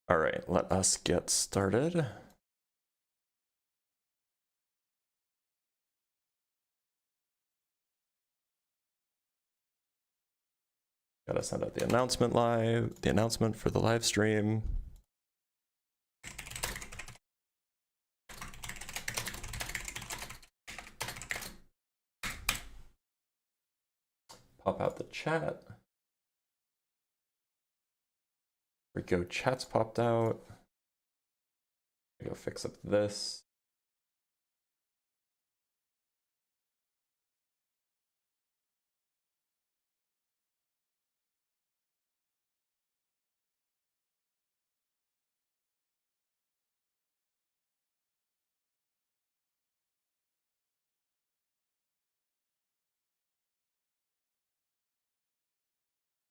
All right, let us get started. Gotta send out the announcement for the live stream. Pop out the chat. There we go, chat's popped out. We go fix up this.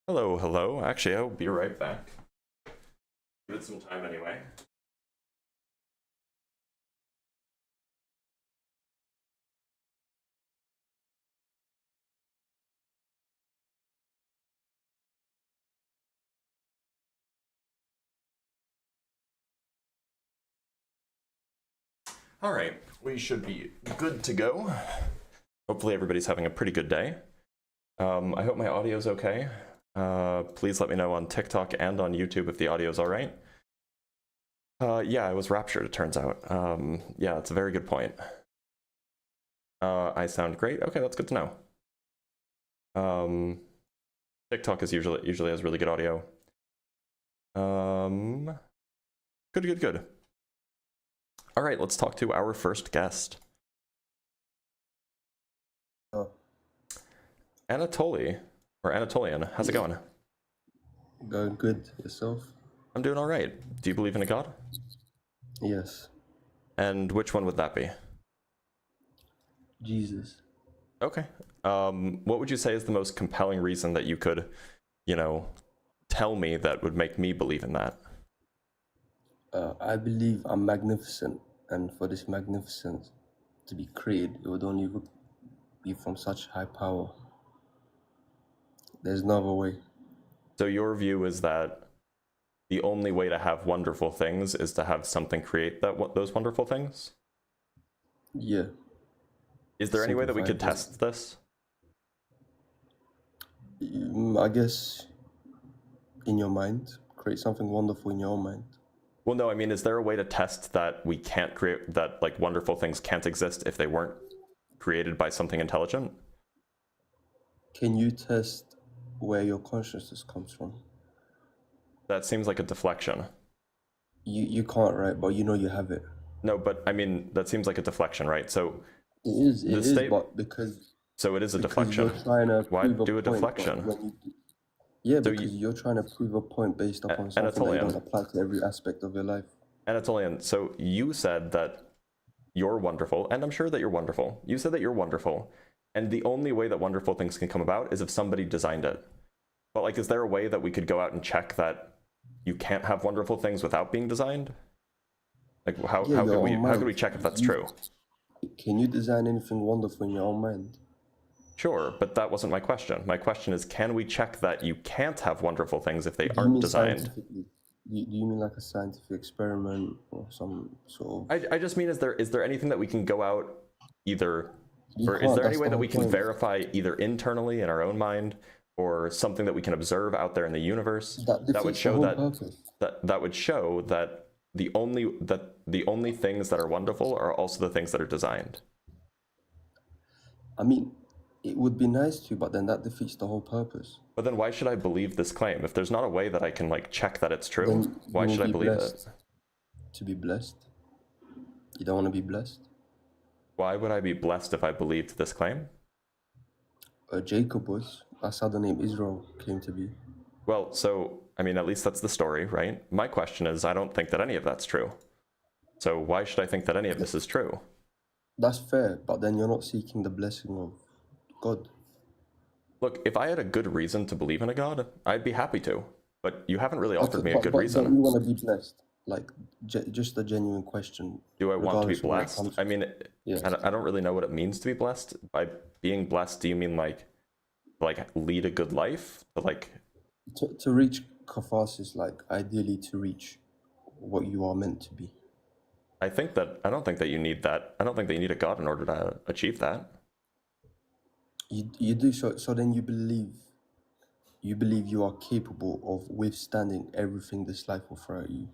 Hello, hello. Actually, I'll be right back. Give it some time anyway. All right, we should be good to go. Hopefully everybody's having a pretty good day. I hope my audio's okay. Please let me know on TikTok and on YouTube if the audio's all right. Yeah, I was raptured, it turns out. Yeah, it's a very good point. I sound great. Okay, that's good to know. TikTok is usually has really good audio. Good. All right, let's talk to our first guest. Anatoly, or Anatolian, how's it going? Going good. Yourself? I'm doing all right. Do you believe in a god? Yes. And which one would that be? Jesus. Okay. What would you say is the most compelling reason that you could, tell me that would make me believe in that? I believe I'm magnificent, and for this magnificence to be created, it would only be from such high power. There's no other way. So your view is that the only way to have wonderful things is to have something create those wonderful things? Yeah. Is there any way that we could test this? I guess in your mind, create something wonderful in your own mind. Well, no, I mean, is there a way to test that we can't create, that like wonderful things can't exist if they weren't created by something intelligent? Can you test where your consciousness comes from? That seems like a deflection. You can't, right? But you know you have it. No, but I mean, that seems like a deflection, right? So it is, but because so it is a deflection. you're trying to Why prove do a point, deflection? Yeah, so because you're trying to prove a point based upon something that you don't apply to every aspect of your life. Anatolian, so you said that you're wonderful, and I'm sure that you're wonderful. You said that you're wonderful, and the only way that wonderful things can come about is if somebody designed it. But like, is there a way that we could go out and check that you can't have wonderful things without being designed? Like, how could we check if that's true? Can you design anything wonderful in your own mind? Sure, but that wasn't my question. My question is, can we check that you can't have wonderful things if they aren't designed? Do you mean like a scientific experiment or some sort of... I just mean, is there anything that we can go out either, or is there any way that we can verify either internally in our own mind or something that we can observe out there in the universe that would show that would show that the only things that are wonderful are also the things that are designed? I mean, it would be nice to, but then that defeats the whole purpose. But then why should I believe this claim? If there's not a way that I can like check that it's true, why should I believe it? To be blessed? You don't want to be blessed? Why would I be blessed if I believed this claim? Jacob was. That's how the name Israel came to be. Well, so, I mean, at least that's the story, right? My question is, I don't think that any of that's true. So why should I think that any of this is true? That's fair, but then you're not seeking the blessing of God. Look, if I had a good reason to believe in a God, I'd be happy to. But you haven't really offered me a good reason. Don't you want to be blessed? Like, just a genuine question. Do I want to be blessed? I mean, yes. I don't really know what it means to be blessed. By being blessed, do you mean like lead a good life? Like to reach catharsis, like ideally to reach what you are meant to be. I don't think that you need that. I don't think that you need a God in order to achieve that. You do. So then you believe you are capable of withstanding everything this life will throw at you.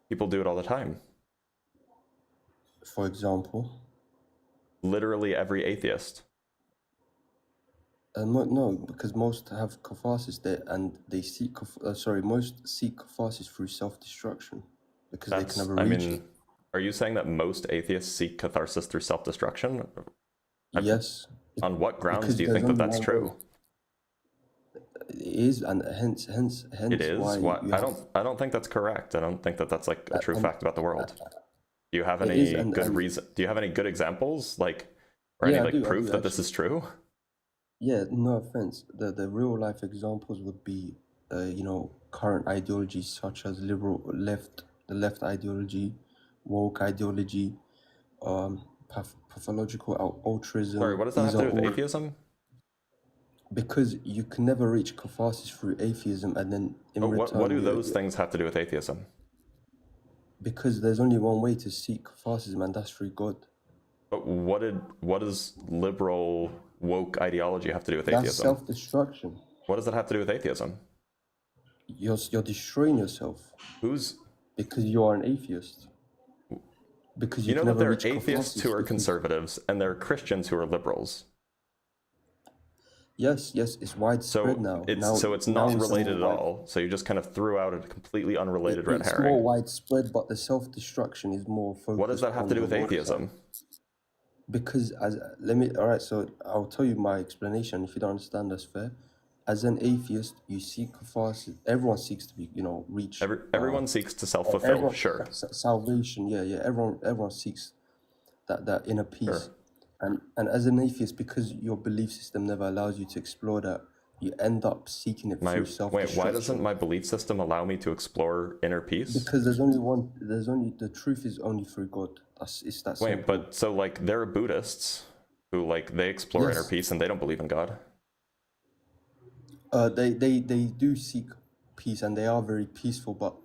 People do it all the time. For example, Literally every atheist. no, because most have catharsis there, and they seek. Most seek catharsis through self-destruction because they can never reach it. Are you saying that most atheists seek catharsis through self-destruction? Yes. On what grounds Because do you there's think that only that's one true? It is, and hence It is. why I don't think that's correct. I don't think that that's like a true fact about the world. Do you have it any is, good reason? Do you have any good examples, like, or Yeah, any I do, proof that this is true? Yeah, no offense. The real life examples would be, current ideologies such as the left ideology, woke ideology, pathological altruism. Sorry, what does that These have to are do with all atheism? because you can never reach catharsis through atheism, and then in But return, what do those things have to do with atheism? because there's only one way to seek catharsis, and that's through God. But what does liberal woke ideology have to do with That's atheism? self-destruction. What does that have to do with atheism? You're destroying yourself because you are an atheist. Because You know can that never there are reach atheists catharsis who are because- conservatives and there are Christians who are liberals. Yes, it's widespread now. So it's not related at all. So you just kind of threw out a completely unrelated red herring. It's more widespread, but the self-destruction is more focused. What does that have to do with on the atheism? Because alright, so I'll tell you my explanation. If you don't understand, that's fair. As an atheist, you seek catharsis. Everyone seeks to be, reach. Everyone seeks to self-fulfill, sure. Salvation, yeah. Everyone seeks that inner peace. Sure. And as an atheist, because your belief system never allows you to explore that, you end up seeking it through self-destruction. Wait, why doesn't my belief system allow me to explore inner peace? Because the truth is only through God. It's that simple. Wait, but so like there are Buddhists who like they explore Yes. inner peace and they don't believe in God. They do seek peace and they are very peaceful, but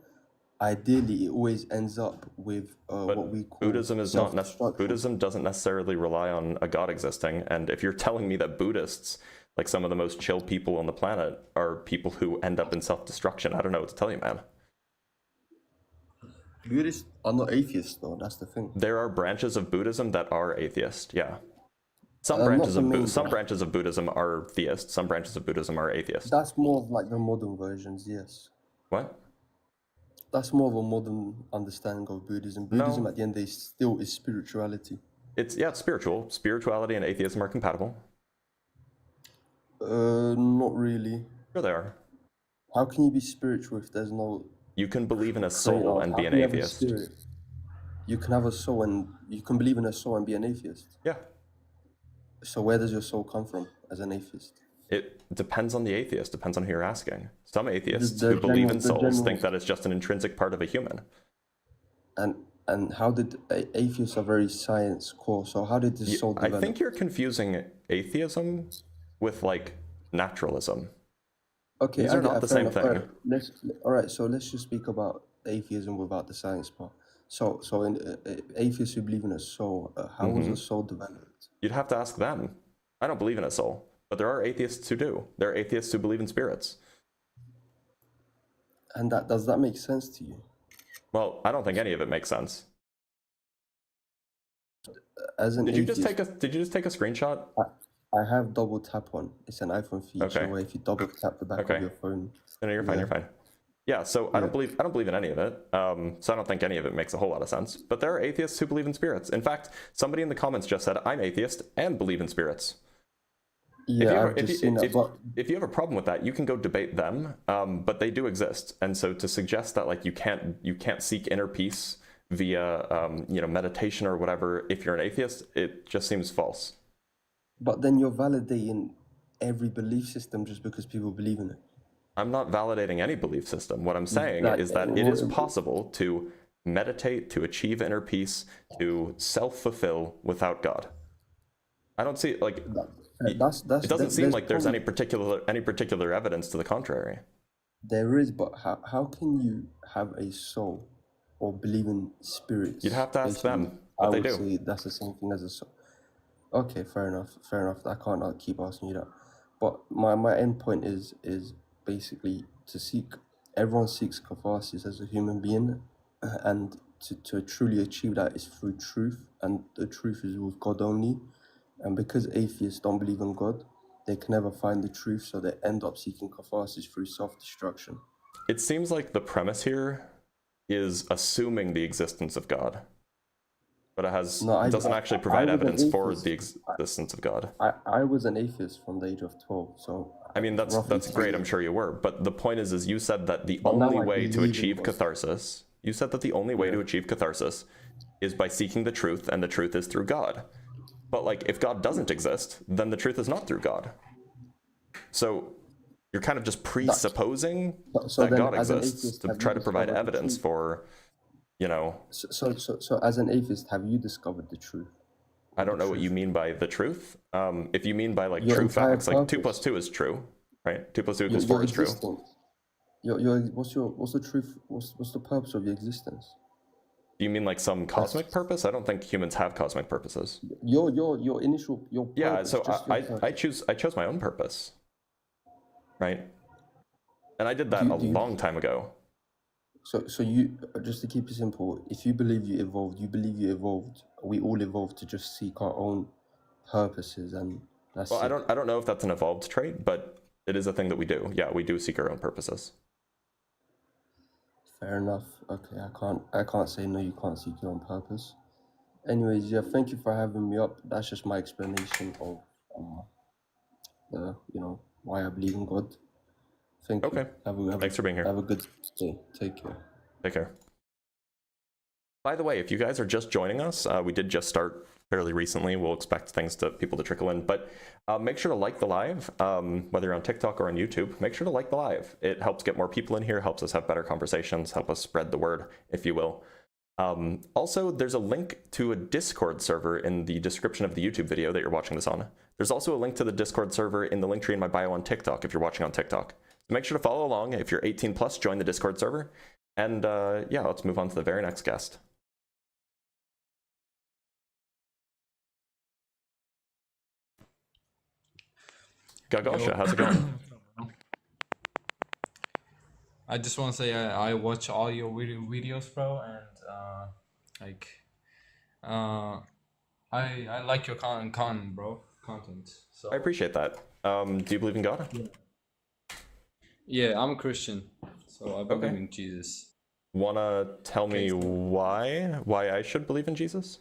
ideally it always ends up with what we call Buddhism doesn't necessarily rely on a God existing. And if you're telling me that Buddhists, like some of the most chill people on the planet, are people who end up in self-destruction, I don't know what to tell you, man. Buddhists are not atheists, though. That's the thing. There are branches of Buddhism that are atheist. Yeah. Some branches of Buddhism are theist. Some branches of Buddhism are atheist. That's more of like the modern versions, yes. What? That's more of a modern understanding of Buddhism. Buddhism, at the end of the day, still is spirituality. It's spiritual. Spirituality and atheism are compatible. Not really. Sure they are. How can you be spiritual if there's no... You can believe in a soul and be an atheist. You can have a soul and you can believe in a soul and be an atheist. Yeah. So where does your soul come from as an atheist? It depends on the atheist, depends on who you're asking. Some atheists who believe in souls think that it's just an intrinsic part of a human. And how did atheists are very science core, so how did the soul develop? I think you're confusing atheism with like naturalism. Okay, these are not the same thing. All right, so let's just speak about atheism without the science part. So in atheists who believe in a soul, how was the soul developed? You'd have to ask them. I don't believe in a soul, but there are atheists who do. There are atheists who believe in spirits. And does that make sense to you? Well, I don't think any of it makes sense. As an did you just atheist, take a screenshot? I have double tap on. It's an iPhone feature where if you double tap the back of your phone. No, you're fine. You're fine. Yeah. So I don't believe in any of it. So I don't think any of it makes a whole lot of sense. But there are atheists who believe in spirits. In fact, somebody in the comments just said, "I'm atheist and believe in spirits." Yeah, if you have a problem with that, you can go debate them. But they do exist, and so to suggest that like you can't seek inner peace via meditation or whatever if you're an atheist, it just seems false. But then you're validating every belief system just because people believe in it. I'm not validating any belief system. What I'm saying is that it is possible to meditate, to achieve inner peace, to self-fulfill without God. I don't see like it doesn't seem like there's any particular evidence to the contrary. There is, but how can you have a soul or believe in spirits. You'd have to ask them Basically, what I they would do. say that's the same thing as a soul. Okay, fair enough. Fair enough. I can't keep asking you that. But my end point is basically to seek. Everyone seeks catharsis as a human being, and to truly achieve that is through truth, and the truth is with God only. And because atheists don't believe in God, they can never find the truth, so they end up seeking catharsis through self-destruction. It seems like the premise here is assuming the existence of God, but it doesn't actually provide evidence for the existence of God. I was an atheist from the age of 12, so I mean, that's great. I'm sure you were, but the point is you said that the But now only I way to believe in achieve God. catharsis. You said that the only way to achieve catharsis is by seeking the truth, and the truth is through God. But like, if God doesn't exist, then the truth is not through God. So you're kind of just presupposing So that then, God as an exists atheist, to have try you to provide discovered the evidence truth? for, you know. So as an atheist, have you discovered the truth? I don't know what you mean by the truth. If you mean by like Your true entire facts, like 2 + purpose. 2 is true, right? 2 + 2 = Your 4 is true. existence. What's the truth? What's the purpose of your existence? Do you mean like some cosmic purpose? I don't think humans have cosmic purposes. Your initial purpose. Yeah, so just your purpose. I chose my own purpose, right? And I did that a long time ago. So you, just to keep it simple, if you believe you evolved, you believe you evolved. We all evolved to just seek our own purposes, and that's Well, it. I don't know if that's an evolved trait, but it is a thing that we do. Yeah, we do seek our own purposes. Fair enough. Okay, I can't say no. You can't seek your own purpose. Anyways, yeah, thank you for having me up. That's just my explanation of why I believe in God. Thank Okay. you. Thanks for being here. Have a good day. Take care. Take care. By the way, if you guys are just joining us, we did just start fairly recently. We'll expect people to trickle in, but make sure to like the live, whether you're on TikTok or on YouTube. Make sure to like the live. It helps get more people in here, helps us have better conversations, help us spread the word, if you will. Also, there's a link to a Discord server in the description of the YouTube video that you're watching this on. There's also a link to the Discord server in the link tree in my bio on TikTok if you're watching on TikTok. So make sure to follow along. If you're 18 plus, join the Discord server. And yeah, let's move on to the very next guest. Gagosha, how's it going? I just want to say I watch all your videos, bro, and I like your content, bro. So I appreciate that. Do you believe in God? yeah, I'm a Christian, so I believe in Jesus. Wanna tell me why I should believe in Jesus?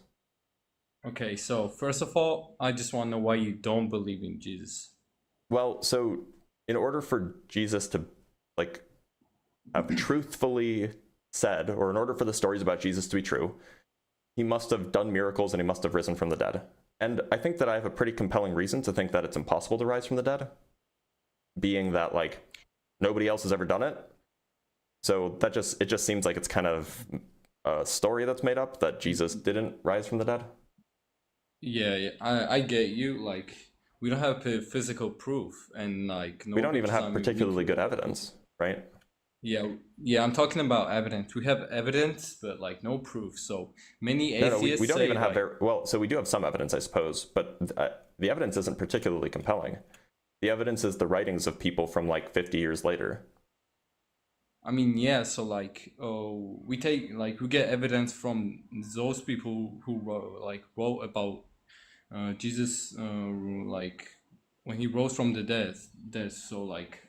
Okay, so first of all, I just want to know why you don't believe in Jesus. Well, so in order for Jesus to like have truthfully said, or in order for the stories about Jesus to be true, he must have done miracles and he must have risen from the dead. And I think that I have a pretty compelling reason to think that it's impossible to rise from the dead, being that like nobody else has ever done it. So it just seems like it's kind of a story that's made up that Jesus didn't rise from the dead. Yeah, I get you. Like, we don't have physical proof, and like we don't even have particularly good evidence, right? Yeah, I'm talking about evidence. We have evidence, but like no proof. So many atheists we don't say, even have like, well, so we do have some evidence, I suppose, but the evidence isn't particularly compelling. The evidence is the writings of people from like 50 years later. I mean, yeah, so like, we get evidence from those people who wrote about Jesus, like when he rose from the dead. So like,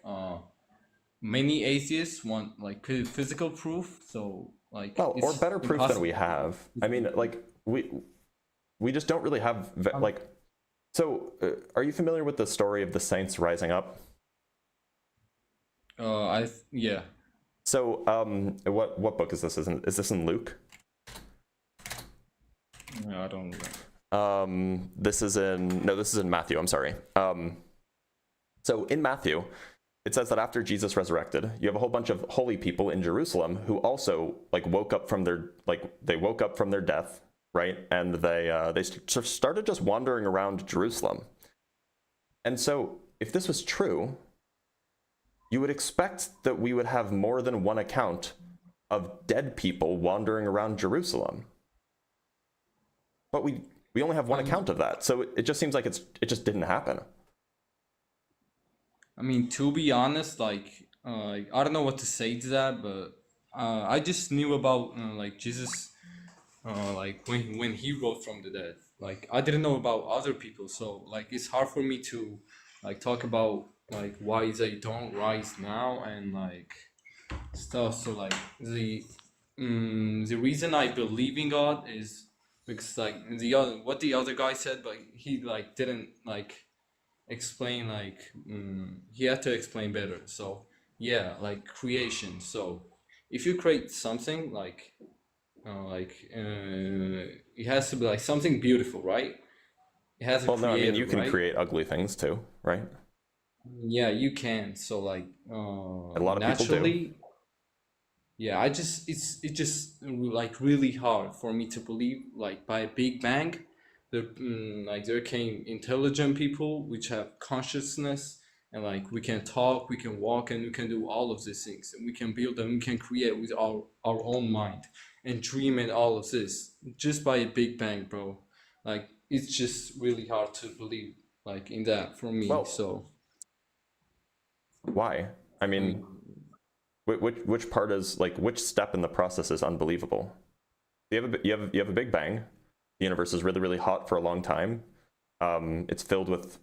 many atheists want like physical proof. So like, well, or it's better proof than we have. I mean, like we just don't really have like. So, are you familiar with the story of the saints rising up? Yeah. So, what book is this? Is this in Luke? No, I don't know. This is in Matthew. I'm sorry. So in Matthew, it says that after Jesus resurrected, you have a whole bunch of holy people in Jerusalem who also like woke up from their death, right? And they started just wandering around Jerusalem. And so, if this was true, you would expect that we would have more than one account of dead people wandering around Jerusalem. But we only have one account of that, so it just seems like it just didn't happen. I mean, to be honest, like I don't know what to say to that, but I just knew about like Jesus, like when he rose from the dead. Like I didn't know about other people, so like it's hard for me to like talk about like why they don't rise now and like stuff. So like the reason I believe in God is because like the other guy said, but he like didn't like explain like he had to explain better. So yeah, like creation. So if you create something like it has to be like something beautiful, right? It has a Well, no, I mean, creator, you can right? create ugly things too, right? Yeah, you can. So like A lot of people do. naturally, yeah, it's just like really hard for me to believe like by Big Bang there like there came intelligent people which have consciousness and like we can talk, we can walk, and we can do all of these things, and we can build them, we can create with our own mind and dream and all of this just by a Big Bang, bro. Like it's just really hard to believe like in that for me. Well, So why? I I mean, mean, which part is like which step in the process is unbelievable? You have a Big Bang. The universe is really, really hot for a long time. It's filled with,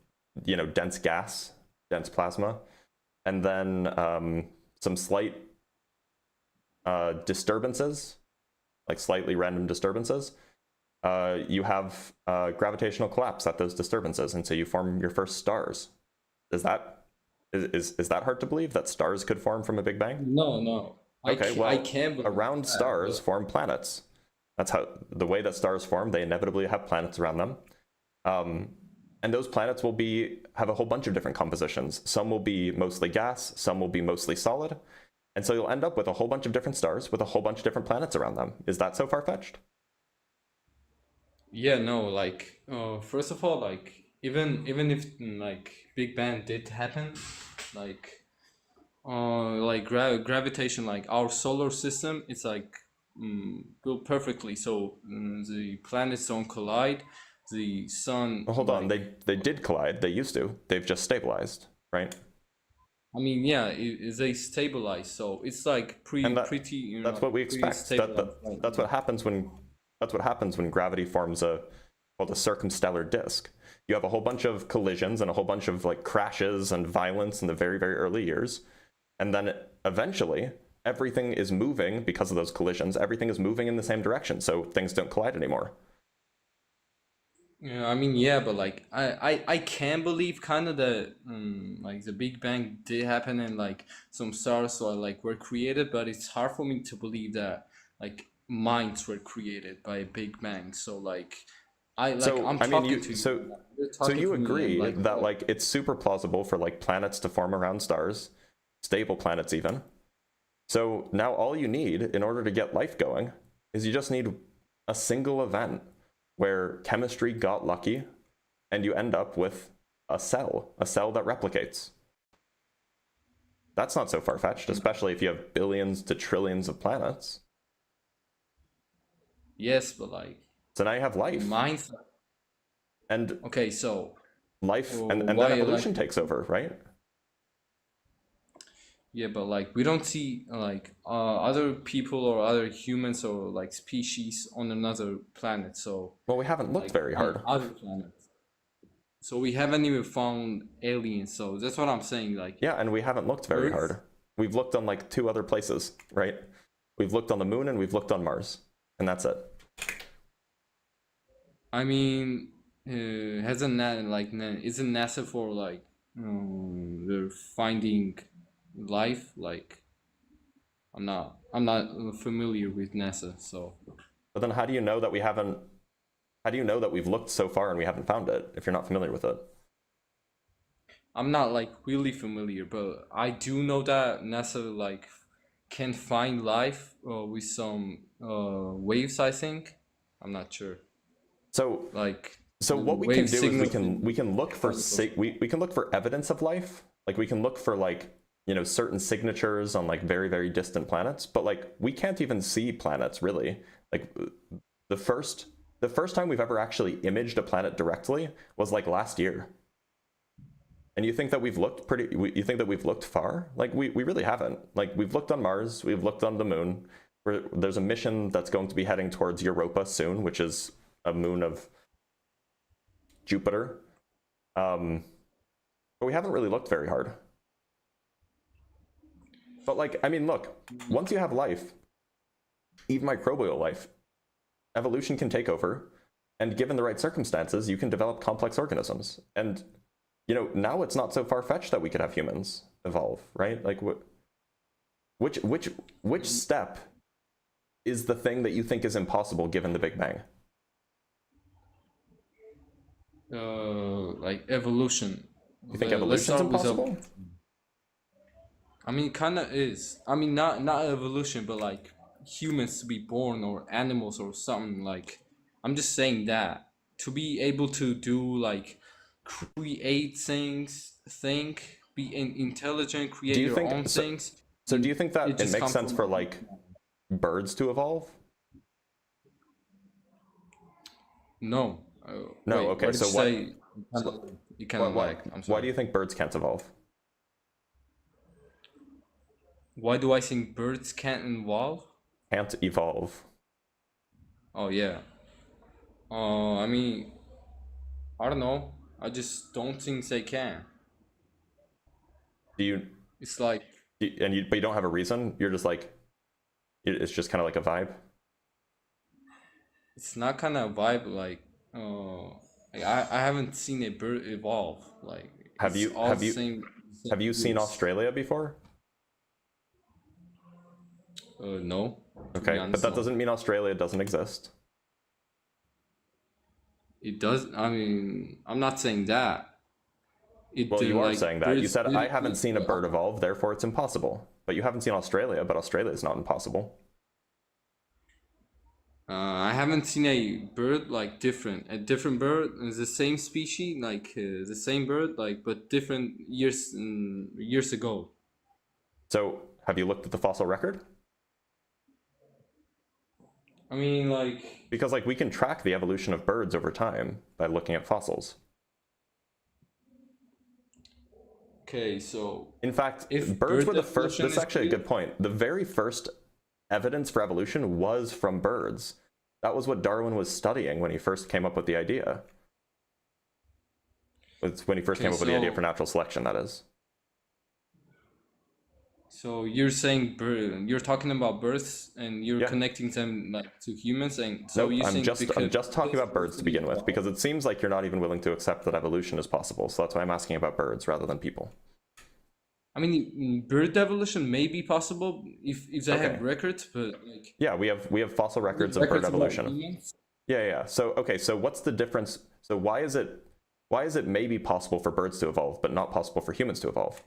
dense gas, dense plasma, and then some slight disturbances, like slightly random disturbances. You have gravitational collapse at those disturbances, and so you form your first stars. Is that hard to believe that stars could form from a Big Bang? no. Okay, I well, can't believe around that, stars but form planets. That's how the way that stars form. They inevitably have planets around them, and those planets will have a whole bunch of different compositions. Some will be mostly gas, some will be mostly solid, and so you'll end up with a whole bunch of different stars with a whole bunch of different planets around them. Is that so far-fetched? yeah, no, like first of all, like even if like Big Bang did happen, like gravitation, like our solar system, it's like built perfectly, so the planets don't collide, the sun Well, hold on. like They did collide. They used to. They've just stabilized, right? I mean, yeah, they stabilize, so it's like And pretty, that's what we pretty expect. stabilized right That's now. what happens when gravity forms called a circumstellar disk. You have a whole bunch of collisions and a whole bunch of like crashes and violence in the very, very early years, and then eventually everything is moving because of those collisions. Everything is moving in the same direction, so things don't collide anymore. Yeah, I mean, yeah, but like I can believe kind of the like the Big Bang did happen and like some stars were created, but it's hard for me to believe that like minds were created by a Big Bang. So like So, I'm I mean, talking to you, you're so talking you to me, and agree like that like it's super plausible for like planets to form around stars, stable planets even. So now all you need in order to get life going is you just need a single event where chemistry got lucky and you end up with a cell that replicates. That's not so far-fetched, especially if you have billions to trillions of planets. yes, but like So now you have life. minds. And Okay, so life and then why evolution like takes over, right? yeah, but like we don't see like other people or other humans or like species on another planet. So Well, we haven't looked like very on hard. other planets. So we haven't even found aliens. So that's what I'm saying. Like Yeah, and we haven't looked very Earth. hard. We've looked on like 2 other places, right? We've looked on the moon and we've looked on Mars, and that's it. I mean, hasn't that like isn't NASA for like they're finding life? Like I'm not familiar with NASA, so But then how do you know that we've looked so far and we haven't found it if you're not familiar with it? I'm not like really familiar, but I do know that NASA like can find life with some waves, I think. I'm not sure. So Like what we can wave do is signals we can look for particles. we can look for evidence of life. Like we can look for like, certain signatures on like very, very distant planets, but like we can't even see planets really. Like the first time we've ever actually imaged a planet directly was like last year. And you think that we've looked you think that we've looked far? Like we really haven't. Like we've looked on Mars, we've looked on the moon. There's a mission that's going to be heading towards Europa soon, which is a moon of Jupiter. But we haven't really looked very hard. But like, I mean, look, once you have life, even microbial life, evolution can take over, and given the right circumstances, you can develop complex organisms. And now it's not so far-fetched that we could have humans evolve, right? Like, which step is the thing that you think is impossible given the Big Bang? Like evolution. You think evolution is impossible? I mean, kind of is. I mean, not evolution, but like humans to be born or animals or something. Like, I'm just saying that to be able to do like create things, think, be intelligent, create your own things. So do you think that it makes sense for like birds to evolve? No. No. Wait, okay. So why? You kind of like. I'm sorry. Why do you think birds can't evolve? Why do I think birds can't evolve? Can't evolve. Oh yeah. I mean, I don't know. I just don't think they can. Do you? It's like. But you don't have a reason. You're just like. It's just kind of like a vibe. It's not kind of a vibe like. I haven't seen a bird evolve. Like. Have you seen Australia before? No. Okay, but that doesn't mean Australia doesn't exist. It does. I mean, I'm not saying that. Well, you are saying that. You said, I haven't seen a bird evolve, therefore it's impossible. But you haven't seen Australia, but Australia is not impossible. I haven't seen a bird like a different bird is the same species, like the same bird, like but different years ago. So, have you looked at the fossil record? I mean, like... Because, like, we can track the evolution of birds over time by looking at fossils. Okay, so... In fact, if birds were the first... This is actually a good point. The very first evidence for evolution was from birds. That was what Darwin was studying when he first came up with the idea. It's when he first came up with the idea for natural selection, that is. So you're saying you're talking about birds and you're connecting them like to humans, and so nope, I'm just talking about birds to begin with, because it seems like you're not even willing to accept that evolution is possible. So that's why I'm asking about birds rather than people. I mean, bird evolution may be possible if they have records, but like yeah, we have fossil records of bird evolution. Yeah. So okay, so what's the difference? So why is it maybe possible for birds to evolve, but not possible for humans to evolve?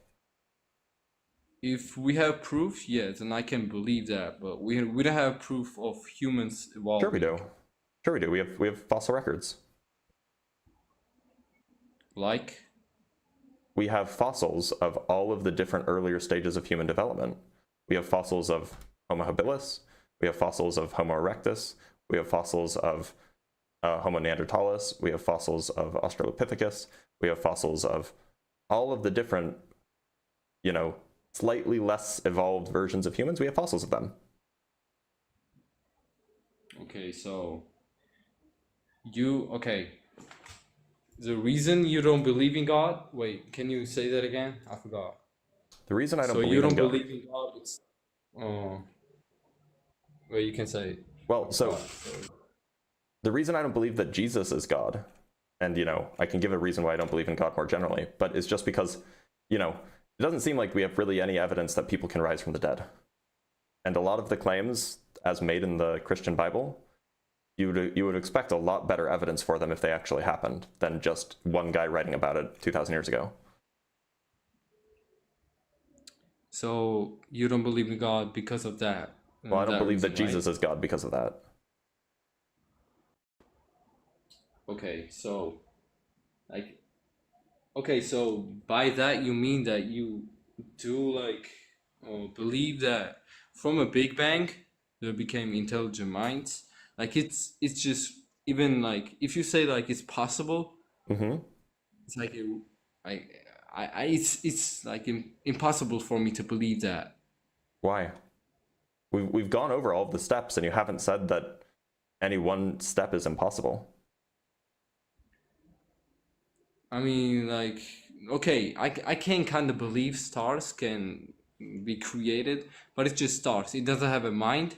If we have proof, yes, and I can believe that, but we don't have proof of humans evolving. Sure we do. We have fossil records. Like? We have fossils of all of the different earlier stages of human development. We have fossils of Homo habilis. We have fossils of Homo erectus. We have fossils of Homo neanderthalis. We have fossils of Australopithecus. We have fossils of all of the different, slightly less evolved versions of humans. We have fossils of them. Okay, so the reason you don't believe in God, wait, can you say that again? I forgot. The reason I don't believe in God. So you don't believe in God, it's well, you can say. Well, so the reason I don't believe that Jesus is God, and I can give a reason why I don't believe in God more generally, but it's just because, it doesn't seem like we have really any evidence that people can rise from the dead. And a lot of the claims, as made in the Christian Bible, you would expect a lot better evidence for them if they actually happened than just one guy writing about it 2,000 years ago. So you don't believe in God because of that? Well, I don't believe that Jesus is God because of that. Okay, so by that you mean that you do like believe that from a Big Bang there became intelligent minds. Like it's just even like if you say like it's possible, Mm-hmm. it's like I it's like impossible for me to believe that. Why? We've gone over all of the steps, and you haven't said that any one step is impossible. I mean, like, okay, I can kind of believe stars can be created, but it's just stars. It doesn't have a mind.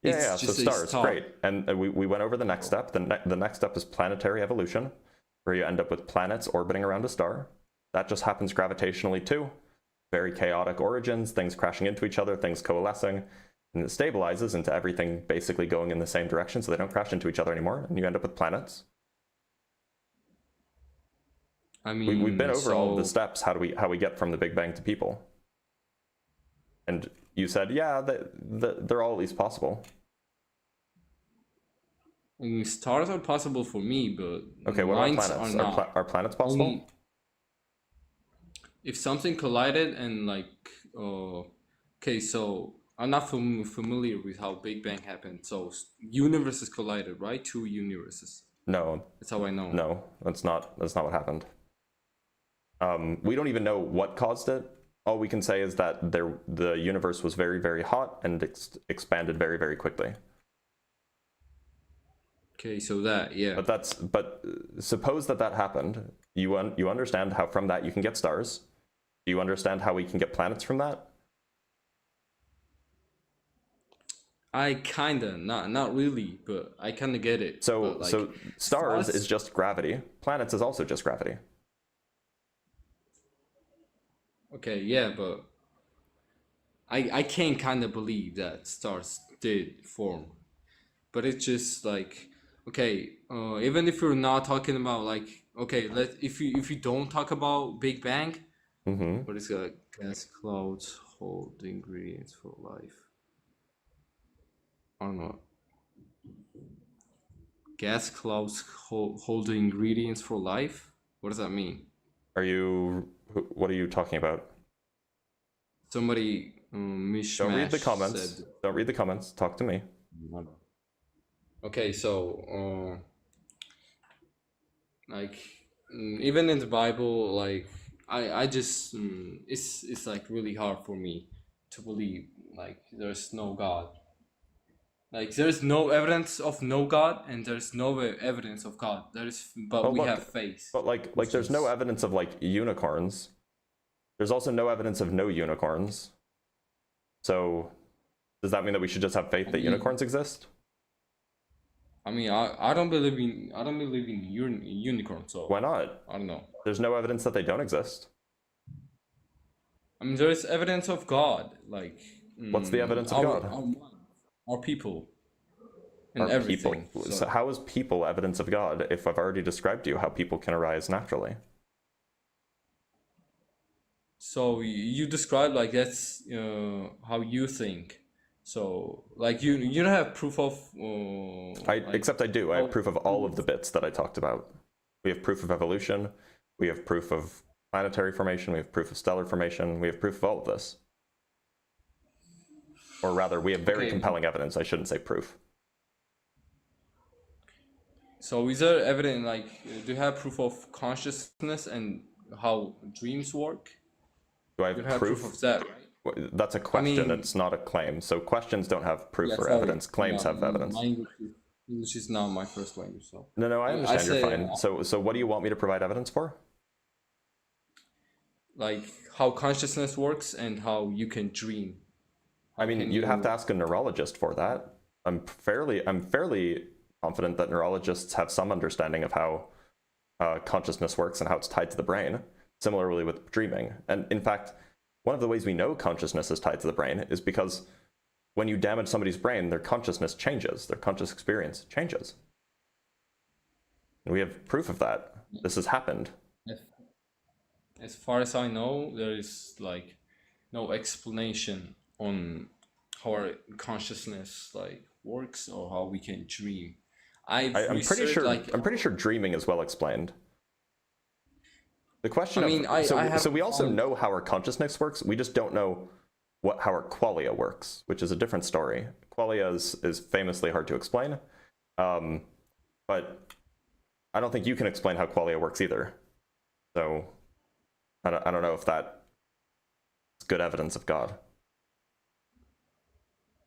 Yeah. It's So just a stars, star. great. And we went over the next step. The next step is planetary evolution, where you end up with planets orbiting around a star. That just happens gravitationally too. Very chaotic origins, things crashing into each other, things coalescing, and it stabilizes into everything basically going in the same direction, so they don't crash into each other anymore, and you end up with planets. I We've been mean, over all of the so steps. How we get from the Big Bang to people? And you said, yeah, they're all at least possible. I mean, stars are possible for me, but Okay, what about minds planets? are not. Are planets possible? Only if something collided and like, okay, so I'm not familiar with how Big Bang happened. So universes collided, right? Two universes. No, That's how I know. no, that's not what happened. We don't even know what caused it. All we can say is that the universe was very, very hot and expanded very, very quickly. Okay, so that, yeah. But suppose that happened. You understand how from that you can get stars. Do you understand how we can get planets from that? I kinda, not really, but I kinda get it. So But like so stars stars, is just gravity. Planets is also just gravity. okay, yeah, but I can kinda believe that stars did form. But it's just like, okay, even if you're not talking about like, okay, if you don't talk about Big Bang, Mm-hmm. what is it? Gas clouds hold the ingredients for life. I don't know. Gas clouds hold the ingredients for life? What does that mean? What are you talking about? Somebody mishmash Don't read the comments. said. Don't read the comments. Talk to me. Okay, so like even in the Bible, like I just it's like really hard for me to believe like there's no God. Like there's no evidence of no God, and there's no evidence of God. But Oh, we look, have faith. but like which there's no is- evidence of like unicorns. There's also no evidence of no unicorns. So does that mean that we should just have faith that unicorns exist? I mean, I don't believe in unicorns, so Why not? I don't know. There's no evidence that they don't exist. I mean, there is evidence of God, like What's the evidence of God? Our people, and Are everything. people? So, So how is people evidence of God if I've already described to you how people can arise naturally? so you describe like that's how you think. So like you don't have proof of Except I do. I have how- proof of all of the bits that I talked about. We have proof of evolution. We have proof of planetary formation. We have proof of stellar formation. We have proof of all of this. Or rather, we have very Okay. compelling evidence. I shouldn't say proof. So is there evidence like do you have proof of consciousness and how dreams work? Do I You have have proof proof? of that, right? That's a question. mean- It's not a claim. So questions don't have proof Yeah, or sorry. evidence. Claims Yeah, have evidence. my English is not my first language, so No, I understand. You're say- fine. So what do you want me to provide evidence for? like how consciousness works and how you can dream. I mean, can you'd have you- to ask a neurologist for that. I'm fairly confident that neurologists have some understanding of how consciousness works and how it's tied to the brain. Similarly with dreaming, and in fact, one of the ways we know consciousness is tied to the brain is because when you damage somebody's brain, their consciousness changes, their conscious experience changes. And we have proof of that. This has happened. As far as I know, there is like no explanation on how our consciousness like works or how we can dream. I'm I'm pretty researched, sure. like I'm pretty sure dreaming is well explained. The question I mean, so we also found- know how our consciousness works. We just don't know how our qualia works, which is a different story. Qualia is famously hard to explain, but I don't think you can explain how qualia works either. So I don't know if that is good evidence of God.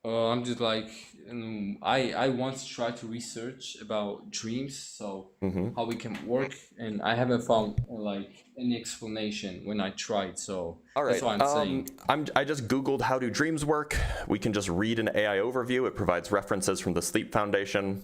I'm just like, I once tried to research about dreams, so how we can work, and I haven't found like any explanation when I tried. So All right. that's what I'm saying. I just Googled how do dreams work. We can just read an AI overview. It provides references from the Sleep Foundation.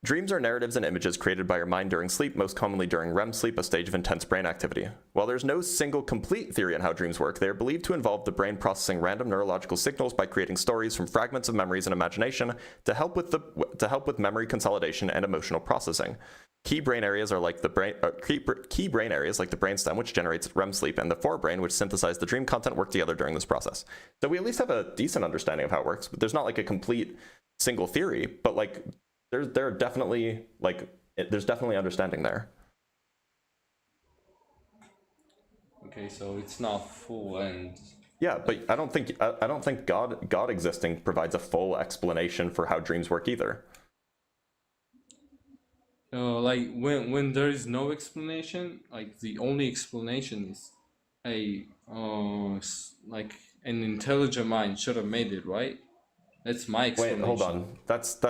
Dreams are narratives and images created by your mind during sleep, most commonly during REM sleep, a stage of intense brain activity. While there's no single complete theory on how dreams work, they are believed to involve the brain processing random neurological signals by creating stories from fragments of memories and imagination to help with memory consolidation and emotional processing. Key brain areas like the brainstem, which generates REM sleep, and the forebrain, which synthesize the dream content, work together during this process. So we at least have a decent understanding of how it works, but there's not like a complete single theory, but like there's definitely understanding there. Okay, so it's not full, and Yeah, but I don't think God existing provides a full explanation for how dreams work either. like when there is no explanation, like the only explanation is like an intelligent mind should have made it, right? That's my explanation. Wait, hold on. That's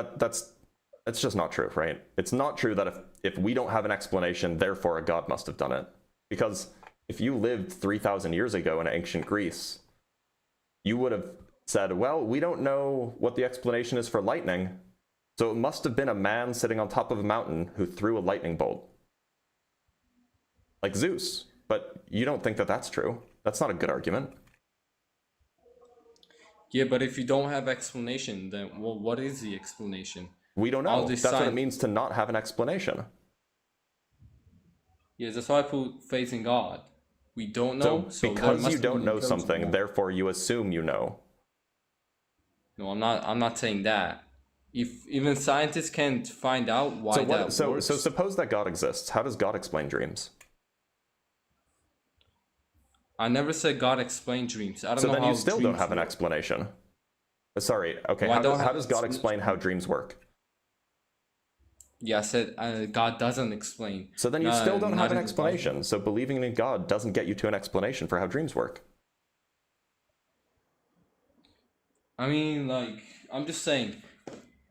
just not true, right? It's not true that if we don't have an explanation, therefore a God must have done it. Because if you lived 3,000 years ago in ancient Greece, you would have said, well, we don't know what the explanation is for lightning, so it must have been a man sitting on top of a mountain who threw a lightning bolt. Like Zeus. But you don't think that that's true. That's not a good argument. Yeah, but if you don't have explanation, then well, what is the explanation? We don't know. That's what it means to not have an explanation. Yeah, that's why I put faith in God. We don't know. So because you don't know something, therefore you assume you know. No, I'm not saying that. If even scientists can't find out why works. So suppose that God exists. How does God explain dreams? I never said God explained dreams. I don't know how. So then you still don't have an explanation. Sorry. Okay. How does God explain how dreams work? Yeah, I said God doesn't explain. So then you still don't have an explanation. So believing in God doesn't get you to an explanation for how dreams work. I mean, like, I'm just saying,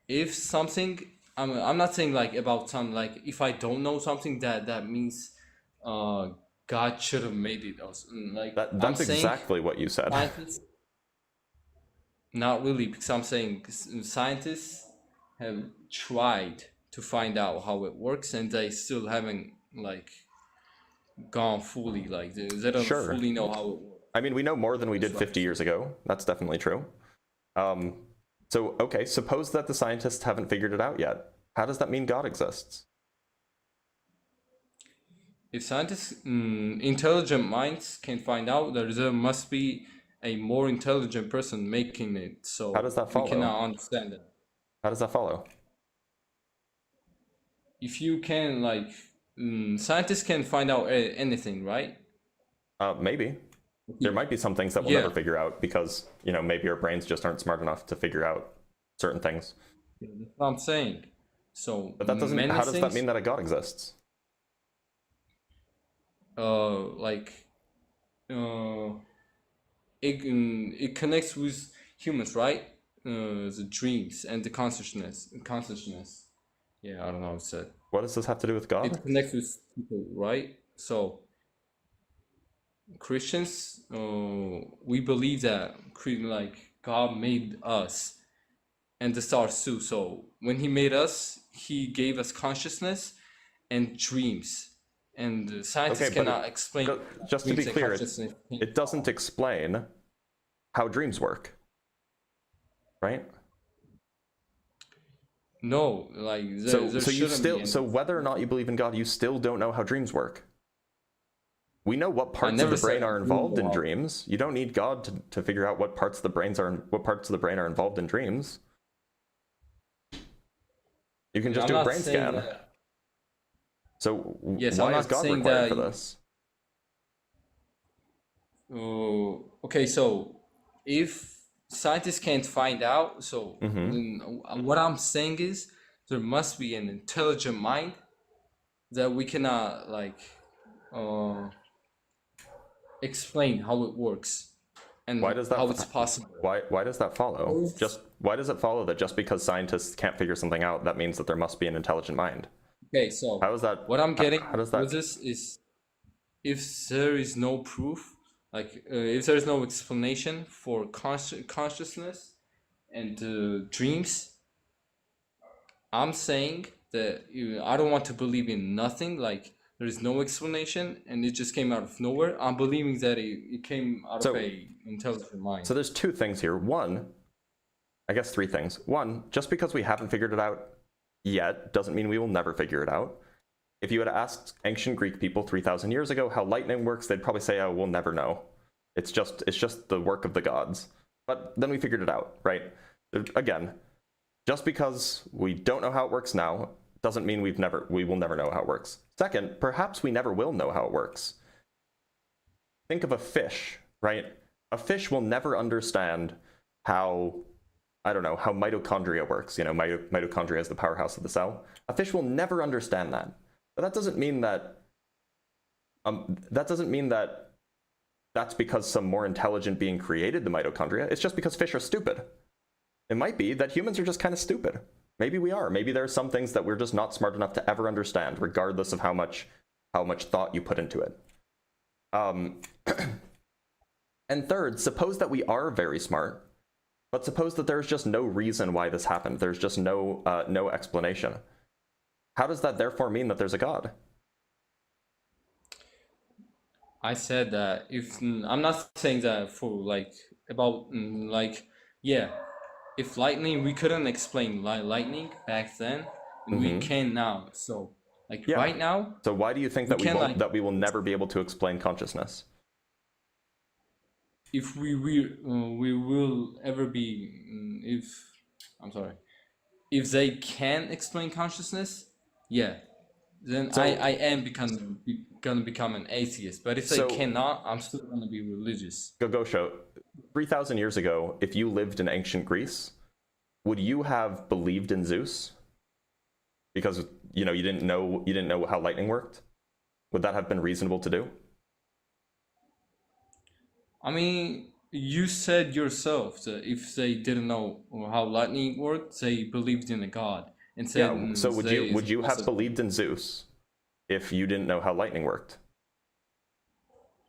if something, I'm not saying like about something, like if I don't know something, that means God should have made it. Like that's exactly what you said. Not really, because I'm saying scientists have tried to find out how it works, and they still haven't like gone fully, like they don't fully know how it works. I mean, we know more than we did 50 years ago. That's definitely true. So okay, suppose that the scientists haven't figured it out yet. How does that mean God exists? If scientists, intelligent minds can find out, there must be a more intelligent person making it. So how does that follow? We cannot understand it. How does that follow? If you can, like, scientists can find out anything, right? Maybe. There might be some things that we'll never figure out because, maybe our brains just aren't smart enough to figure out certain things. That's what I'm saying. So, but that doesn't. How does that mean that a God exists? It connects with humans, right? The dreams and the consciousness. Yeah, I don't know how to say it. What does this have to do with God? It connects with people, right? So Christians, we believe that like God made us and the stars too. So when he made us, he gave us consciousness and dreams. And scientists cannot explain. Just to be clear, it doesn't explain how dreams work, right? No, like so whether or not you believe in God, you still don't know how dreams work. We know what parts of the brain are involved in dreams. You don't need God to figure out what parts of the brain are involved in dreams. You can just do a brain scan. So yes, why is God required for this? Okay, so if scientists can't find out, so then what I'm saying is there must be an intelligent mind that we cannot like uh, explain how it works and Why does that how it's possible. why does that follow? Just why does it follow that just because scientists can't figure something out, that means that there must be an intelligent mind? Okay, so How is that? what I'm getting How does that? with this is if there is no proof, like if there is no explanation for consciousness and dreams, I'm saying that I don't want to believe in nothing. Like there is no explanation and it just came out of nowhere. I'm believing that it came out of a intelligent mind. So there's two things here. One, I guess three things. One, just because we haven't figured it out yet doesn't mean we will never figure it out. If you had asked ancient Greek people 3,000 years ago how lightning works, they'd probably say, "Oh, we'll never know. It's just the work of the gods." But then we figured it out, right? Again, just because we don't know how it works now doesn't mean we will never know how it works. Second, perhaps we never will know how it works. Think of a fish, right? A fish will never understand how, I don't know, how mitochondria works. You know, mitochondria is the powerhouse of the cell. A fish will never understand that. But that doesn't mean that that's because some more intelligent being created the mitochondria. It's just because fish are stupid. It might be that humans are just kind of stupid. Maybe we are. Maybe there are some things that we're just not smart enough to ever understand, regardless of how much thought you put into it. And third, suppose that we are very smart, but suppose that there's just no reason why this happened. There's just no explanation. How does that therefore mean that there's a God? I said that if I'm not saying that for like about like yeah, if lightning we couldn't explain lightning back then, and we can now. So like right now. So why do you think that we will never be able to explain consciousness? If we will ever be if they can explain consciousness, yeah, then I am gonna become an atheist. But if they cannot, I'm still gonna be religious. Gogosho, 3,000 years ago, if you lived in ancient Greece, would you have believed in Zeus? Because you didn't know how lightning worked? Would that have been reasonable to do? I mean, you said yourself that if they didn't know how lightning worked, they believed in a god. And said, yeah. So would you have believed in Zeus if you didn't know how lightning worked?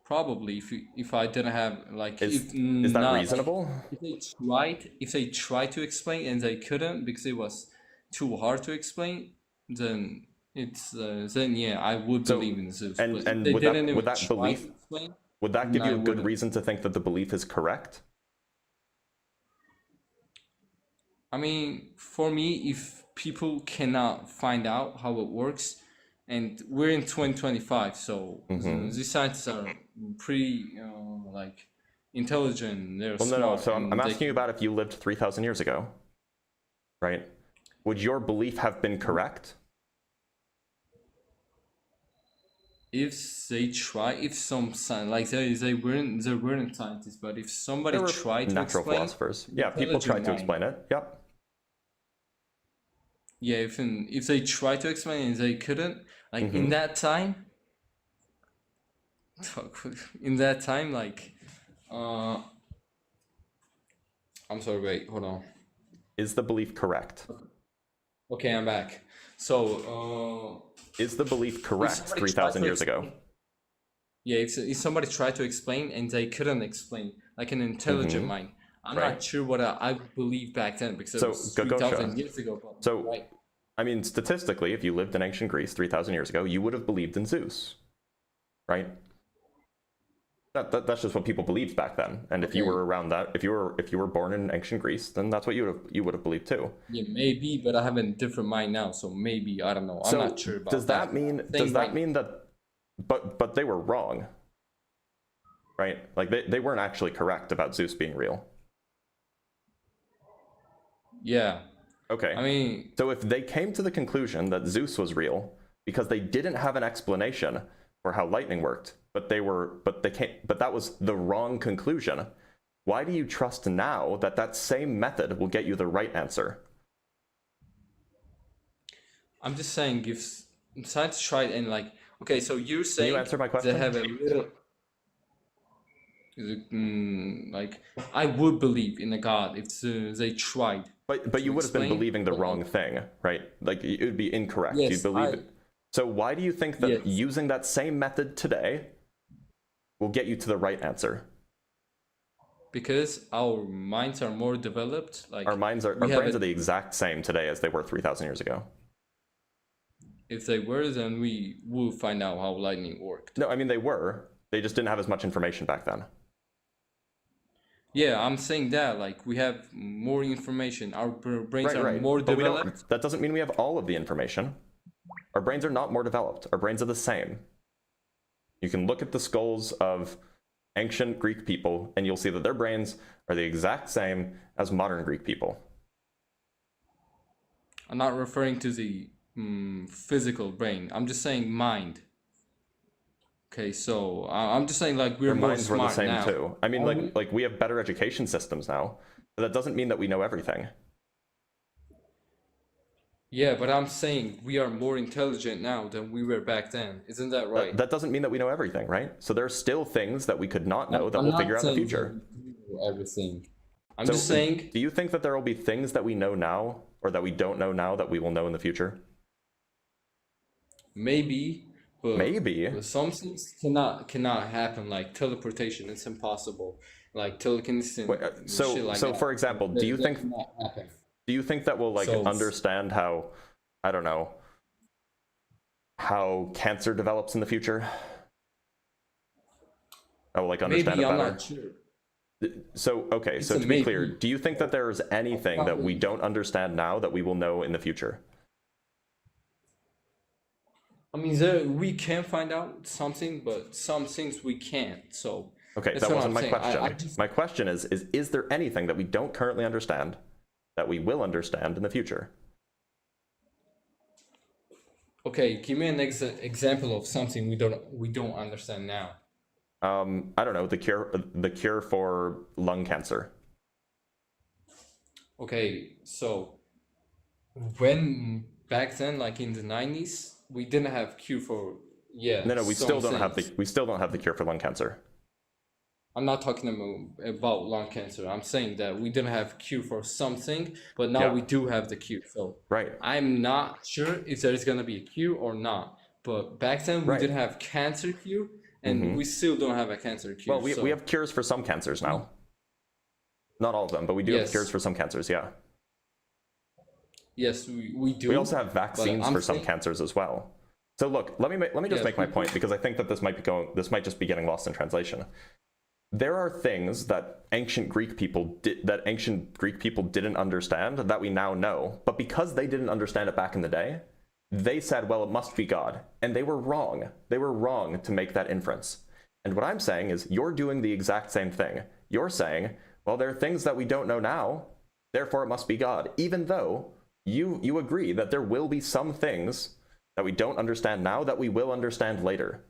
Probably, if I didn't have like. Is that reasonable? If they tried to explain and they couldn't because it was too hard to explain, then yeah, I would believe in Zeus. And would that give you a good reason to think that the belief is correct? I mean, for me, if people cannot find out how it works, and we're in 2025, so these scientists are pretty like intelligent. They're smart. No. So I'm asking you about if you lived 3,000 years ago, right? Would your belief have been correct? If they try, if some like they weren't scientists, but if somebody tried to natural explain, philosophers, yeah, people tried to explain it. Yep. Yeah, if they tried to explain and they couldn't, like in that time, like, I'm sorry, wait, hold on. Is the belief correct? Okay, I'm back. So, is the belief correct 3,000 years ago? Yeah, if somebody tried to explain and they couldn't explain, like an intelligent mind, I'm not sure what I believed back then because it was 3,000 years ago. I mean, statistically, if you lived in ancient Greece 3,000 years ago, you would have believed in Zeus, right? That's just what people believed back then. And if you were around that, if you were born in ancient Greece, then that's what you would have believed too. Yeah, maybe, but I have a different mind now, so maybe I don't know. I'm not sure about does that mean that? But they were wrong, right? Like they weren't actually correct about Zeus being real. Yeah. Okay. I mean, so if they came to the conclusion that Zeus was real because they didn't have an explanation for how lightning worked, but that was the wrong conclusion. Why do you trust now that that same method will get you the right answer? I'm just saying, if scientists tried and like, okay, so you're Can saying you answer my question? they have a little, like, I would believe in a God if they tried. But you would have been explain, believing the but, wrong thing, right? Like it would be incorrect. Yes, You'd believe it. So why do you think that Yes. using that same method today will get you to the right answer? Because our minds are more developed. Like Our brains are the exact same today as they were 3,000 years ago. If they were, then we will find out how lightning worked. No, I mean they were. They just didn't have as much information back then. Yeah, I'm saying that, like, we have more information. Our brains are Right. more But developed. that doesn't mean we have all of the information. Our brains are not more developed. Our brains are the same. You can look at the skulls of ancient Greek people, and you'll see that their brains are the exact same as modern Greek people. I'm not referring to the physical brain. I'm just saying mind. Okay, so I'm just saying, like, we're Their more minds were the smart same now. too. I mean, like we have better education systems now, but that doesn't mean that we know everything. Yeah, but I'm saying we are more intelligent now than we were back then. Isn't that right? That doesn't mean that we know everything, right? So there are still things that we could not know that we'll figure out in the future. Everything. I'm So just saying. Do you think that there will be things that we know now or that we don't know now that we will know in the future? Maybe, but Maybe. some things cannot happen, like teleportation. It's impossible. Like telekinesis. Wait, shit like that. for example, do you think cannot happen. that we'll like understand how, I don't know, how cancer develops in the future? I will like understand Maybe, it I'm better. not sure. So okay, It's so a to be clear, maybe. do you think that there is anything that we Probably. don't understand now that we will know in the future? I mean, we can find out something, but some things we can't. So Okay, that's that what wasn't I'm my saying. question. My question is there anything that we don't currently understand that we will understand in the future? Okay, give me an example of something we don't understand now. I don't know, the cure for lung cancer. Okay, so when back then, like in the 90s, we didn't have cure for No, we some still don't have things. the cure for lung cancer. I'm not talking about lung cancer. I'm saying that we didn't have cure for something, but now Yeah. we do have the cure. So Right. I'm not sure if there is gonna be a cure or not. But back then we Right. didn't have cancer cure, and we still don't have a cancer cure. Well, we have cures for some cancers now. Not all of them, but we do have Yes. cures for some cancers, yeah. Yes, we do. We also have vaccines I'm for some saying- cancers as well. So look, let me just Yes, make my we- point, because I think that this might just be getting lost in translation. There are things that ancient Greek people didn't understand that we now know, but because they didn't understand it back in the day, they said, well, it must be God, and they were wrong. They were wrong to make that inference. And what I'm saying is, you're doing the exact same thing. You're saying, well, there are things that we don't know now, therefore it must be God, even though you agree that there will be some things that we don't understand now that we will understand later.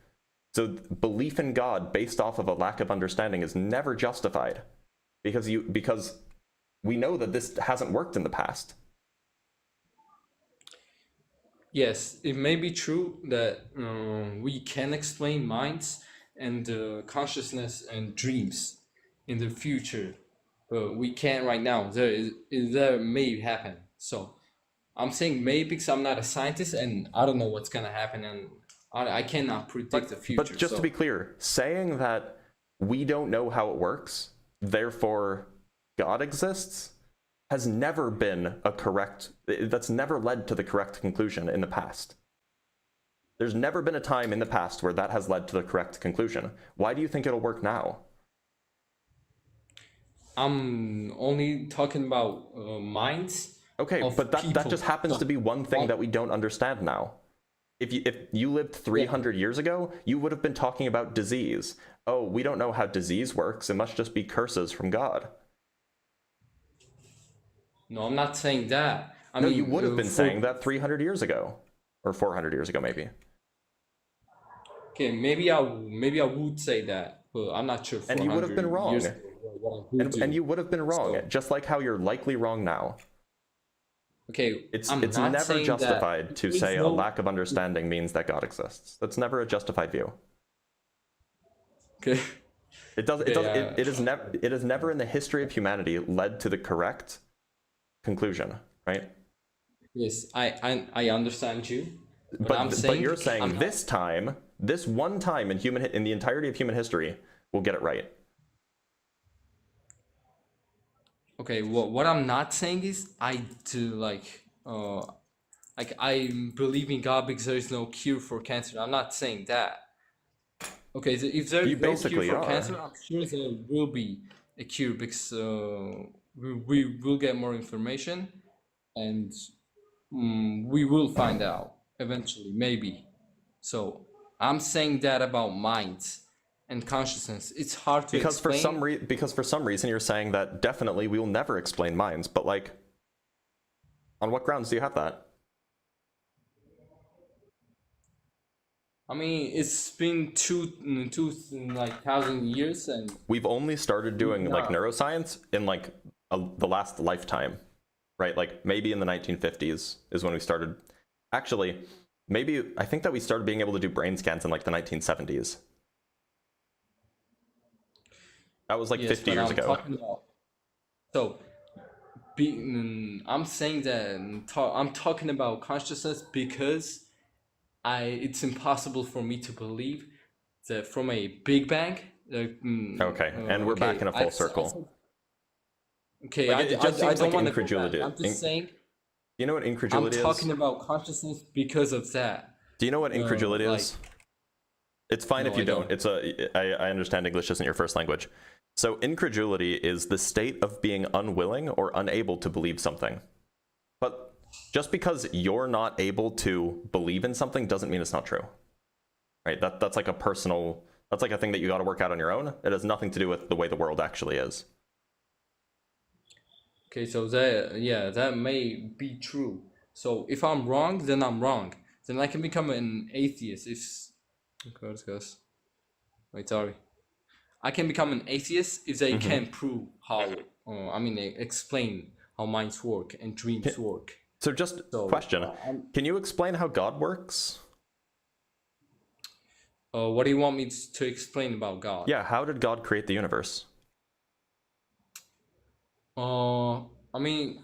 So belief in God based off of a lack of understanding is never justified, because we know that this hasn't worked in the past. Yes, it may be true that we can explain minds and consciousness and dreams in the future, but we can't right now. There may happen. So I'm saying maybe because I'm not a scientist and I don't know what's gonna happen, and I cannot predict the future. But just to be clear, saying that we don't know how it works, therefore God exists, has never been that's never led to the correct conclusion in the past. There's never been a time in the past where that has led to the correct conclusion. Why do you think it'll work now? I'm only talking about minds. Okay, Of but that people. just happens to be one thing that we don't understand now. If you lived 300 years ago, you would have been talking about disease. Oh, we don't know how disease works. It must just be curses from God. No, I'm not saying that. I No, mean, you would have been for- saying that 300 years ago, or 400 years ago, maybe. Okay, maybe I would say that, but I'm not sure. And you would have been 400 wrong. years ago what I would do. And you would have been wrong, So, just like how you're likely wrong now. okay, It's I'm it's not never saying justified that to there is say a no- lack of understanding means that God exists. That's never a justified view. Okay. It does. It Okay, does. yeah. It is never. It has never in the history of humanity led to the correct conclusion, right? Yes, I understand you, but But I'm saying you're saying I'm not- this time, this one time in the entirety of human history, we'll get it right. Okay, what I'm not saying is I do like I believe in God because there is no cure for cancer. I'm not saying that. Okay, so if there You is no cure basically for are. cancer, I'm sure there will be a cure because we will get more information and we will find out eventually, maybe. So I'm saying that about minds and consciousness. It's hard to Because explain. for some reason you're saying that definitely we will never explain minds, but like, on what grounds do you have that? I mean, it's been two like 1,000 years, and We've only started doing like Yeah. neuroscience in like the last lifetime, right? Like maybe in the 1950s is when we started. Actually, maybe I think that we started being able to do brain scans in like the 1970s. That was like yes, 50 but years I'm ago. talking about. So, I'm saying that I'm talking about consciousness because it's impossible for me to believe that from a Big Bang. Okay, and we're back in a full circle. Okay, Like, it just I seems don't like want to go incredulity. back. I'm just saying You know what I'm incredulity talking is? about consciousness because of that. Do you know what incredulity like- is? It's fine No, if you I don't. don't. I understand English isn't your first language. So incredulity is the state of being unwilling or unable to believe something. But just because you're not able to believe in something doesn't mean it's not true. Right? That's like a personal, that's like a thing that you got to work out on your own. It has nothing to do with the way the world actually is. Okay, so that may be true. So if I'm wrong, then I'm wrong. Then I can become an atheist. Wait, sorry. I can become an atheist if they can prove how. Explain how minds work and dreams work. So just question, can you explain how God works? What do you want me to explain about God? Yeah, how did God create the universe? I mean,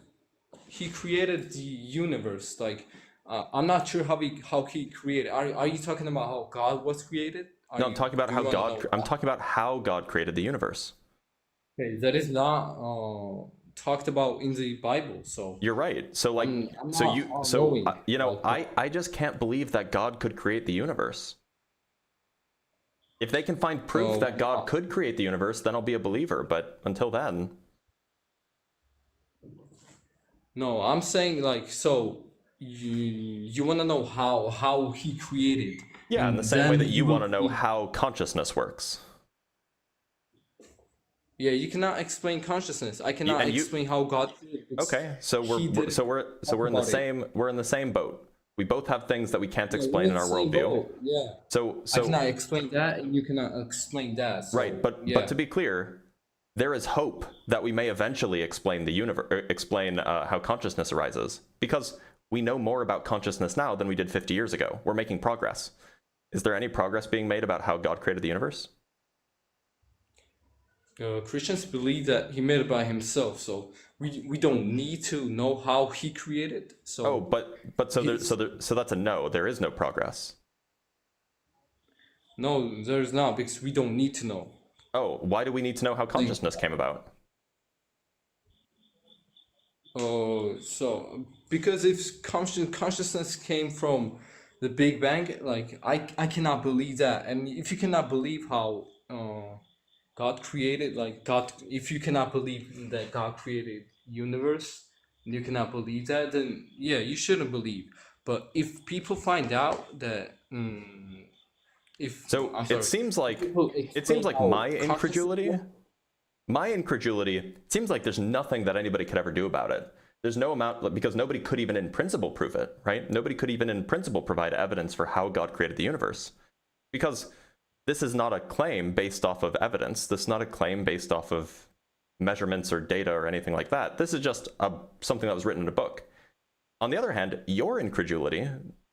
he created the universe. Like, I'm not sure how he created. Are you talking about how God was created? No, I'm talking about do how you wanna God. know I'm talking about how God created the universe. Okay, that is not talked about in the Bible. So You're right. So like, I'm so not you, all so knowing. you know, Like, I just can't believe that God could create the universe. If they can find proof that God could create the universe, then I'll be a believer. But until then, no, I'm saying like so. You want to know how he created? yeah, in and the same way then that you will want to know see- how consciousness works. Yeah, you cannot explain consciousness. I cannot and you- explain how God created. because Okay, so he didn't we're in the about it. same boat. We both have things that we can't Yeah, explain in we're our the same worldview. boat, Yeah, So I cannot explain that, and you cannot explain that. So, right, but to be clear, there is hope that we may eventually explain the universe, explain how consciousness arises, because we know more about consciousness now than we did 50 years ago. We're making progress. Is there any progress being made about how God created the universe? Christians believe that he made it by himself, so we don't need to know how he created. So Oh, but so that's a no. There is no progress. no, there's not because we don't need to know. Oh, why do we need to know how consciousness came about? So because if consciousness came from the Big Bang, like I cannot believe that, and if you cannot believe how God created, like God, if you cannot believe that God created universe, and you cannot believe that, then yeah, you shouldn't believe. But if people find out that, if So I'm sorry, it seems like people explain how my consciousness incredulity. works. My incredulity, it seems like there's nothing that anybody could ever do about it. There's no amount, because nobody could even in principle prove it, right? Nobody could even in principle provide evidence for how God created the universe. Because this is not a claim based off of evidence. This is not a claim based off of measurements or data or anything like that. This is just something that was written in a book. On the other hand, your incredulity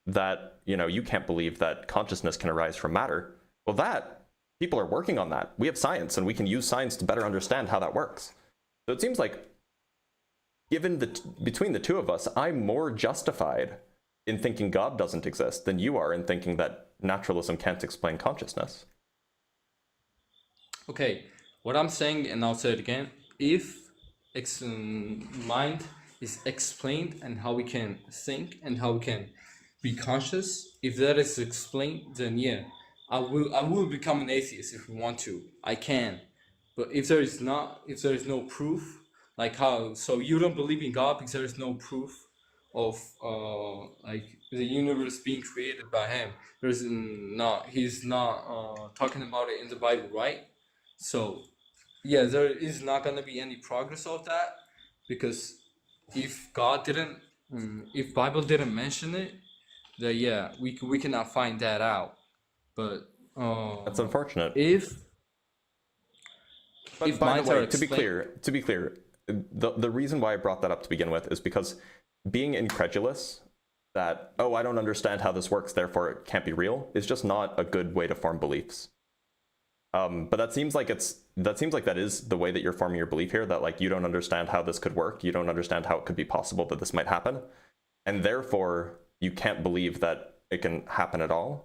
that, you can't believe that consciousness can arise from matter, well, that, people are working on that. We have science, and we can use science to better understand how that works. So it seems like, between the two of us, I'm more justified in thinking God doesn't exist than you are in thinking that naturalism can't explain consciousness. Okay, what I'm saying, and I'll say it again, if mind is explained and how we can think and how we can be conscious, if that is explained, then yeah, I will become an atheist if we want to. I can. But if there is no proof, like how, so you don't believe in God because there is no proof of like the universe being created by him. He's not talking about it in the Bible, right? So yeah, there is not gonna be any progress of that, because if if Bible didn't mention it, then yeah, we cannot find that out. But That's unfortunate. If by the minds are way, to be clear, the reason why I brought that up to begin with is because being incredulous that, oh, I don't understand how this works, therefore it can't be real, is just not a good way to form beliefs. But that seems like that is the way that you're forming your belief here, that like you don't understand how this could work, you don't understand how it could be possible that this might happen, and therefore you can't believe that it can happen at all.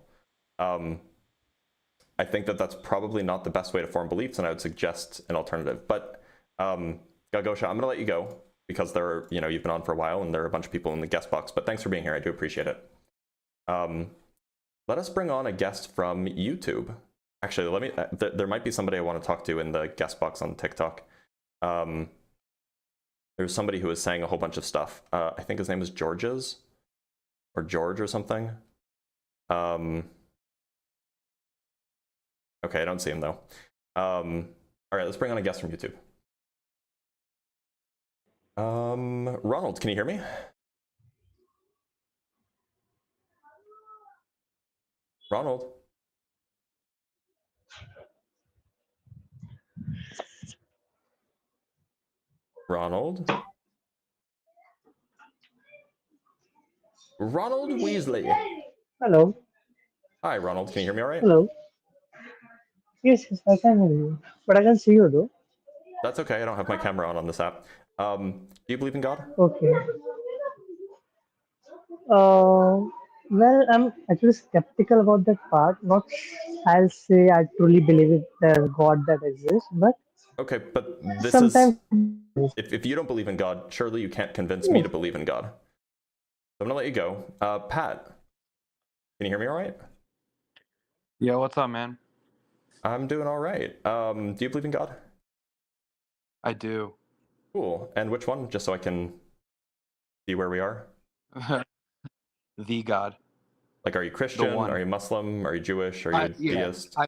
I think that that's probably not the best way to form beliefs, and I would suggest an alternative. But Gagosha, I'm gonna let you go because you've been on for a while and there are a bunch of people in the guest box, but thanks for being here, I do appreciate it. Let us bring on a guest from YouTube. Actually, there might be somebody I want to talk to in the guest box on TikTok. There's somebody who is saying a whole bunch of stuff. I think his name is George or something. Okay, I don't see him though. All right, let's bring on a guest from YouTube. Ronald, can you hear me? Ronald? Ronald? Ronald Weasley. Hello. Hi, Ronald. Can you hear me all right? Hello. Yes, I can hear you, but I can see you though. That's okay. I don't have my camera on this app. Do you believe in God? Okay. Well, I'm actually skeptical about that part. Not, I'll say I truly believe it, there's God that exists, but Okay, but this sometimes. is... If you don't believe in God, surely you can't convince me to believe in God. So I'm going to let you go. Pat, can you hear me all right? Yeah, what's up, man? I'm doing all right. Do you believe in God? I do. Cool. And which one? Just so I can see where we are. The God. Like, are you Christian? Are you Muslim? Are you Jewish? Are you Theist? I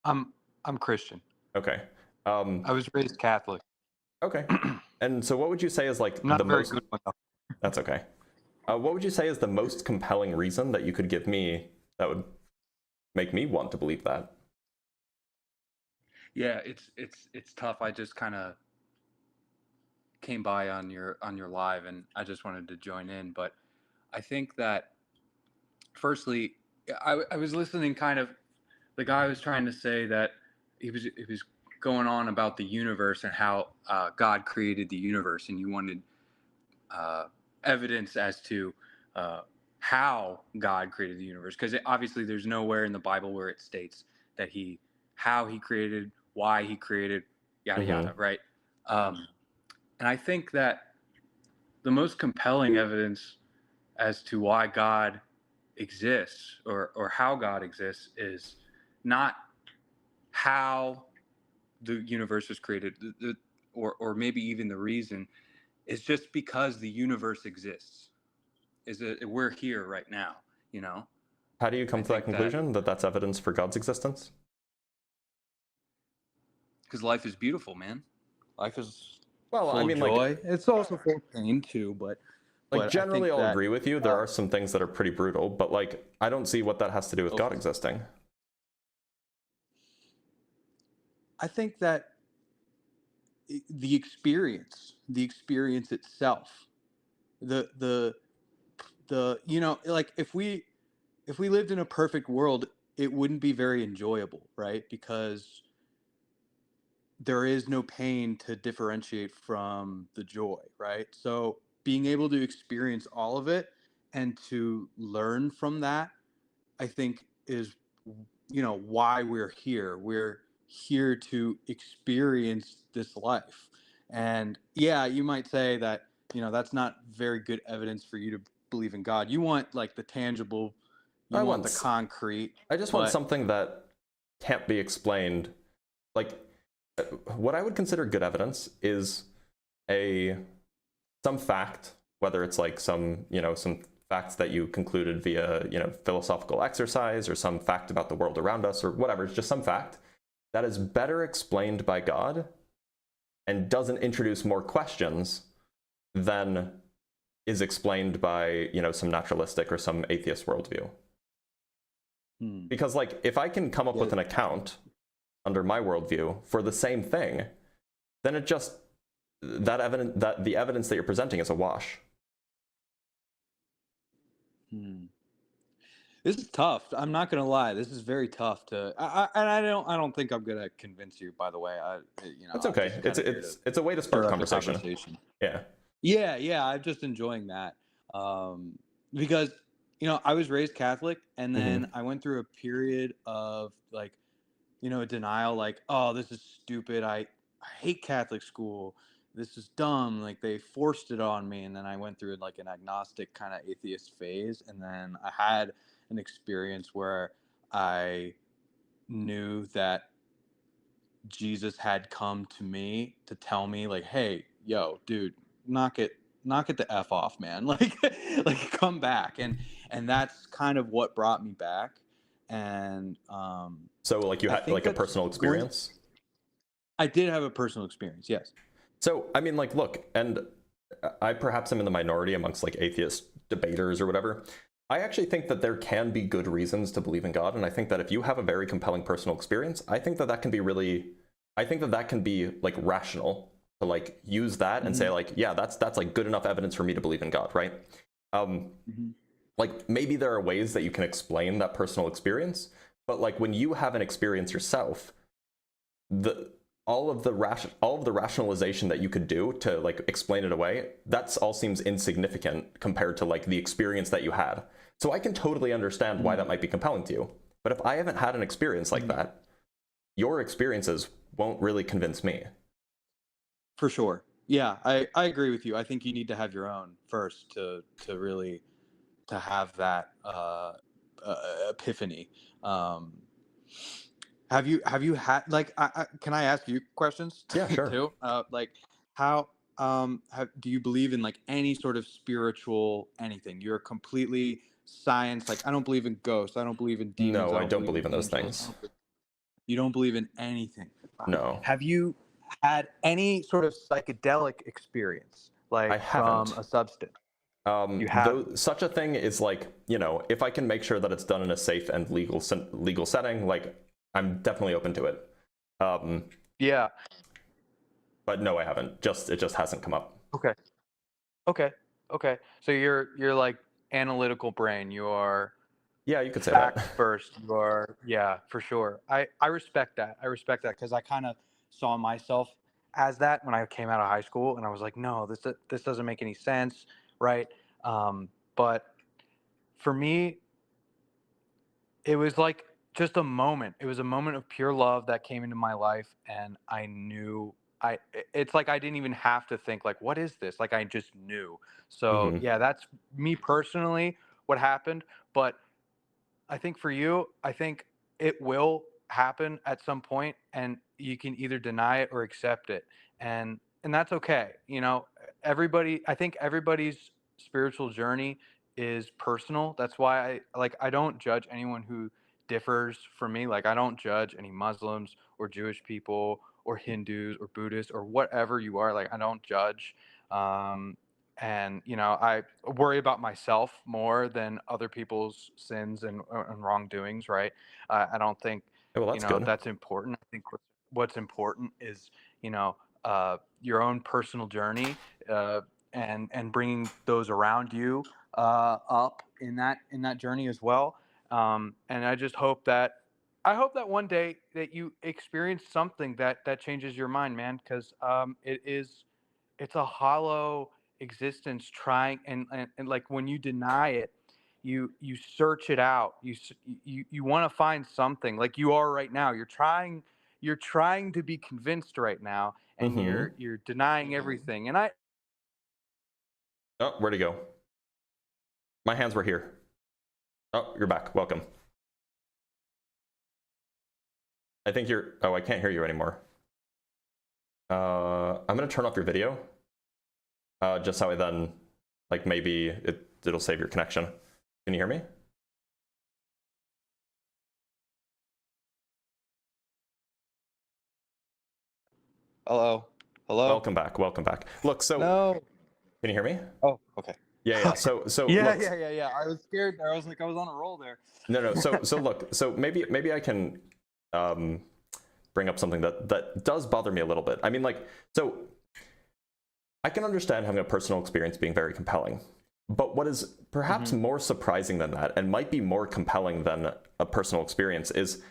am. I'm Christian. Okay. I was raised Catholic. Okay. And so what would you say is like Not the a very most... good one, though. That's okay. What would you say is the most compelling reason that you could give me that would make me want to believe that? Yeah, it's tough. I just kind of came by on your live, and I just wanted to join in. But I think that firstly, I was listening. Kind of, the guy was trying to say that he was going on about the universe and how God created the universe, and you wanted evidence as to how God created the universe, because obviously there's nowhere in the Bible where it states that how he created, why he created, yada yada, right? And I think that the most compelling evidence as to why God exists or how God exists is not how the universe was created, or maybe even the reason. It's just because the universe exists. Is that we're here right now, you know? How do you come to that conclusion that that's evidence for God's existence? Because life is beautiful, man. Life is well, full I mean, of joy. like, It's also full of pain too, but Like, but generally, I think I'll that, agree with you. There are some things that are pretty brutal, but like, I don't see what that has to do with God existing. I think that the experience itself, the you know, like if we lived in a perfect world, it wouldn't be very enjoyable, right? Because there is no pain to differentiate from the joy, right? So being able to experience all of it and to learn from that, I think is, you know, why we're here. We're here to experience this life. And yeah, you might say that, you know, that's not very good evidence for you to believe in God. You want like the tangible, you want the concrete. I just want something that can't be explained. Like, what I would consider good evidence is some fact, whether it's like some facts that you concluded via, philosophical exercise, or some fact about the world around us, or whatever. It's just some fact that is better explained by God and doesn't introduce more questions than is explained by, some naturalistic or some atheist worldview. Because like, if I can come up with an account under my worldview for the same thing, then it just, the evidence that you're presenting is a wash. This is tough. I'm not gonna lie. This is very tough to. I don't think I'm gonna convince you. By the way, That's okay. It's a way to spark conversation. Yeah. Yeah. I'm just enjoying that because I was raised Catholic, and then I went through a period of like, denial. Like, oh, this is stupid. I hate Catholic school. This is dumb. Like, they forced it on me, and then I went through like an agnostic kind of atheist phase, and then I had an experience where I knew that Jesus had come to me to tell me like, hey, yo, dude, knock it the F off, man. Like come back. And that's kind of what brought me back. And so like you had like a personal experience? I did have a personal experience, yes. So I mean, like, look, and I perhaps am in the minority amongst like atheist debaters or whatever. I actually think that there can be good reasons to believe in God, and I think that if you have a very compelling personal experience, I think that can be like rational to like use that and say like, yeah, that's like good enough evidence for me to believe in God, right? Like, maybe there are ways that you can explain that personal experience, but like when you have an experience yourself, all of the rationalization that you could do to like explain it away, that's all seems insignificant compared to like the experience that you had. So I can totally understand why that might be compelling to you. But if I haven't had an experience like that, your experiences won't really convince me. For sure. Yeah, I agree with you. I think you need to have your own first to really to have that epiphany. Have you had like can I ask you questions? Yeah, sure. Too? Like how do you believe in like any sort of spiritual anything? You're completely science. Like, I don't believe in ghosts. I don't believe in demons. No, I don't believe in those things. You don't believe in anything. No. Have you had any sort of psychedelic experience, like from a substance? You have such a thing is like, if I can make sure that it's done in a safe and legal setting, like I'm definitely open to it. Yeah. But no, I haven't. It just hasn't come up. Okay. So you're like analytical brain. You are. Yeah, you could say facts that. First. You are. Yeah, for sure. I respect that. I respect that because I kind of saw myself as that when I came out of high school, and I was like, no, this doesn't make any sense, right? But for me, it was like just a moment. It was a moment of pure love that came into my life, and I knew it's like I didn't even have to think like, what is this? Like, I just knew. So yeah, that's me personally what happened. But I think for you, I think it will happen at some point, and you can either deny it or accept it. And that's okay. I think everybody's spiritual journey is personal. That's why I don't judge anyone who differs from me. Like, I don't judge any Muslims or Jewish people or Hindus or Buddhists or whatever you are. Like, I don't judge. and I worry about myself more than other people's sins and wrongdoings, right? I don't think well, that's good. that's important. I think what's important is your own personal journey, and bringing those around you up in that journey as well. And I hope that one day that you experience something that changes your mind, man, because it's a hollow existence trying, and like when you deny it, you search it out, you want to find something, like you are right now. You're trying to be convinced right now, and Mm-hmm. you're denying everything. And Oh, where'd he go? My hands were here. Oh, you're back. Welcome. I think you're... Oh, I can't hear you anymore. I'm going to turn off your video. Just so I then... Like, maybe it'll save your connection. Can you hear me? hello. Welcome back. Welcome back. Look, so... No. Can you hear me? Oh, okay. Yeah. So Yeah, look, yeah. I was scared there. I was like, I was on a roll there. No. So look. So maybe I can bring up something that does bother me a little bit. I mean, like, so I can understand having a personal experience being very compelling, but what is perhaps more surprising than that, and might be more compelling than a personal experience, is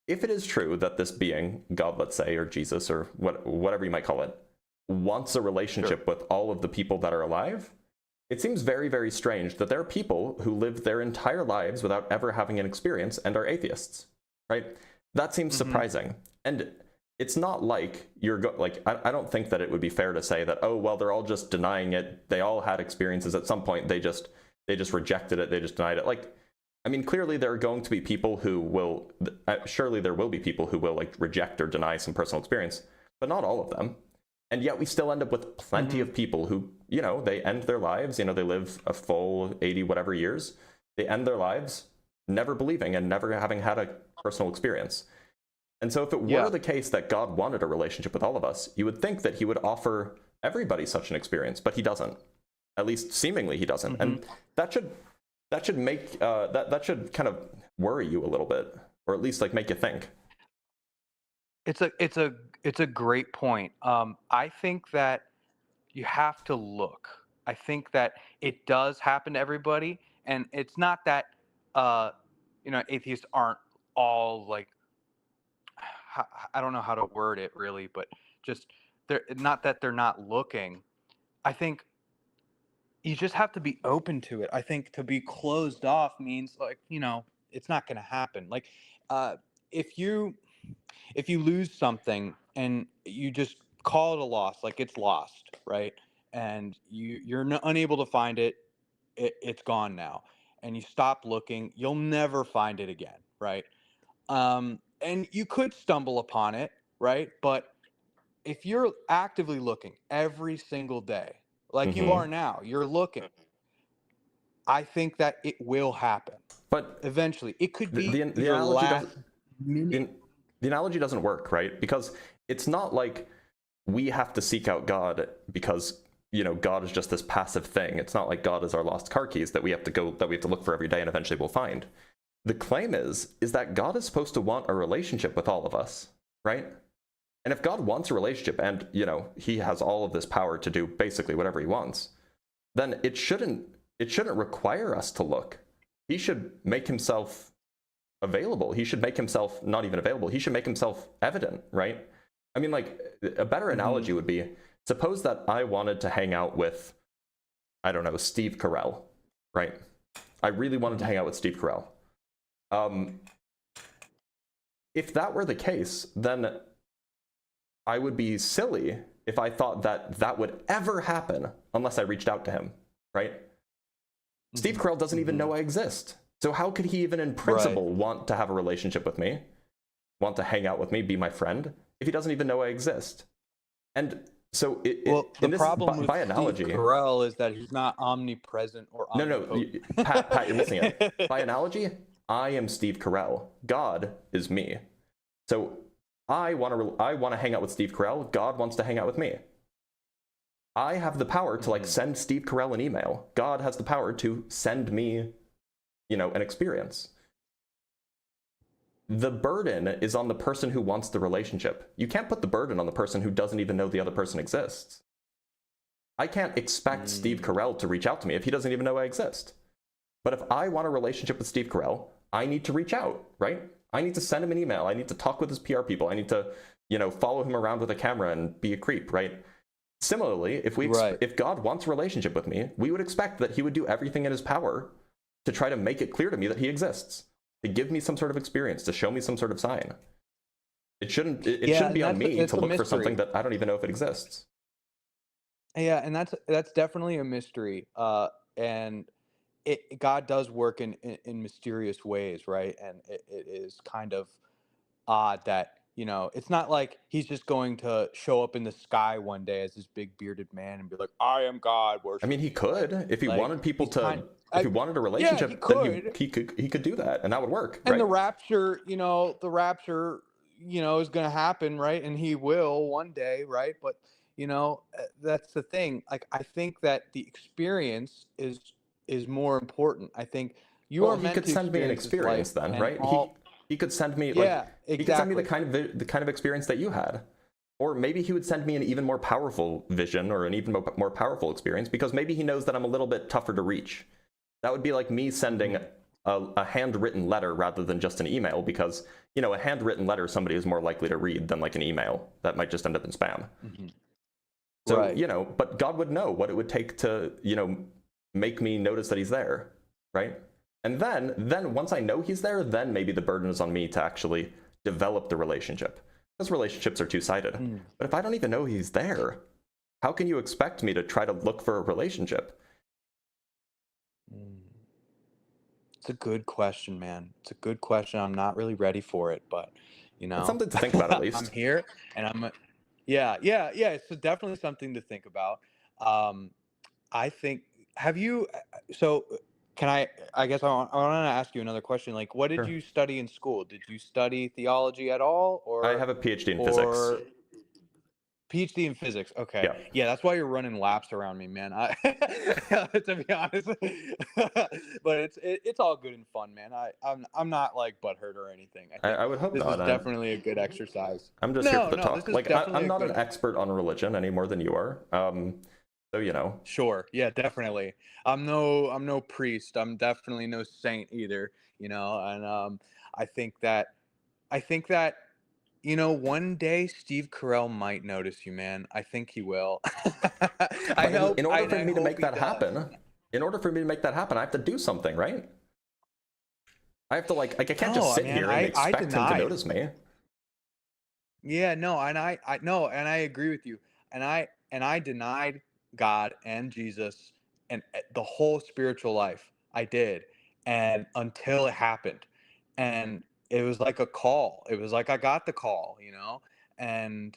if it is true that this being, God, let's say, or Jesus, or whatever you might call it, wants a relationship with all of the people that are alive. It seems very, very strange that there are people who live their entire lives without ever having an experience and are atheists, right? That seems surprising. And it's not like I don't think that it would be fair to say that, oh, well, they're all just denying it. They all had experiences at some point. They just rejected it. They just denied it. Like, I mean, clearly there are going to be people who will, surely there will be people who will like reject or deny some personal experience, but not all of them. And yet we still end up with plenty of people who, they end their lives, they live a full 80 whatever years. They end their lives never believing and never having had a personal experience. And so if it were the case that God wanted a relationship with all of us, you would think that he would offer everybody such an experience, but he doesn't. At least seemingly he doesn't. And that should make, that should kind of worry you a little bit, or at least like make you think. It's a great point. I think that you have to look. I think that it does happen to everybody, and it's not that atheists aren't all like, I don't know how to word it really, but just they're not that they're not looking. I think you just have to be open to it. I think to be closed off means like, it's not going to happen. Like, if you lose something and you just call it a loss, like it's lost, right? And you're unable to find it, it's gone now. And you stop looking, you'll never find it again, right? And you could stumble upon it, right? But if you're actively looking every single day, like you are now, you're looking, I think that it will happen. But eventually, it could be the your analogy last minute. The analogy doesn't work, right? Because it's not like we have to seek out God because, God is just this passive thing. It's not like God is our lost car keys that we have to look for every day and eventually we'll find. The claim is that God is supposed to want a relationship with all of us, right? And if God wants a relationship and, he has all of this power to do basically whatever he wants, then it shouldn't require us to look. He should make himself available. He should make himself not even available. He should make himself evident, right? I mean, like, a better analogy would be, suppose that I wanted to hang out with, I don't know, Steve Carell, right? I really wanted to hang out with Steve Carell. If that were the case, then I would be silly if I thought that would ever happen unless I reached out to him, right? Steve Carell doesn't even know I exist. So how could he even in principle want to have a relationship with me, want to hang out with me, be my friend, if he doesn't even know I exist? And so the problem with by analogy, Steve Carell is that he's not omnipresent or omnipotent. No, Pat, you're missing it. By analogy, I am Steve Carell. God is me. So I want to hang out with Steve Carell. God wants to hang out with me. I have the power to like send Steve Carell an email. God has the power to send me, you know, an experience. The burden is on the person who wants the relationship. You can't put the burden on the person who doesn't even know the other person exists. I can't expect Steve Carell to reach out to me if he doesn't even know I exist. But if I want a relationship with Steve Carell, I need to reach out, right? I need to send him an email. I need to talk with his PR people. I need to, you know, follow him around with a camera and be a creep, right? Similarly, if God wants a relationship with me, we would expect that he would do everything in his power to try to make it clear to me that he exists, to give me some sort of experience, to show me some sort of sign. It shouldn't be on me to look for something that I don't even know if it exists. Yeah, and that's definitely a mystery. And God does work in mysterious ways, right? And it is kind of odd that, you know, it's not like he's just going to show up in the sky one day as this big bearded man and be like, I am God. I mean, he could, if he like, wanted people to, if he wanted a relationship, then he could do that, and that would work. And right? the rapture, you know, is going to happen, right? And he will one day, right? But, you know, that's the thing. Like, I think that the experience is more important. I think you are meant to send me an experience then, right? He could send me he could send me the kind of experience that you had. Or maybe he would send me an even more powerful vision or an even more powerful experience, because maybe he knows that I'm a little bit tougher to reach. That would be like me sending a handwritten letter rather than just an email, because, you know, a handwritten letter somebody is more likely to read than like an email that might just end up in spam. So, you know, but God would know what it would take to, you know, make me notice that he's there, right? And then once I know he's there, then maybe the burden is on me to actually develop the relationship. Because relationships are two-sided. But if I don't even know he's there, how can you expect me to try to look for a relationship? It's a good question, man. It's a good question. I'm not really ready for it, but, you know. It's something to think about, at least. I'm here, and yeah. It's definitely something to think about. I think, I guess I want to ask you another question. Like, what did you study in school? Did you study theology at all? Or I have a PhD in physics. PhD in physics. Okay. Yeah, that's why you're running laps around me, man. To be honest, but it's all good and fun, man. I'm not like butthurt or anything. I would hope this not. is definitely a good exercise. I'm just here for the talk. Like, I'm not an expert on religion any more than you are. So, you know. Sure. Yeah, definitely. I'm no priest. I'm definitely no saint either. You know, and I think that. You know, one day Steve Carell might notice you, man. I think he will. In order for me to make that happen, I have to do something, right? I have to I can't just sit here and expect him to notice me. Yeah, no, and I agree with you. And I denied God and Jesus and the whole spiritual life. I did, and until it happened, and it was like a call. It was like I got the call, you know, and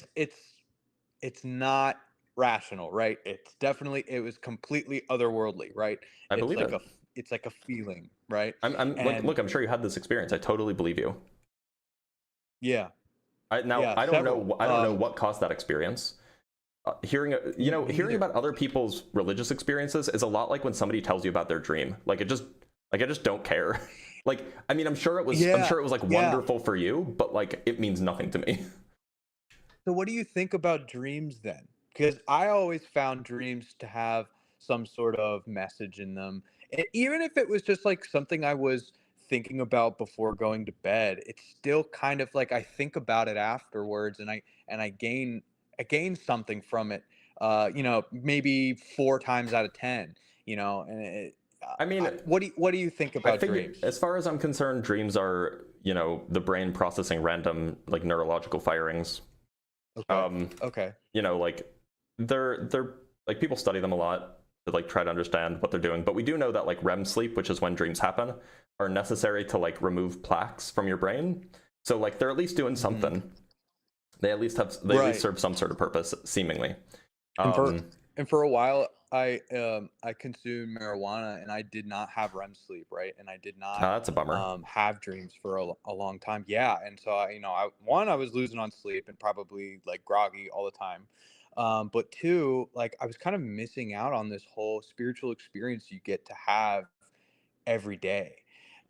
it's not rational, right? It was completely otherworldly, right? I believe it. It's like a feeling, right? Look, I'm sure you had this experience. I totally believe you. Yeah. I don't know what caused that experience. Hearing about other people's religious experiences is a lot like when somebody tells you about their dream. I just don't care. I'm sure it was wonderful for you, but it means nothing to me. So what do you think about dreams then? Because I always found dreams to have some sort of message in them. And even if it was just something I was thinking about before going to bed, it's still kind of I think about it afterwards, and I gain something from it. Maybe 4 times out of 10. And what do you think about dreams? As far as I'm concerned, dreams are the brain processing random neurological firings. Okay. They're people study them a lot to try to understand what they're doing, but we do know that REM sleep, which is when dreams happen, are necessary to remove plaques from your brain. So they're at least doing something. They at least serve some sort of purpose, seemingly. And for a while, I consumed marijuana, and I did not have REM sleep, right? And I did not That's a bummer. have dreams for a long time. Yeah, and so I was losing on sleep and probably like groggy all the time. But two, like I was kind of missing out on this whole spiritual experience you get to have every day.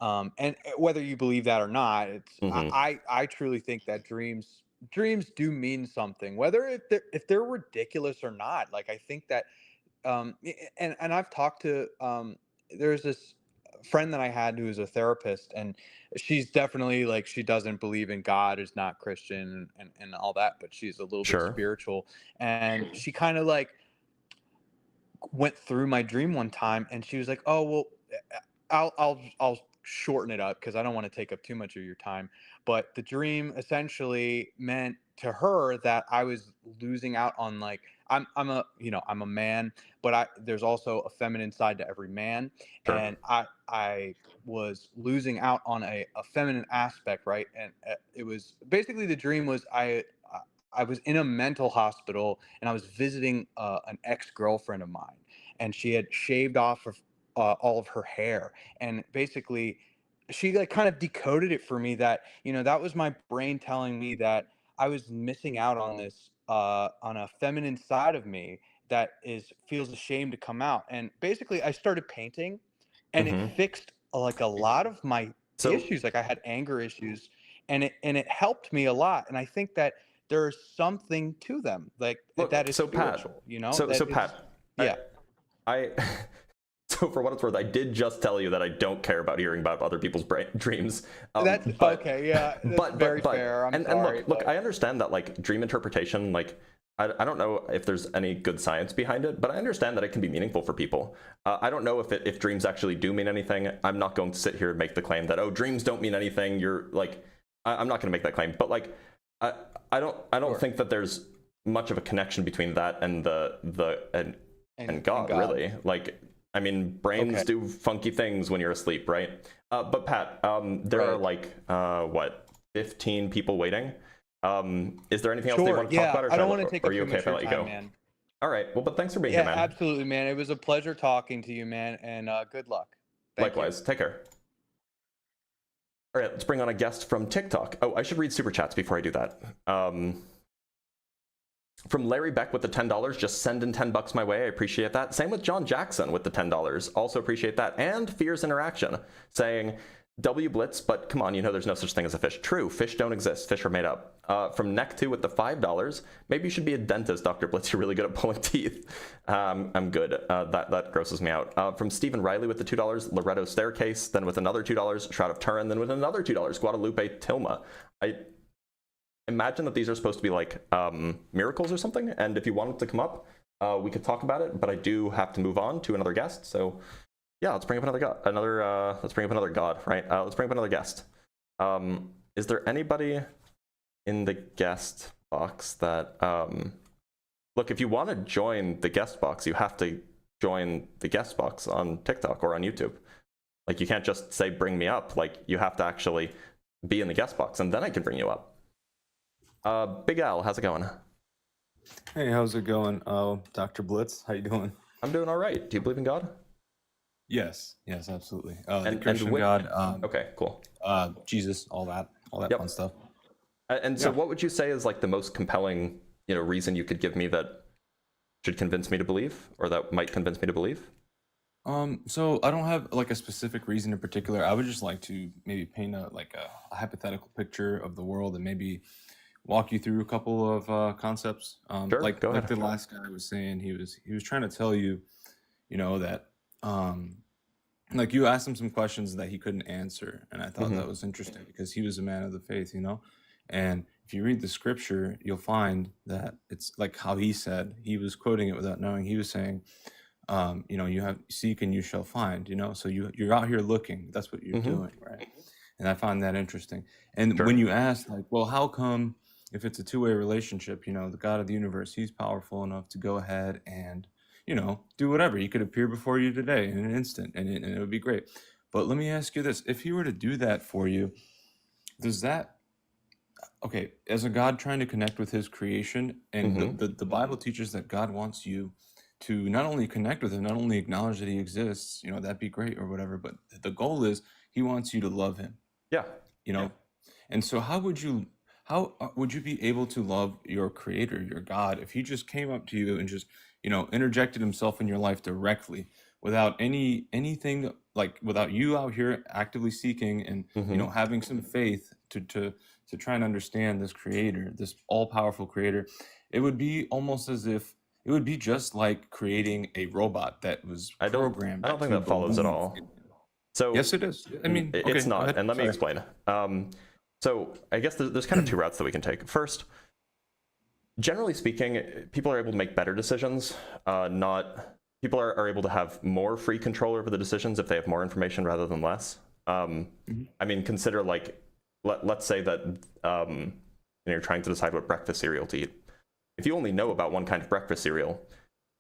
And whether you believe that or not, it's Hmm. I truly think that dreams do mean something, whether if they're ridiculous or not. Like I think that and I've talked to there's this friend that I had who's a therapist, and she's definitely like, she doesn't believe in God, is not Christian and all that, but she's a little bit Sure. spiritual, and she kind of like went through my dream one time, and she was like, "Oh well, I'll shorten it up because I don't want to take up too much of your time." But the dream essentially meant to her that I was losing out on, like, I'm a man, but there's also a feminine side to every man, Sure. and I was losing out on a feminine aspect, right? And it was basically, the dream was I was in a mental hospital, and I was visiting an ex-girlfriend of mine, and she had shaved off of all of her hair, and basically she like kind of decoded it for me, that that was my brain telling me that I was missing out on this on a feminine side of me that feels ashamed to come out. And basically I started painting, and it Hmm. fixed like a lot of my So issues. Like I had anger issues, and it helped me a lot. And I think that there's something to them, like that look, is so Pat, spiritual, so that so it's, Pat, yeah. I so for what it's worth, I did just tell you that I don't care about hearing about other people's dreams. That's But okay. Yeah, that's very fair. I'm and sorry. look, but I understand that like dream interpretation, like I don't know if there's any good science behind it, but I understand that it can be meaningful for people. I don't know if dreams actually do mean anything. I'm not going to sit here and make the claim that, oh, dreams don't mean anything. You're like, I'm not going to make that claim. But like, I don't Sure. think that there's much of a connection between that and and God, really. Like, I mean, brains Okay. do funky things when you're asleep, right? But Pat, there are Right. like what, 15 people waiting. Is there anything else they Sure. want to talk Yeah, about, or I don't should want to take are up you too okay much if I of let your you time, go? man. All right. Well, but thanks for being here, Yeah, man. absolutely, man. It was a pleasure talking to you, man, and good luck. Thank you. Likewise. Take care. All right, let's bring on a guest from TikTok. Oh, I should read super chats before I do that. From Larry Beck with the $10, just send in $10 my way. I appreciate that. Same with John Jackson with the $10. Also appreciate that. And Fears Interaction saying, W Blitz, but come on, you know there's no such thing as a fish. True, fish don't exist. Fish are made up. From Neck2 with the $5, maybe you should be a dentist, Dr. Blitz. You're really good at pulling teeth. I'm good. That grosses me out. From Stephen Riley with the $2, Loretto Staircase, then with another $2, Shroud of Turin, then with another $2, Guadalupe Tilma. I imagine that these are supposed to be like miracles or something, and if you wanted to come up, we could talk about it, but I do have to move on to another guest, so yeah, let's bring up another god. Let's bring up another god, right? Let's bring up another guest. Is there anybody in the guest box that look, if you want to join the guest box, you have to join the guest box on TikTok or on YouTube. Like, you can't just say bring me up. Like, you have to actually be in the guest box, and then I can bring you up. Big Al, how's it going? Hey, how's it going? Dr. Blitz, how you doing? I'm doing all right. Do you believe in God? Yes, absolutely. And the Christian God, okay, cool. Jesus, all that Yep. fun stuff. And so what would you say is like the most compelling, reason you could give me that should convince me to believe, or that might convince me to believe? So I don't have like a specific reason in particular. I would just like to maybe paint a hypothetical picture of the world, and maybe walk you through a couple of concepts. Sure, like go ahead. the last guy was saying, he was trying to tell you, that like you asked him some questions that he couldn't answer, and I thought that was interesting because he was a man of the faith, and if you read the scripture, you'll find that it's like how he said, he was quoting it without knowing. He was saying, you have seek and you shall find, so you're out here looking, that's what you're doing, right? And I find that interesting. And when you ask, like, well, how come, if it's a two-way relationship, the God of the universe, he's powerful enough to go ahead and do whatever. He could appear before you today in an instant, and it would be great. But let me ask you this: if he were to do that for you, does that, okay, as a God trying to connect with his creation, and the Bible teaches that God wants you to not only connect with him, not only acknowledge that he exists, you know, that'd be great or whatever, but the goal is he wants you to love him, Yeah. you know. And so how would you be able to love your creator, your God, if he just came up to you and just, you know, interjected himself in your life directly without anything, like without you out here actively seeking and you know, having some faith to try and understand this creator, this all-powerful creator? It would be almost as if it would be just like creating a robot that was programmed. I don't think to that follows at believe all. in him. So Yes, it is. I mean, it's okay, go not, ahead. and let me Sorry. explain. So I guess there's kind of two routes that we can take. First, generally speaking, people are able to make better decisions. People are able to have more free control over the decisions if they have more information rather than less. I mean, consider like, let's say that you're trying to decide what breakfast cereal to eat. If you only know about one kind of breakfast cereal,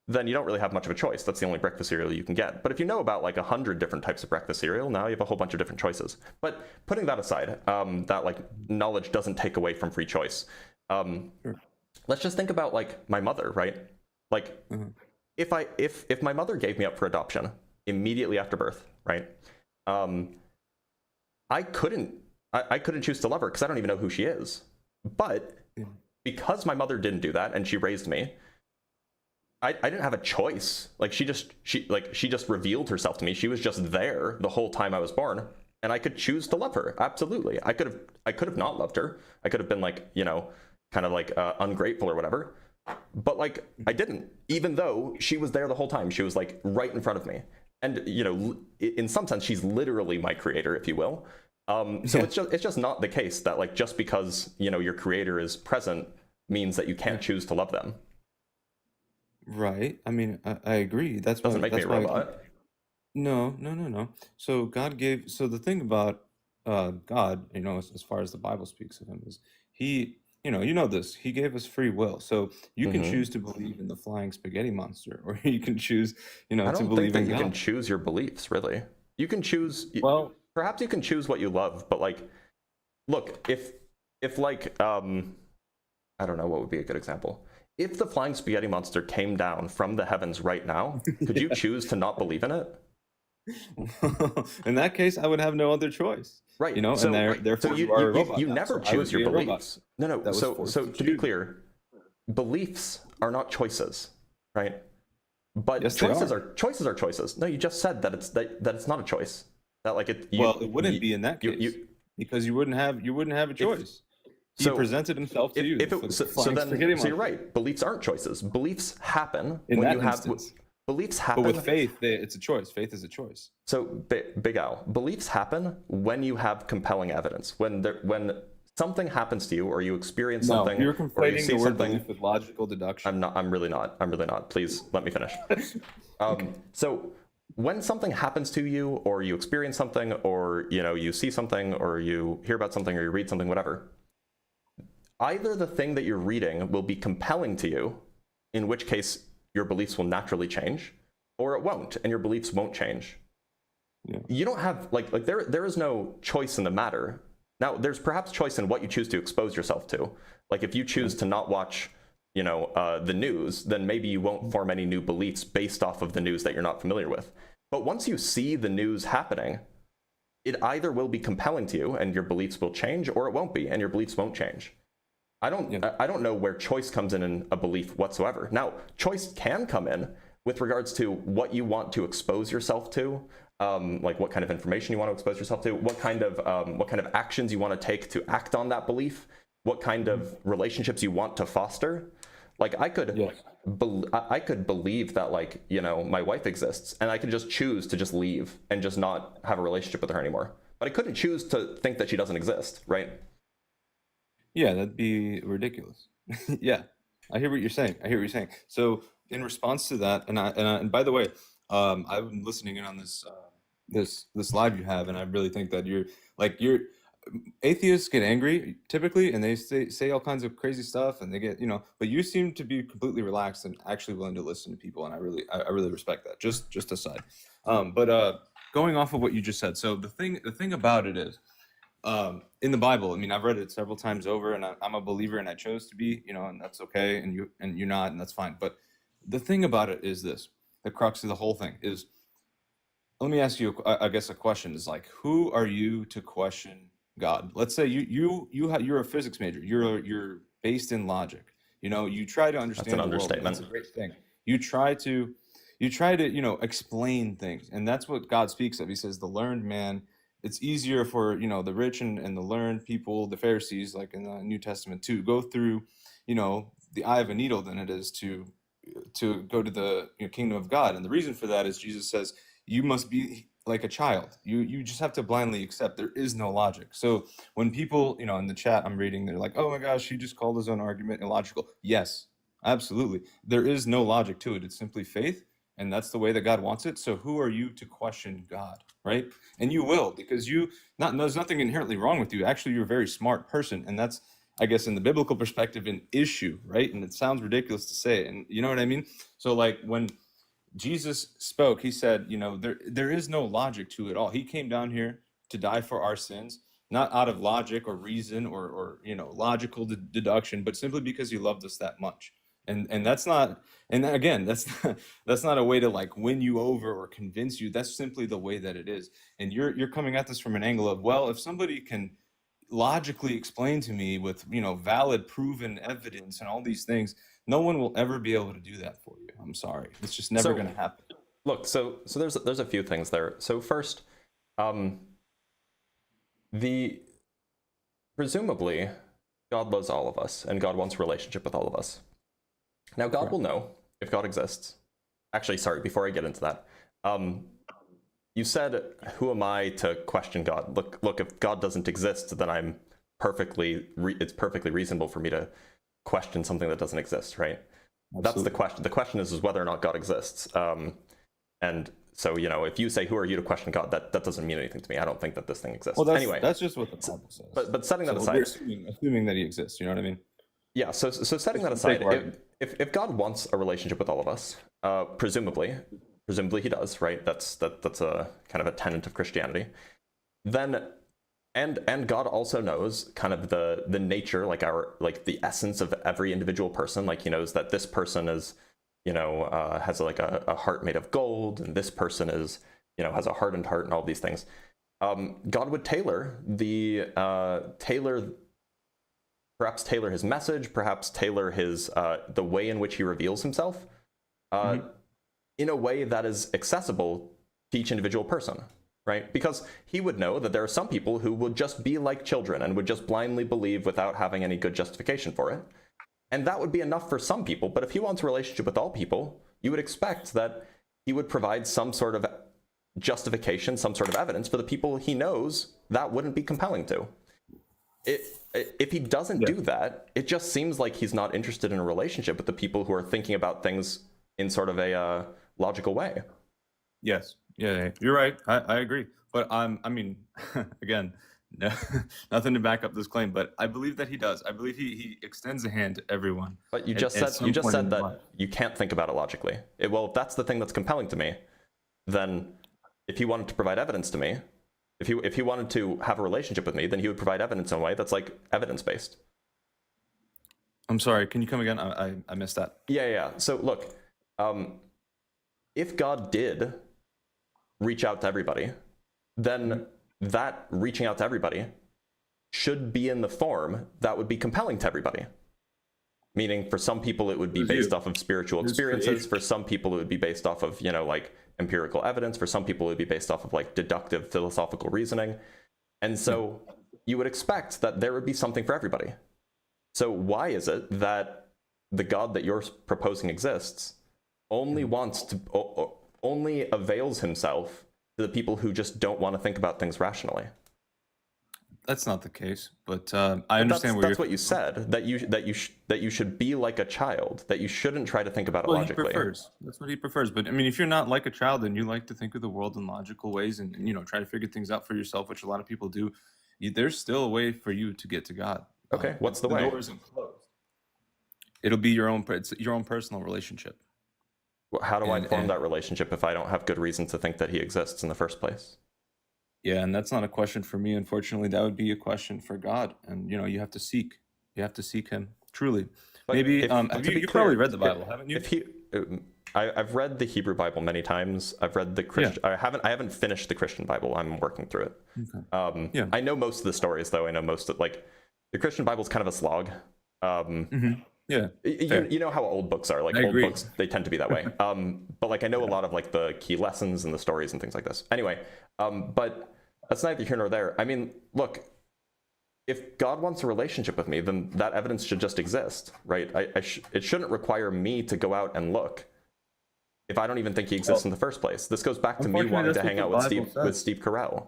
then you don't really have much of a choice. That's the only breakfast cereal you can get. But if you know about like 100 different types of breakfast cereal, now you have a whole bunch of different choices. But putting that aside, that like knowledge doesn't take away from free choice. Let's just think about like my mother, right? Like if my mother gave me up for adoption immediately after birth, right? I couldn't choose to love her because I don't even know who she is. But because my mother didn't do that and she raised me, I didn't have a choice. Like she just revealed herself to me. She was just there the whole time I was born, and I could choose to love her. Absolutely. I could have not loved her. I could have been like, you know, kind of like ungrateful or whatever. But like I didn't, even though she was there the whole time. She was like right in front of me. And you know, in some sense she's literally my creator, if you will. So it's just not the case that like just because, you know, your creator is present means that you can't choose to love them. Right. I mean, I agree. That's why. Doesn't make me a robot. No. So the thing about God, you know, as far as the Bible speaks of him, is he, you know this, he gave us free will. So you can choose to believe in the flying spaghetti monster, or you can choose, you know, I to don't believe think that in you God. can choose your beliefs, really. You can choose. Well, Perhaps you can choose what you love, but like, look, if like, I don't know what would be a good example. If the flying spaghetti monster came down from the heavens right now, could you choose to not believe in it? in that case, I would have no other choice. Right. You know, so, and therefore you are a robot. you now, never so I would choose your be a robot beliefs. No. that was So forced to be choose. clear, beliefs are not choices, right? But Yes, they choices are. are choices. No, you just said that it's not a choice. That like it. Well, it wouldn't be in that case because you wouldn't have a choice. He presented himself to you. So you're right. Beliefs aren't choices. Beliefs happen In when that you have instance. beliefs happen. But with faith, it's a choice. Faith is a choice. So Big Al, beliefs happen when you have compelling evidence. When something happens to you, or you experience something, No, you're or you conflating see the word something. belief with logical deduction. I'm really not. Please let me finish. So when something happens to you, or you experience something, or you know, you see something, or you hear about something, or you read something, whatever, either the thing that you're reading will be compelling to you, in which case your beliefs will naturally change, or it won't, and your beliefs won't change. Yeah. You don't have like there is no choice in the matter. Now, there's perhaps choice in what you choose to expose yourself to. Like if you choose to not watch, you know, the news, then maybe you won't form any new beliefs based off of the news that you're not familiar with. But once you see the news happening, it either will be compelling to you and your beliefs will change, or it won't be and your beliefs won't change. I don't know where choice comes in a belief whatsoever. Now, choice can come in with regards to what you want to expose yourself to, like what kind of information you want to expose yourself to, what kind of actions you want to take to act on that belief, what kind of relationships you want to foster. Like I could believe that, like, you know, my wife exists, and I could just choose to just leave and just not have a relationship with her anymore. But I couldn't choose to think that she doesn't exist, right? Yeah, that'd be ridiculous. Yeah, I hear what you're saying. So in response to that, and by the way, I've been listening in on this live you have, and I really think that you're atheists get angry typically, and they say all kinds of crazy stuff, and they get, you know, but you seem to be completely relaxed and actually willing to listen to people, and I really respect that. Just aside, but going off of what you just said, so the thing about it is, in the Bible, I mean, I've read it several times over, and I'm a believer, and I chose to be, you know, and that's okay, and you're not, and that's fine. But the thing about it is this: the crux of the whole thing is. Let me ask you, I guess, a question is like, who are you to question God? Let's say you're a physics major. You're based in logic. You know, you try to understand That's an the world. And understatement. that's a great thing. You try to explain things, and that's what God speaks of. He says, the learned man. It's easier for the rich and the learned people, the Pharisees, like in the New Testament, to go through the eye of a needle than it is to go to the kingdom of God. And the reason for that is Jesus says, you must be like a child. You just have to blindly accept. There is no logic. So when people, in the chat I'm reading, they're like, oh my gosh, he just called his own argument illogical. Yes, absolutely. There is no logic to it. It's simply faith, and that's the way that God wants it. So who are you to question God, right? And you will, because there's nothing inherently wrong with you. Actually, you're a very smart person, and that's, I guess, in the biblical perspective, an issue, right? And it sounds ridiculous to say, and you know what I mean? So like when Jesus spoke, he said, there is no logic to it all. He came down here to die for our sins, not out of logic or reason or logical deduction, but simply because he loved us that much. And that's not, and again, that's not a way to like win you over or convince you. That's simply the way that it is. And you're coming at this from an angle of, well, if somebody can logically explain to me with valid proven evidence and all these things, no one will ever be able to do that for you. I'm sorry, it's just never going to happen. Look, so there's a few things there. So first, presumably God loves all of us, and God wants a relationship with all of us. Now God will know if God exists. Actually, sorry, before I get into that, you said, who am I to question God? Look, if God doesn't exist, then it's perfectly reasonable for me to question something that doesn't exist, right? Absolutely. That's the question. The question is whether or not God exists. And so, if you say, who are you to question God, that doesn't mean anything to me. I don't think that this thing exists. Well, anyway, that's just what the Bible says. But setting that aside, we're assuming that he exists. You know what I mean? Yeah. So setting that aside, if God wants a relationship with all of us, presumably he does, right? That's a kind of a tenet of Christianity. Then, and God also knows kind of the nature, like the essence of every individual person. Like he knows that this person is, has like a heart made of gold, and this person is, has a hardened heart, and all these things. God would perhaps tailor his message, perhaps tailor his the way in which he reveals himself, in a way that is accessible to each individual person, right? Because he would know that there are some people who would just be like children and would just blindly believe without having any good justification for it. And that would be enough for some people. But if he wants a relationship with all people, you would expect that he would provide some sort of justification, some sort of evidence for the people he knows that wouldn't be compelling to. If he doesn't do that, it just seems like he's not interested in a relationship with the people who are thinking about things in sort of a logical way. Yes. Yeah, you're right. I agree. But I mean, again, no, nothing to back up this claim, but I believe that he does. I believe he extends a hand to everyone. But you just said that you can't think about it logically. Well, if that's the thing that's compelling to me, then if he wanted to provide evidence to me, if he wanted to have a relationship with me, then he would provide evidence in a way that's like evidence-based. I'm sorry, can you come again? I missed that. Yeah. So look, if God did reach out to everybody, then that reaching out to everybody should be in the form that would be compelling to everybody. Meaning, for some people, it would be based off of spiritual experiences. For some people, it would be based off of, like empirical evidence. For some people, it would be based off of like deductive philosophical reasoning. And so you would expect that there would be something for everybody. So why is it that the God that you're proposing exists only avails himself to the people who just don't want to think about things rationally? That's not the case, but I understand that's what you said, that you should be like a child, that you shouldn't try to think about it logically. That's what he prefers. But I mean, if you're not like a child and you like to think of the world in logical ways and try to figure things out for yourself, which a lot of people do, there's still a way for you to get to God. Okay, what's the way? The door isn't closed. It'll be your own personal relationship. Well, how do I form that relationship if I don't have good reason to think that he exists in the first place? Yeah, and that's not a question for me, unfortunately. That would be a question for God. And, you have to seek. You have to seek him, truly. But maybe, you probably read the Bible, haven't you? I've read the Hebrew Bible many times. I've read the Christian. I haven't finished the Christian Bible. I'm working through it. Okay. I know most of the stories, though. I know most of, like, the Christian Bible is kind of a slog. Yeah. You know how old books are. Like, I old agree. books, they tend to be that way. But like, I know a lot of like the key lessons and the stories and things like this. Anyway, but that's neither here nor there. I mean, look, if God wants a relationship with me, then that evidence should just exist, right? It shouldn't require me to go out and look if I don't even think he exists in the first place. This goes back to me wanting to hang out with Steve Carell.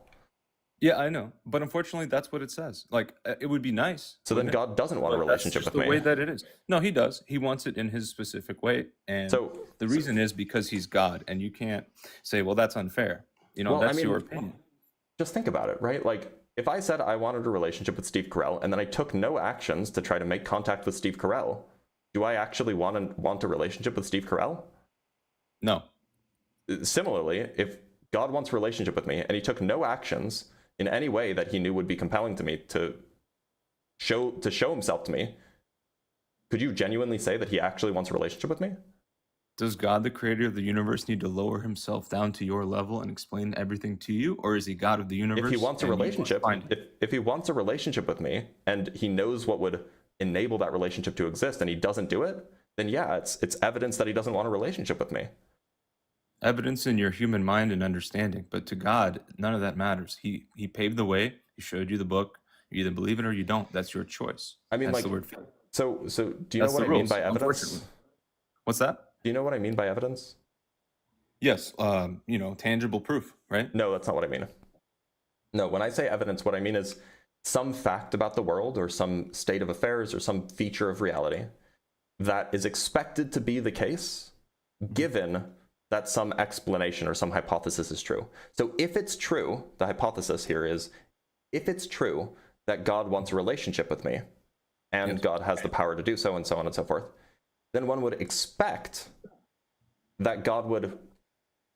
Yeah, I know, but unfortunately, that's what it says. Like, it would be nice. So then God doesn't want a relationship with me. The way that it is. No, he does. He wants it in his specific way, and the reason is because he's God, and you can't say, "Well, that's unfair." You know, that's your opinion. Just think about it, right? Like, if I said I wanted a relationship with Steve Carell, and then I took no actions to try to make contact with Steve Carell, do I actually want a relationship with Steve Carell? No. Similarly, if God wants a relationship with me, and he took no actions in any way that he knew would be compelling to me to show himself to me, could you genuinely say that he actually wants a relationship with me? Does God, the creator of the universe, need to lower himself down to your level and explain everything to you? Or is he God of the universe? If he wants a relationship, if he wants a relationship with me and he knows what would enable that relationship to exist and he doesn't do it, then yeah, it's evidence that he doesn't want a relationship with me. Evidence in your human mind and understanding, but to God, none of that matters. He paved the way. He showed you the book. You either believe it or you don't. That's your choice. I mean, that's like, the word. So do you know what I mean by evidence? What's that? Do you know what I mean by evidence? Yes, tangible proof, right? No, that's not what I mean. No, when I say evidence, what I mean is some fact about the world or some state of affairs or some feature of reality that is expected to be the case, given that some explanation or some hypothesis is true. So if it's true, the hypothesis here is, if it's true that God wants a relationship with me, and God has the power to do so, and so on and so forth, then one would expect that God would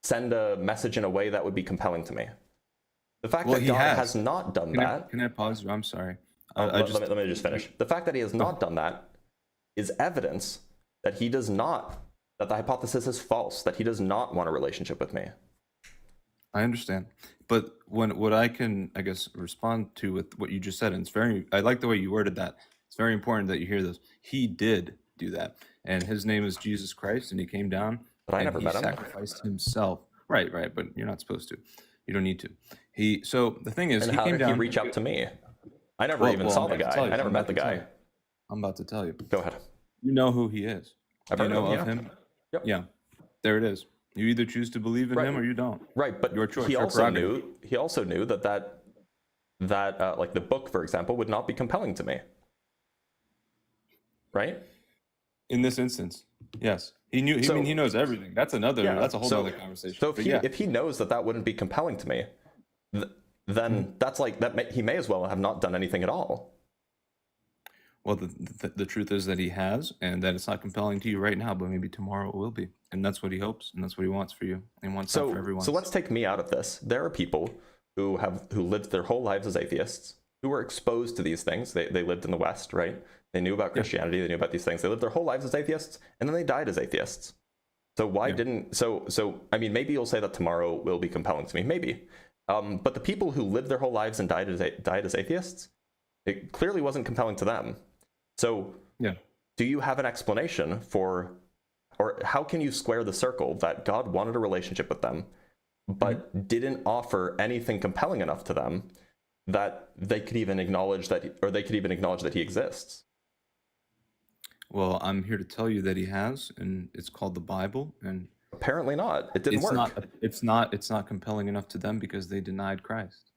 send a message in a way that would be compelling to me. The fact that God has not done that... Can I pause? I'm sorry. Let me just finish. The fact that he has not done that is evidence that he does not, that the hypothesis is false, that he does not want a relationship with me. I understand. But what I can, I guess, respond to with what you just said, and I like the way you worded that. It's very important that you hear this. He did do that. And his name is Jesus Christ, and he came down. But I never met him. He sacrificed himself. Right, but you're not supposed to. You don't need to. So the thing is, and he how came did down. he reach out to me? I never even saw the guy. I never met the guy. I'm about to tell you. Go ahead. You know who he is. Do you know of him? Yep. Yeah. There it is. You either choose to believe in him or you don't. Right, but your choice. He also knew that like the book, for example, would not be compelling to me. Right? In this instance, yes. He knew. He knows everything. That's another. Yeah, that's a whole other conversation. So if he knows that wouldn't be compelling to me, then that's like that. He may as well have not done anything at all. Well, the truth is that he has, and that it's not compelling to you right now, but maybe tomorrow it will be, and that's what he hopes, and that's what he wants for you, and wants that for everyone. So let's take me out of this. There are people who lived their whole lives as atheists, who were exposed to these things. They lived in the West, right? They knew about Christianity. They knew about these things. They lived their whole lives as atheists, and then they died as atheists. So why didn't? So I mean, maybe you'll say that tomorrow will be compelling to me. Maybe, but the people who lived their whole lives and died as atheists, it clearly wasn't compelling to them. So do you have an explanation for, or how can you square the circle that God wanted a relationship with them, but didn't offer anything compelling enough to them that they could even acknowledge that he exists? Well, I'm here to tell you that he has, and it's called the Bible, and apparently not. It didn't work. It's not compelling enough to them because they denied Christ.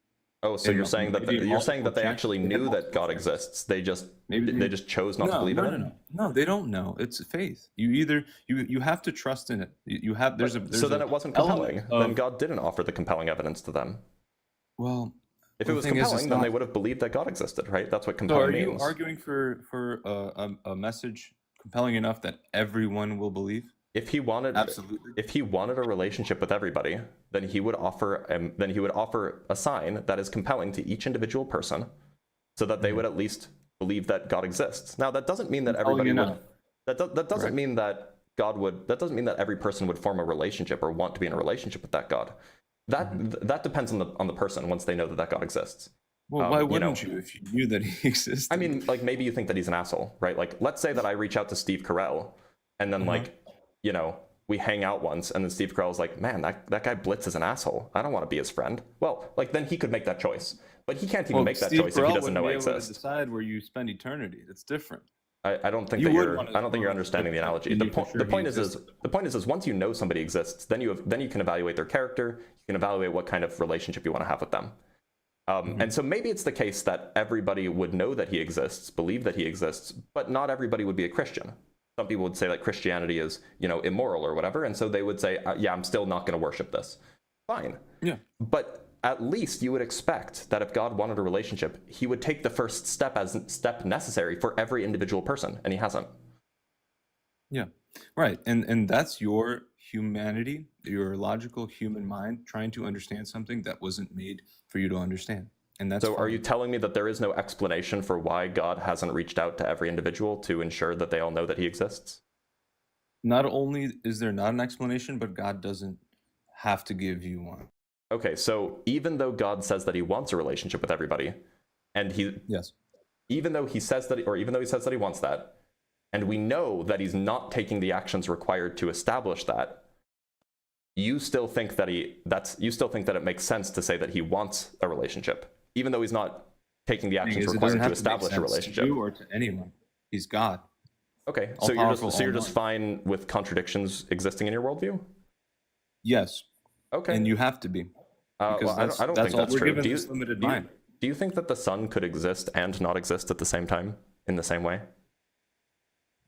Oh, so you're saying that they actually knew that God exists. They just chose not to believe in it. No, they don't know. It's faith. You have to trust in it. So then it wasn't compelling. Then God didn't offer the compelling evidence to them. Well, if it was compelling, then they would have believed that God existed, right? That's what compelling means. So are you arguing for a message compelling enough that everyone will believe? If he wanted a relationship with everybody, then he would offer a sign that is compelling to each individual person, so that they would at least believe that God exists. Now, that doesn't mean that everybody would. That doesn't mean that that doesn't mean that every person would form a relationship or want to be in a relationship with that God. That depends on the person once they know that God exists. Well, why wouldn't you if you knew that he existed? I mean, like, maybe you think that he's an asshole, right? Like, let's say that I reach out to Steve Carell, and then like, you know, we hang out once, and then Steve Carell's like, man, that guy Blitz is an asshole. I don't want to be his friend. Well, like, then he could make that choice, but he can't even make that choice if he doesn't know I exist. Decide where you spend eternity. That's different. I don't think you're understanding the analogy. The point is once you know somebody exists, then you can evaluate their character. You can evaluate what kind of relationship you want to have with them. And so maybe it's the case that everybody would know that he exists, believe that he exists, but not everybody would be a Christian. Some people would say that Christianity is, you know, immoral or whatever, and so they would say, yeah, I'm still not going to worship this. Fine. Yeah. But at least you would expect that if God wanted a relationship, he would take the first step as step necessary for every individual person, and he hasn't. Yeah, right. And that's your humanity, your logical human mind trying to understand something that wasn't made for you to understand. And that's so. Are you telling me that there is no explanation for why God hasn't reached out to every individual to ensure that they all know that he exists? Not only is there not an explanation, but God doesn't have to give you one. Okay, so even though God says that he wants a relationship with everybody, and even though he says that he wants that, and we know that he's not taking the actions required to establish that, you still think that it makes sense to say that he wants a relationship, even though he's not taking the actions required to establish a relationship. To you or to anyone. He's God. Okay, so you're just fine with contradictions existing in your worldview? Yes. Okay. And you have to be. Because I don't think that's true. Do you think that the sun could exist and not exist at the same time in the same way?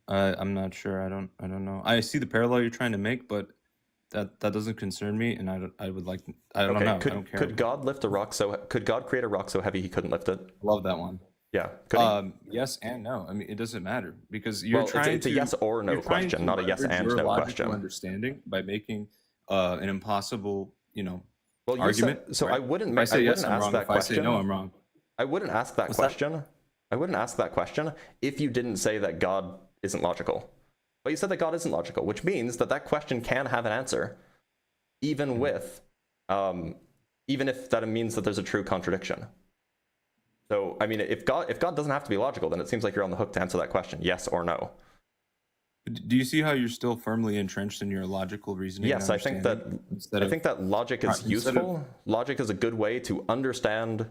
I'm not sure. I don't know. I see the parallel you're trying to make, but that doesn't concern me, and I don't know. I don't care. Could God lift a rock could God create a rock so heavy he couldn't lift it? Love that one. Yeah. Yes and no. I mean, it doesn't matter because it's a yes or no question, not a yes and no question. Understanding by making an impossible, argument. I wouldn't ask that question. If I say no, I'm wrong. I wouldn't ask that question. I wouldn't ask that question if you didn't say that God isn't logical. But you said that God isn't logical, which means that question can have an answer, even if that means that there's a true contradiction. So, I mean, if God doesn't have to be logical, then it seems like you're on the hook to answer that question, yes or no. Do you see how you're still firmly entrenched in your logical reasoning? Yes, I think that logic is useful. Logic is a good way to understand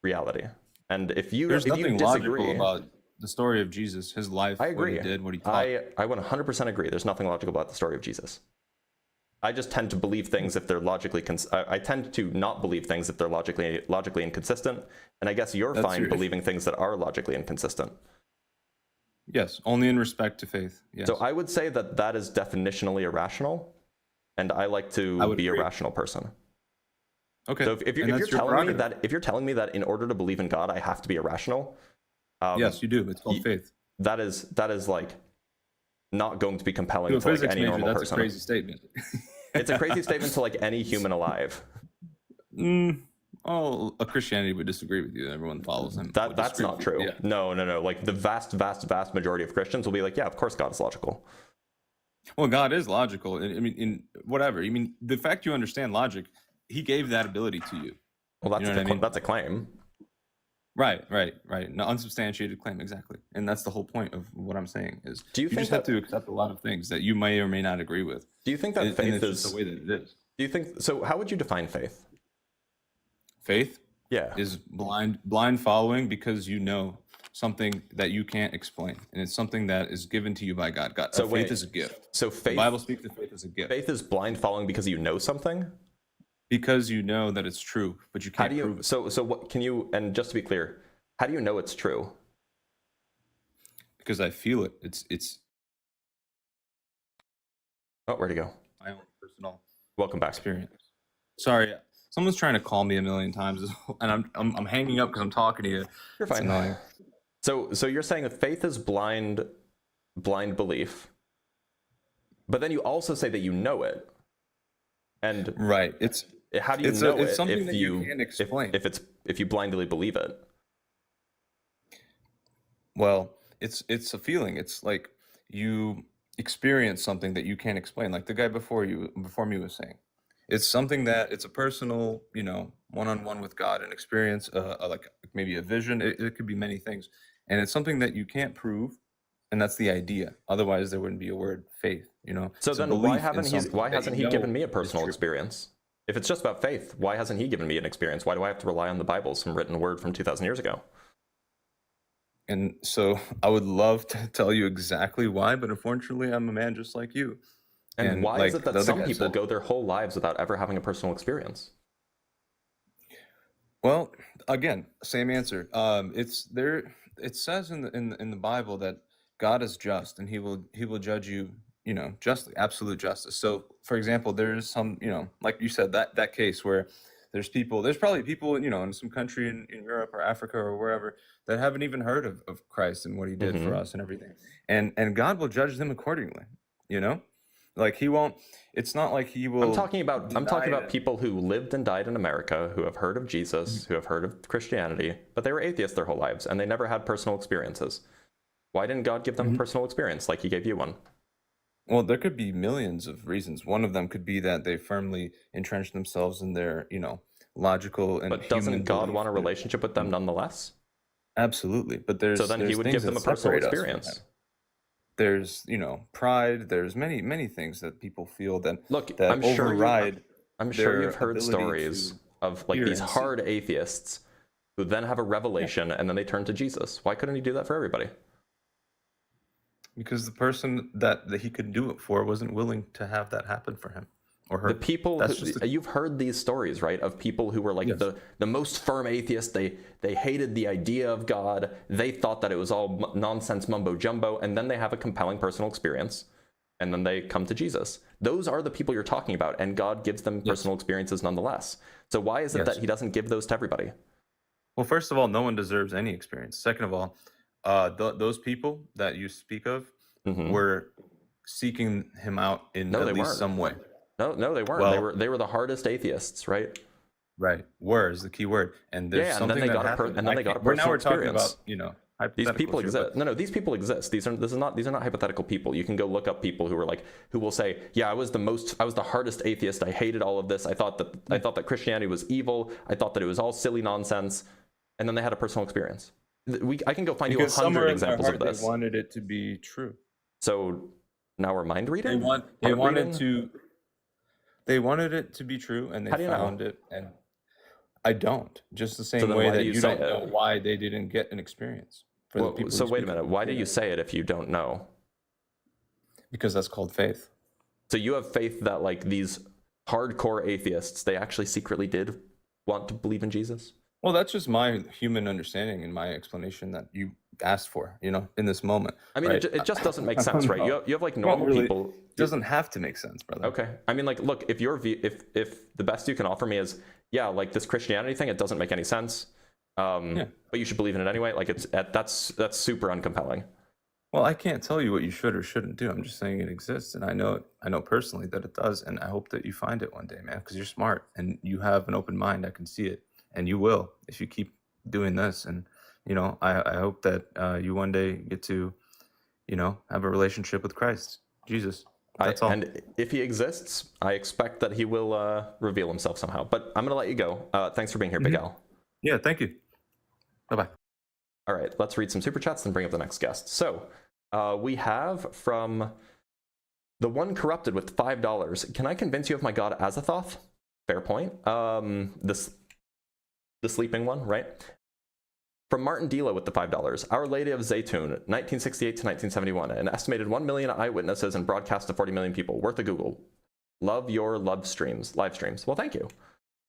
reality. And if you disagree about the story of Jesus, his life, I agree. What he did, what he taught. I 100% agree. There's nothing logical about the story of Jesus. I just tend to believe things if they're logically. I tend to not believe things if they're logically inconsistent. And I guess you're fine believing things that are logically inconsistent. Yes, only in respect to faith. Yes. So I would say that is definitionally irrational, and I like to be a rational person. Okay. So if you're telling me that in order to believe in God, I have to be irrational. Yes, you do. It's called faith. That is like not going to be compelling to like any normal person. That's a crazy statement. It's a crazy statement to like any human alive. Oh, Christianity would disagree with you. Everyone follows him. That's not true. Yeah. No. Like the vast majority of Christians will be like, yeah, of course God is logical. Well, God is logical. I mean, in whatever. I mean, the fact you understand logic, he gave that ability to you. Well, that's a claim. Right. No, unsubstantiated claim, exactly. And that's the whole point of what I'm saying is you just have to accept a lot of things that you may or may not agree with. Do you think that faith is just the way that it is? Do you think so? How would you define faith? Faith, yeah, is blind following because you know something that you can't explain, and it's something that is given to you by God. So faith is a gift. So faith, the Bible speaks of faith as a gift. Faith is blind following because you know something. Because you know that it's true, but you can't prove it. So what can you? And just to be clear, how do you know it's true? Because I feel it. It's. Oh, where'd he go? My own personal. Welcome back. Experience. Sorry. Someone's trying to call me a million times, and I'm hanging up because I'm talking to you. You're fine. It's annoying. So you're saying that faith is blind belief, but then you also say that you know it, and right. How do you know it's something that you can't explain if you blindly believe it? Well, it's a feeling. It's like you experience something that you can't explain, like the guy before me was saying. It's something that it's a personal, one-on-one with God, an experience, like maybe a vision. It could be many things, and it's something that you can't prove, and that's the idea. Otherwise, there wouldn't be a word faith. So It's a then why belief in something that hasn't you he know given me a is personal true. experience? If it's just about faith, why hasn't he given me an experience? Why do I have to rely on the Bible, some written word from 2,000 years ago? And so I would love to tell you exactly why, but unfortunately, I'm a man just like you. And why is it that the other some guy people said- go their whole lives without ever having a personal experience? Well, again, same answer. It's there. It says in the Bible that God is just, and He will judge you, justly, absolute justice. So, for example, there's some, like you said, that case where there's probably people, in some country in Europe or Africa or wherever that haven't even heard of Christ and what He did for us and everything, and God will judge them accordingly. Like He won't. It's not like He will. I'm talking about deny people who lived and died in America, who have heard of Jesus, who have heard of Christianity, but they were atheists their whole lives and they never had personal experiences. Why didn't God give them a personal experience like He gave you one? Well, there could be millions of reasons. One of them could be that they firmly entrenched themselves in their, logical and But doesn't human God belief. want a relationship with them nonetheless? Absolutely, but there's So then He there's would things give them a that personal separate us from experience. Him. There's pride. There's many things that people feel that Look, that I'm sure override. you've heard ability stories to of like hear these and see. hard atheists who then have a revelation and then they turn to Jesus. Why couldn't He do that for everybody? Because the person that He could do it for wasn't willing to have that happen for him or her. The people That's just you've heard these stories, right, of people who were like Yes. the most firm atheists. They hated the idea of God. They thought that it was all nonsense mumbo jumbo, and then they have a compelling personal experience, and then they come to Jesus. Those are the people you're talking about, and God gives them personal experiences nonetheless. So why is it that He doesn't give those to everybody? Well, first of all, no one deserves any experience. Second of all, those people that you speak of were seeking Him out in at least some way. No, they weren't. Well, they were the hardest atheists, right? Right. Were is the key word. And there's Yeah, and something then they that got happened. and then they got a Now personal we're talking experience. about, These people hypotheticals here, exist. No, these people exist. These are not hypothetical people. You can go look up people who will say, "Yeah, I was the hardest atheist. I hated all of this. I thought that Christianity was evil. I thought that it was all silly nonsense." And then they had a personal experience. I can go find because you 100 somewhere in their examples heart of this. they wanted it to be true. So now we're mind reading. They wanted it to be true, and they How do you know? found it. And I don't. Just the same then way why do that you you say don't know it? why they didn't get an experience. For the Well, people so who wait a speak minute. of Why do you say it if you don't know? Because that's called faith. So you have faith that like these hardcore atheists, they actually secretly did want to believe in Jesus? Well, that's just my human understanding and my explanation that you asked for, in this moment. I mean, right? it just doesn't make sense, right? You have like Well, normal really, people. It doesn't have to make sense, brother. Okay. I mean, like, look, if the best you can offer me is, yeah, like this Christianity thing, it doesn't make any sense. But you should believe in it anyway. Like that's super uncompelling. Well, I can't tell you what you should or shouldn't do. I'm just saying it exists, and I know personally that it does, and I hope that you find it one day, man, because you're smart and you have an open mind. I can see it, and you will if you keep doing this. And I hope that you one day get to, have a relationship with Christ, Jesus. That's all. And if He exists, I expect that He will reveal Himself somehow. But I'm gonna let you go. Thanks for being here, Big Al. Yeah, thank you. Bye-bye. All right, let's read some super chats and bring up the next guest. So we have from the one corrupted with $5. Can I convince you of my God as a thoth? Fair point. The sleeping one, right? From Martin Dila with the $5. Our Lady of Zaytun, 1968 to 1971. An estimated 1 million eyewitnesses and broadcast to 40 million people. Worth a Google. Love your live streams. Well, thank you.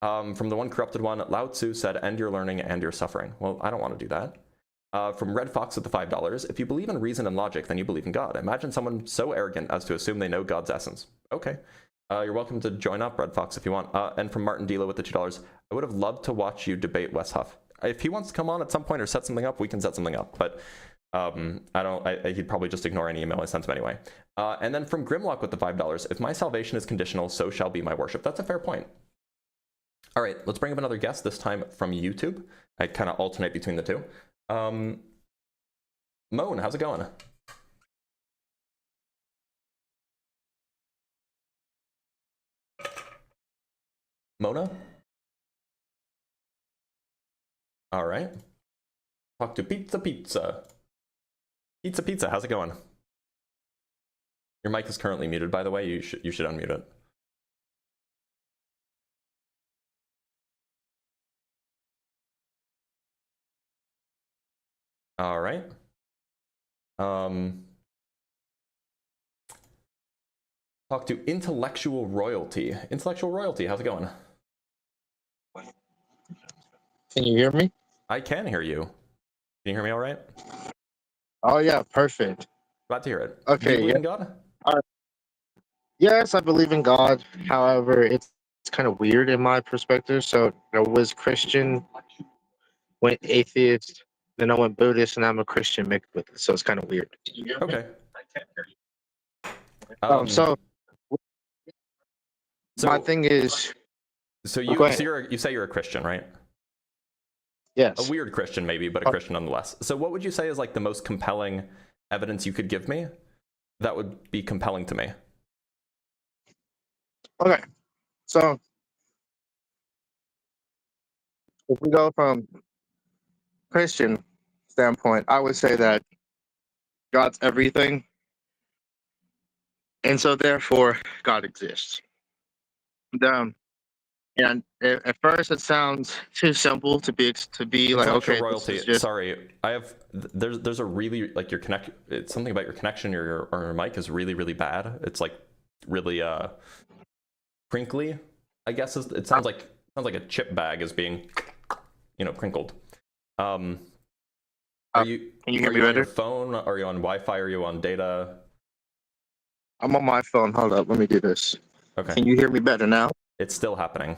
From the one corrupted one, Lao Tzu said, end your learning and your suffering. Well, I don't want to do that. From Red Fox with the $5, if you believe in reason and logic, then you believe in God. Imagine someone so arrogant as to assume they know God's essence. Okay. You're welcome to join up, Red Fox, if you want. And from Martin Dilo with the $2, I would have loved to watch you debate Wes Huff. If he wants to come on at some point or set something up, we can set something up. But he'd probably just ignore any email I sent him anyway. And then from Grimlock with the $5, if my salvation is conditional, so shall be my worship. That's a fair point. All right, let's bring up another guest, this time from YouTube. I kind of alternate between the two. Moan, how's it going? Mona? All right. Talk to Pizza. Pizza, how's it going? Your mic is currently muted, by the way. You should unmute it. All right. Talk to Intellectual Royalty. Intellectual Royalty, how's it going? Can you hear me? I can hear you. Can you hear me all right? Oh yeah, perfect. Glad to hear it. Okay, Do you believe yeah. in God? Yes, I believe in God. However, it's kind of weird in my perspective. So I was Christian, went atheist, then I went Buddhist, and I'm a Christian mixed with it. So it's kind of weird. Okay. So my thing is, So go ahead. you say you're a Christian, right? Yes. A weird Christian, maybe, but a Christian nonetheless. So what would you say is like the most compelling evidence you could give me that would be compelling to me? Okay. So if we go from Christian standpoint, I would say that God's everything, and so therefore God exists. And at first it sounds too simple to be like, Intellectual okay, royalty. this is just... Sorry, there's a really like your connect. It's something about your connection or your mic is really really bad. It's like really crinkly. I guess it sounds like a chip bag is being crinkled. Are you? Can you hear me on better? your phone? Are you on Wi-Fi? Are you on data? I'm on my phone. Hold up, let me do this. Okay. Can you hear me better now? It's still happening.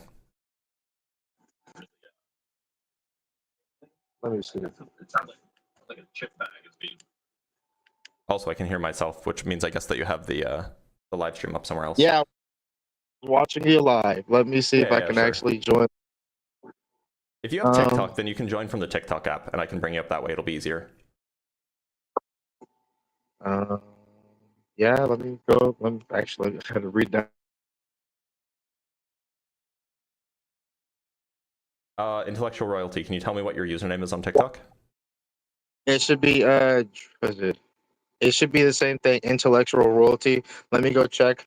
Let me see. It sounds like a chip bag is being... Also, I can hear myself, which means I guess that you have the live stream up somewhere else. Yeah, I'm watching you live. Let me see if I can actually join. If you have TikTok, then you can join from the TikTok app, and I can bring you up that way. It'll be easier. Yeah, let me go. Let me actually try to read that. Intellectual royalty. Can you tell me what your username is on TikTok? It should be what is it? It should be the same thing. Intellectual royalty. Let me go check.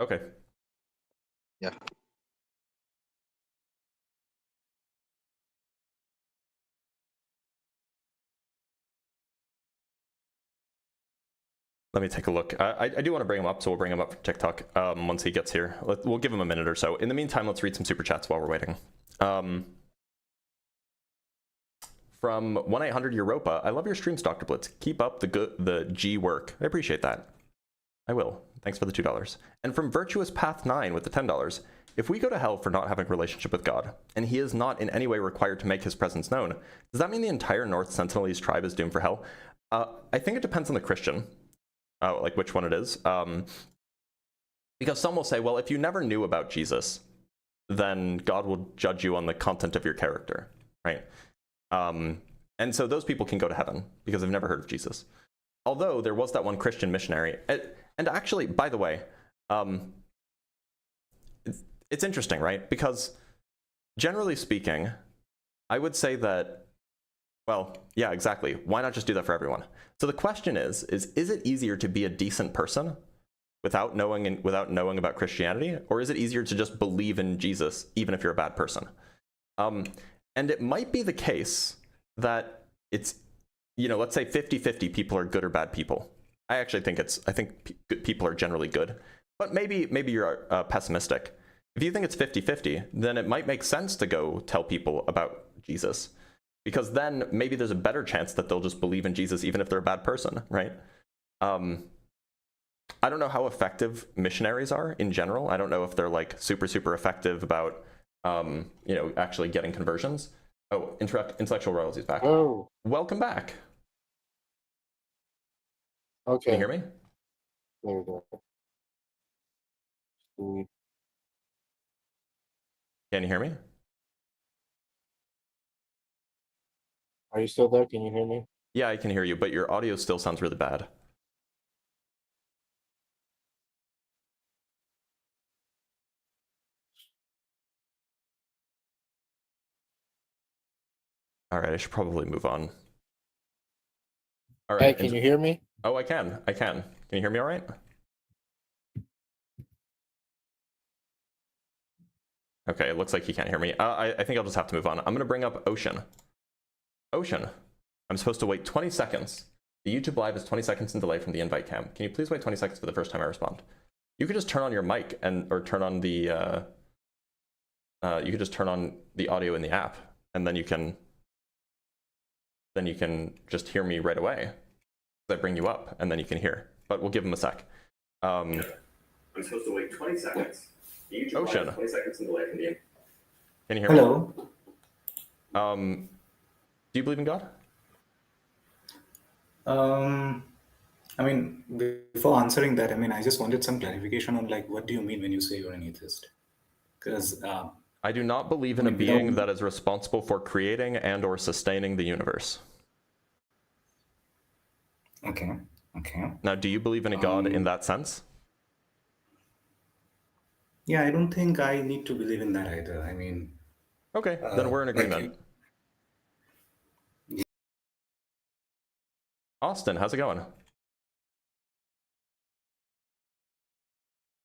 Okay. Yeah. Let me take a look. I do want to bring him up, so we'll bring him up for TikTok once he gets here. We'll give him a minute or so. In the meantime, let's read some super chats while we're waiting. From 1-800 Europa, I love your streams, Dr. Blitz. Keep up the G work. I appreciate that. I will. Thanks for the $2. And from Virtuous Path 9 with the $10. If we go to hell for not having a relationship with God, and he is not in any way required to make his presence known, does that mean the entire North Sentinelese tribe is doomed for hell? I think it depends on the Christian. Like which one it is. Because some will say, well, if you never knew about Jesus, then God will judge you on the content of your character, right? And so those people can go to heaven because they've never heard of Jesus. Although there was that one Christian missionary. And actually, by the way, it's interesting, right? Because generally speaking, I would say that, well, yeah, exactly. Why not just do that for everyone? So the question is it easier to be a decent person without knowing about Christianity, or is it easier to just believe in Jesus even if you're a bad person? And it might be the case that it's, let's say 50-50 people are good or bad people. I think people are generally good, but maybe you're pessimistic. If you think it's 50-50, then it might make sense to go tell people about Jesus. Because then maybe there's a better chance that they'll just believe in Jesus even if they're a bad person, right? I don't know how effective missionaries are in general. I don't know if they're like super, super effective about, actually getting conversions. Oh, intellectual royalty is back. Oh. Welcome back. Okay. Can you hear me? There we go. Can you hear me? Are you still there? Can you hear me? Yeah, I can hear you, but your audio still sounds really bad. All right, I should probably move on. All Hey, right. can you hear me? Oh, I can. Can you hear me all right? Okay, it looks like he can't hear me. I think I'll just have to move on. I'm going to bring up Ocean. Ocean, I'm supposed to wait 20 seconds. The YouTube live is 20 seconds in delay from the invite cam. Can you please wait 20 seconds for the first time I respond? You could just turn on your mic or turn on the, you could just turn on the audio in the app, and then you can just hear me right away. I bring you up, and then you can hear. But we'll give him a sec. I'm supposed to wait 20 seconds. Ocean. 20 seconds in delay from the. Can you hear me? Hello. Do you believe in God? I mean, before answering that, I mean, I just wanted some clarification on like, what do you mean when you say you're an atheist? Because I do not believe in a being that is responsible for creating and or sustaining the universe. Okay. Now, do you believe in a God in that sense? Yeah, I don't think I need to believe in that either. I mean, okay, then we're in agreement. Austin, how's it going?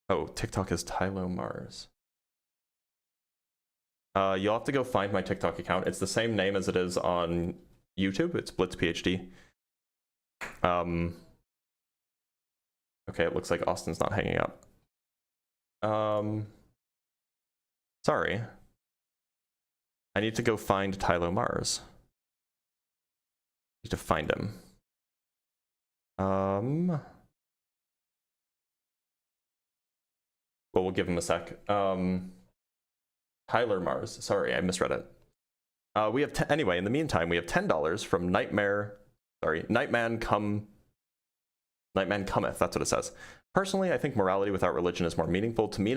Oh, TikTok is Tylo Mars. You'll have to go find my TikTok account. It's the same name as it is on YouTube. It's Blitz PhD. Okay, it looks like Austin's not hanging up. Sorry. I need to go find Tylo Mars. Need to find him. Well, we'll give him a sec. Tyler Mars. Sorry, I misread it. We have anyway. In the meantime, we have $10 from Nightman Cometh. That's what it says. Personally, I think morality without religion is more meaningful. To me,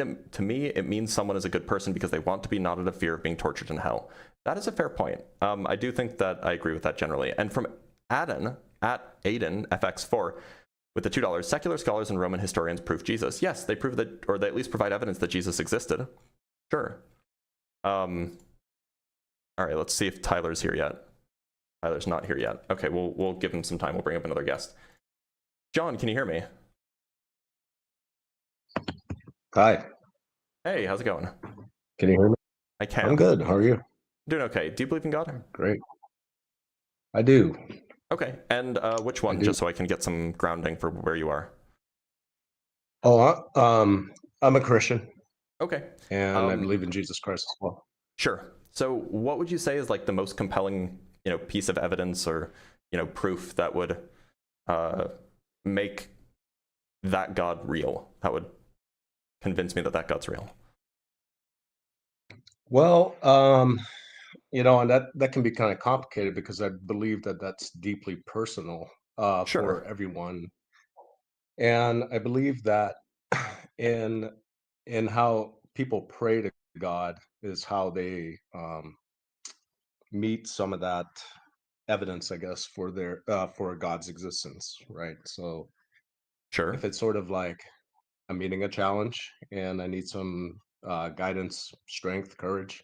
it means someone is a good person because they want to be, not out of fear of being tortured in hell. That is a fair point. I do think that I agree with that generally. And from Aden at Aiden FX4 with the $2, secular scholars and Roman historians prove Jesus. Yes, they prove that, or they at least provide evidence that Jesus existed. Sure. All right, let's see if Tyler's here yet. Tyler's not here yet. Okay, we'll give him some time. We'll bring up another guest. John, can you hear me? Hi. Hey, how's it going? Can you hear me? I can. I'm good. How are you? Doing okay. Do you believe in God? Great. I do. Okay, and which one, just so I can get some grounding for where you are? Oh, I'm a Christian. Okay. And I believe in Jesus Christ as well. Sure. So what would you say is like the most compelling, piece of evidence or, proof that would make that God real? That would convince me that God's real? Well, and that can be kind of complicated because I believe that that's deeply personal for everyone. And I believe that in how people pray to God is how they meet some of that evidence, I guess, for their for God's existence, right? So if it's sort of like I'm meeting a challenge and I need some guidance, strength, courage,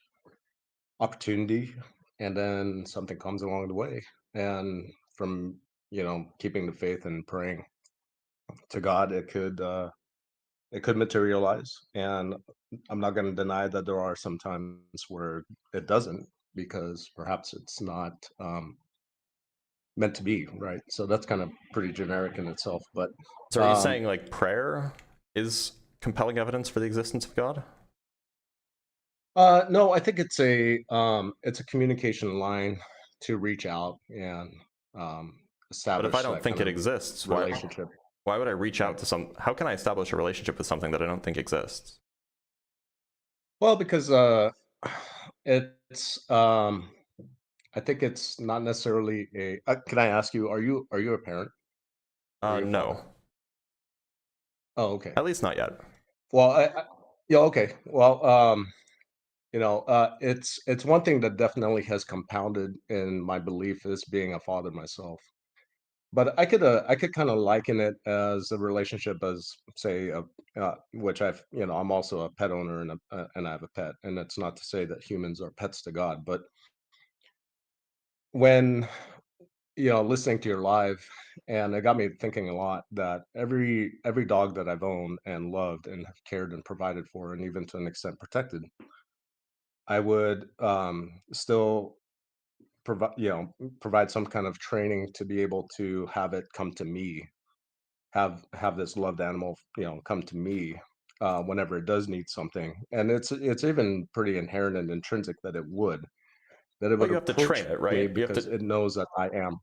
opportunity, and then something comes along the way, and from keeping the faith and praying to God, it could materialize. And I'm not going to deny that there are some times where it doesn't, because perhaps it's not meant to be, right? So that's kind of pretty generic in itself. But so are you saying like prayer is compelling evidence for the existence of God? No, I think it's a communication line to reach out and establish. But if I don't think it exists, relationship. Why would I reach out to some? How can I establish a relationship with something that I don't think exists? Well, because it's I think it's not necessarily a. Can I ask you? Are you a parent? No. Oh, okay. At least not yet. Well, yeah, okay. Well, it's one thing that definitely has compounded in my belief as being a father myself. But I could kind of liken it as a relationship as, say, which I'm also a pet owner and I have a pet, and it's not to say that humans are pets to God, but when listening to your live, and it got me thinking a lot that every dog that I've owned and loved and have cared and provided for, and even to an extent protected, I would still provide some kind of training to be able to have it come to me, have this loved animal come to me whenever it does need something. And it's even pretty inherent and intrinsic that it would you have to approach train it, me right? because it knows that I am.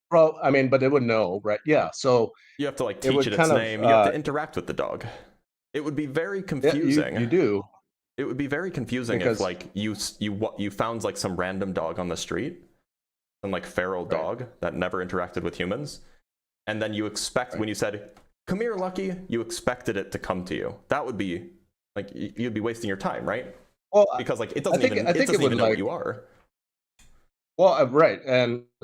Well, I mean, but it would know, right? Yeah. So you have to like teach it its name. You have to interact with the dog. It would be very confusing. You do. It would be very confusing because, if like you found like some random dog on the street, some like feral dog that never interacted with humans, and then you expect when you said, "Come here, Lucky," you expected it to come to you. That would be like you'd be wasting your time, right? Well, because like it doesn't even know what you are. Well, right,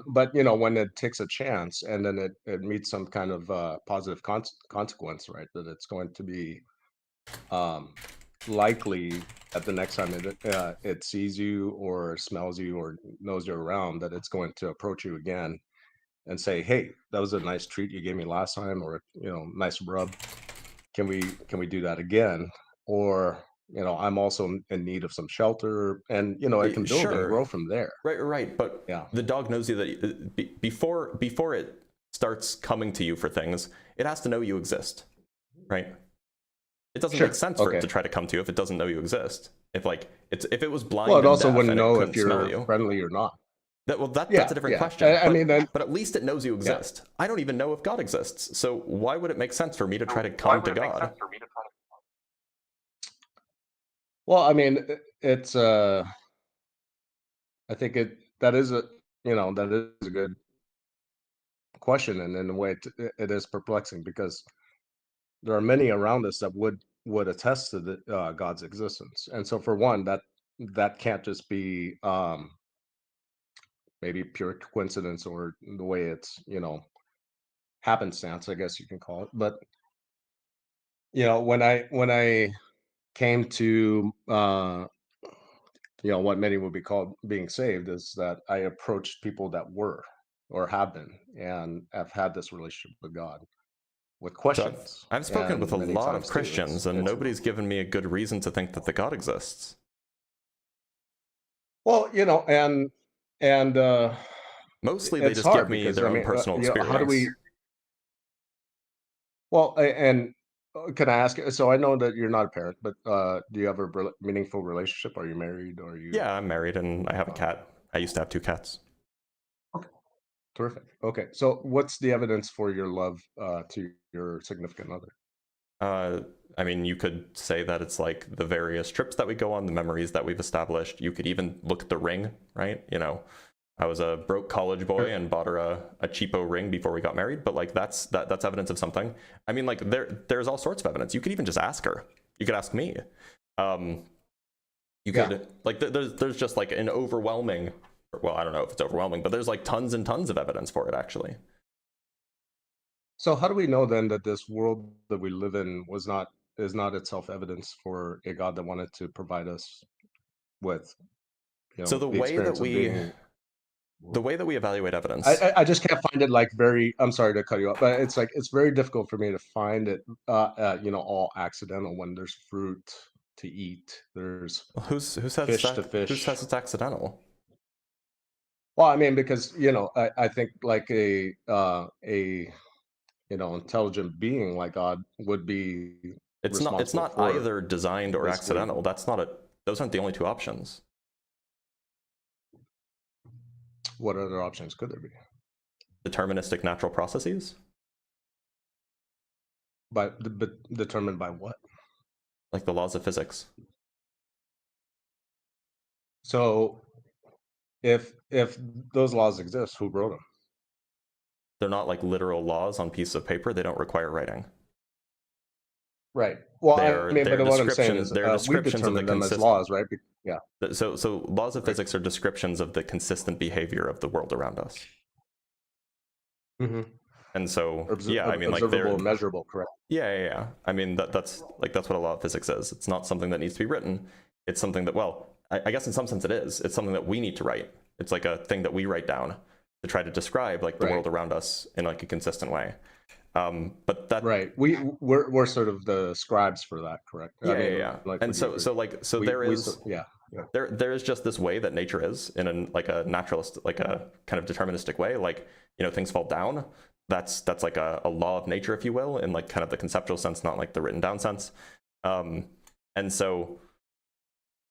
but when it takes a chance and then it meets some kind of positive consequence, right? That it's going to be likely that the next time it sees you or smells you or knows you're around, that it's going to approach you again and say, "Hey, that was a nice treat you gave me last time," or "Nice rub. Can we do that again?" Or I'm also in need of some shelter, and it can build and grow from there. Right. But yeah, the dog knows you that before it starts coming to you for things, it has to know you exist, right? It doesn't make sense for it to try to come to you if it doesn't know you exist. If it was blind, well, it also and wouldn't know if you're you're friendly or not. That's a different question. But at least it knows you exist. I don't even know if God exists, so why would it make sense for me to try to come to God? Well, I mean, it's I think that is a good question, and in a way it is perplexing because there are many around us that would attest to the God's existence. And so for one, that can't just be maybe pure coincidence or the way it's happenstance, I guess you can call it. But when I came to what many would be called being saved, is that I approached people that were or have been and have had this relationship with God with questions. So I've spoken with a lot of Christians, and nobody's given me a good reason to think that the God exists. Well, and mostly they just give me their own personal experience. How do we? Well, and can I ask? So I know that you're not a parent, but do you have a meaningful relationship? Are you married? Or are you? Yeah, I'm married, and I have a cat. I used to have 2 cats. Okay, terrific. Okay, so what's the evidence for your love to your significant other? I mean, you could say that it's like the various trips that we go on, the memories that we've established. You could even look at the ring, right? I was a broke college boy and bought her a cheapo ring before we got married, but like that's evidence of something. I mean, like there's all sorts of evidence. You could even just ask her. You could ask me. You could like there's just like an overwhelming. Well, I don't know if it's overwhelming, but there's like tons and tons of evidence for it actually. So how do we know then that this world that we live in is not itself evidence for a God that wanted to provide us with? So the way that we evaluate evidence, I just can't find it like very. I'm sorry to cut you off, but it's like it's very difficult for me to find it. All accidental when there's fruit to eat. There's who says fish that, to fish. Who says it's accidental? Well, I mean, because I think like a intelligent being like God would be. It's not either designed or accidental. Those aren't the only 2 options. What other options could there be? Deterministic natural processes. But determined by what? Like the laws of physics. So, if those laws exist, who wrote them? They're not like literal laws on pieces of paper. They don't require writing. Right. Well, I mean, but what I'm saying is we determine them as laws, right? Yeah. So laws of physics are descriptions of the consistent behavior of the world around us. Mm-hmm. And so, I mean, like they're measurable, correct? Yeah. I mean, that's what a law of physics is. It's not something that needs to be written. It's something that, well, I guess in some sense it is. It's something that we need to write. It's like a thing that we write down to try to describe like the Right. world around us in like a consistent way. But that Right. We're sort of the scribes for that, correct? yeah. Like, And would you so agree? there We is yeah. there is just this way that nature is in like a naturalist, like a kind of deterministic way. Like, you know, things fall down. That's like a law of nature, if you will, in like kind of the conceptual sense, not like the written down sense. And so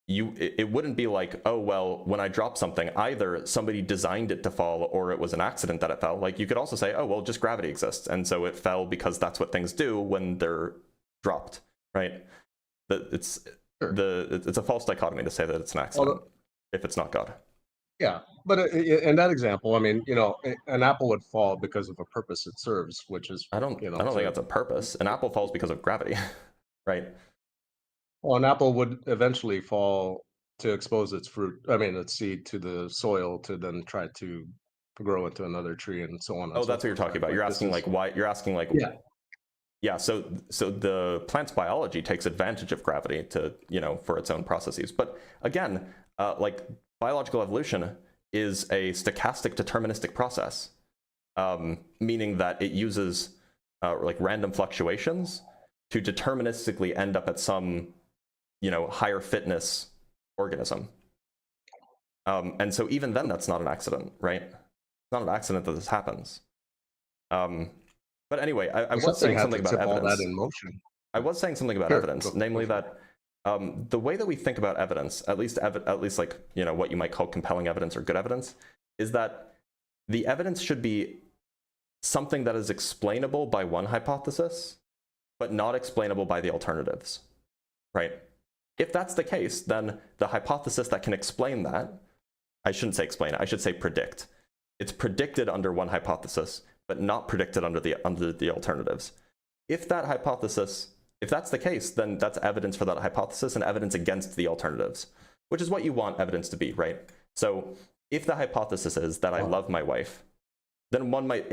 it wouldn't be like, oh, well, when I drop something, either somebody designed it to fall or it was an accident that it fell. Like, you could also say, oh, well, just gravity exists. And so it fell because that's what things do when they're dropped, right? It's a false dichotomy to say that it's an accident if it's not God. Yeah, but in that example, I mean, you know, an apple would fall because of a purpose it serves, which is, I don't think that's a purpose. An apple falls because of gravity, right? Well, an apple would eventually fall to expose its fruit, I mean, its seed to the soil to then try to grow into another tree and so on. Oh, that's what you're talking about. You're asking like why? You're asking like yeah. So the plant's biology takes advantage of gravity to, you know, for its own processes. But again, like biological evolution is a stochastic deterministic process, meaning that it uses like random fluctuations to deterministically end up at some, you know, higher fitness organism. And so even then, that's not an accident, right? It's not an accident that this happens. But anyway, I was saying something about evidence. All that in motion. I was saying something about evidence, namely that the way that we think about evidence, at least like, you know, what you might call compelling evidence or good evidence, is that the evidence should be something that is explainable by one hypothesis, but not explainable by the alternatives, right? If that's the case, then the hypothesis that can explain that, I shouldn't say explain it, I should say predict. It's predicted under one hypothesis, but not predicted under the alternatives. If that's the case, then that's evidence for that hypothesis and evidence against the alternatives, which is what you want evidence to be, right? So if the hypothesis is that I love my wife, then one might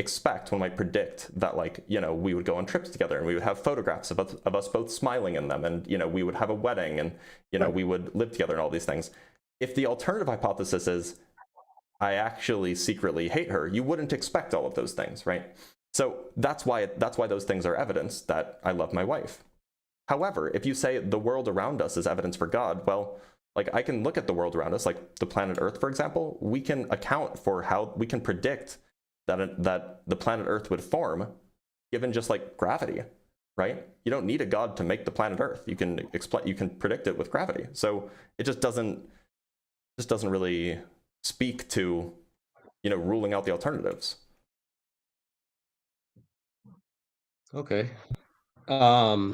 predict that, like, you know, we would go on trips together and we would have photographs of us both smiling in them, and, you know, we would have a wedding, and, you know, we would live together and all these things. If the alternative hypothesis is I actually secretly hate her, you wouldn't expect all of those things, right? So that's why those things are evidence that I love my wife. However, if you say the world around us is evidence for God, well, like, I can look at the world around us, like the planet Earth, for example. We can account for how we can predict that the planet Earth would form given just like gravity, right? You don't need a God to make the planet Earth. You can predict it with gravity. So it just doesn't really speak to, you know, ruling out the alternatives. Okay. And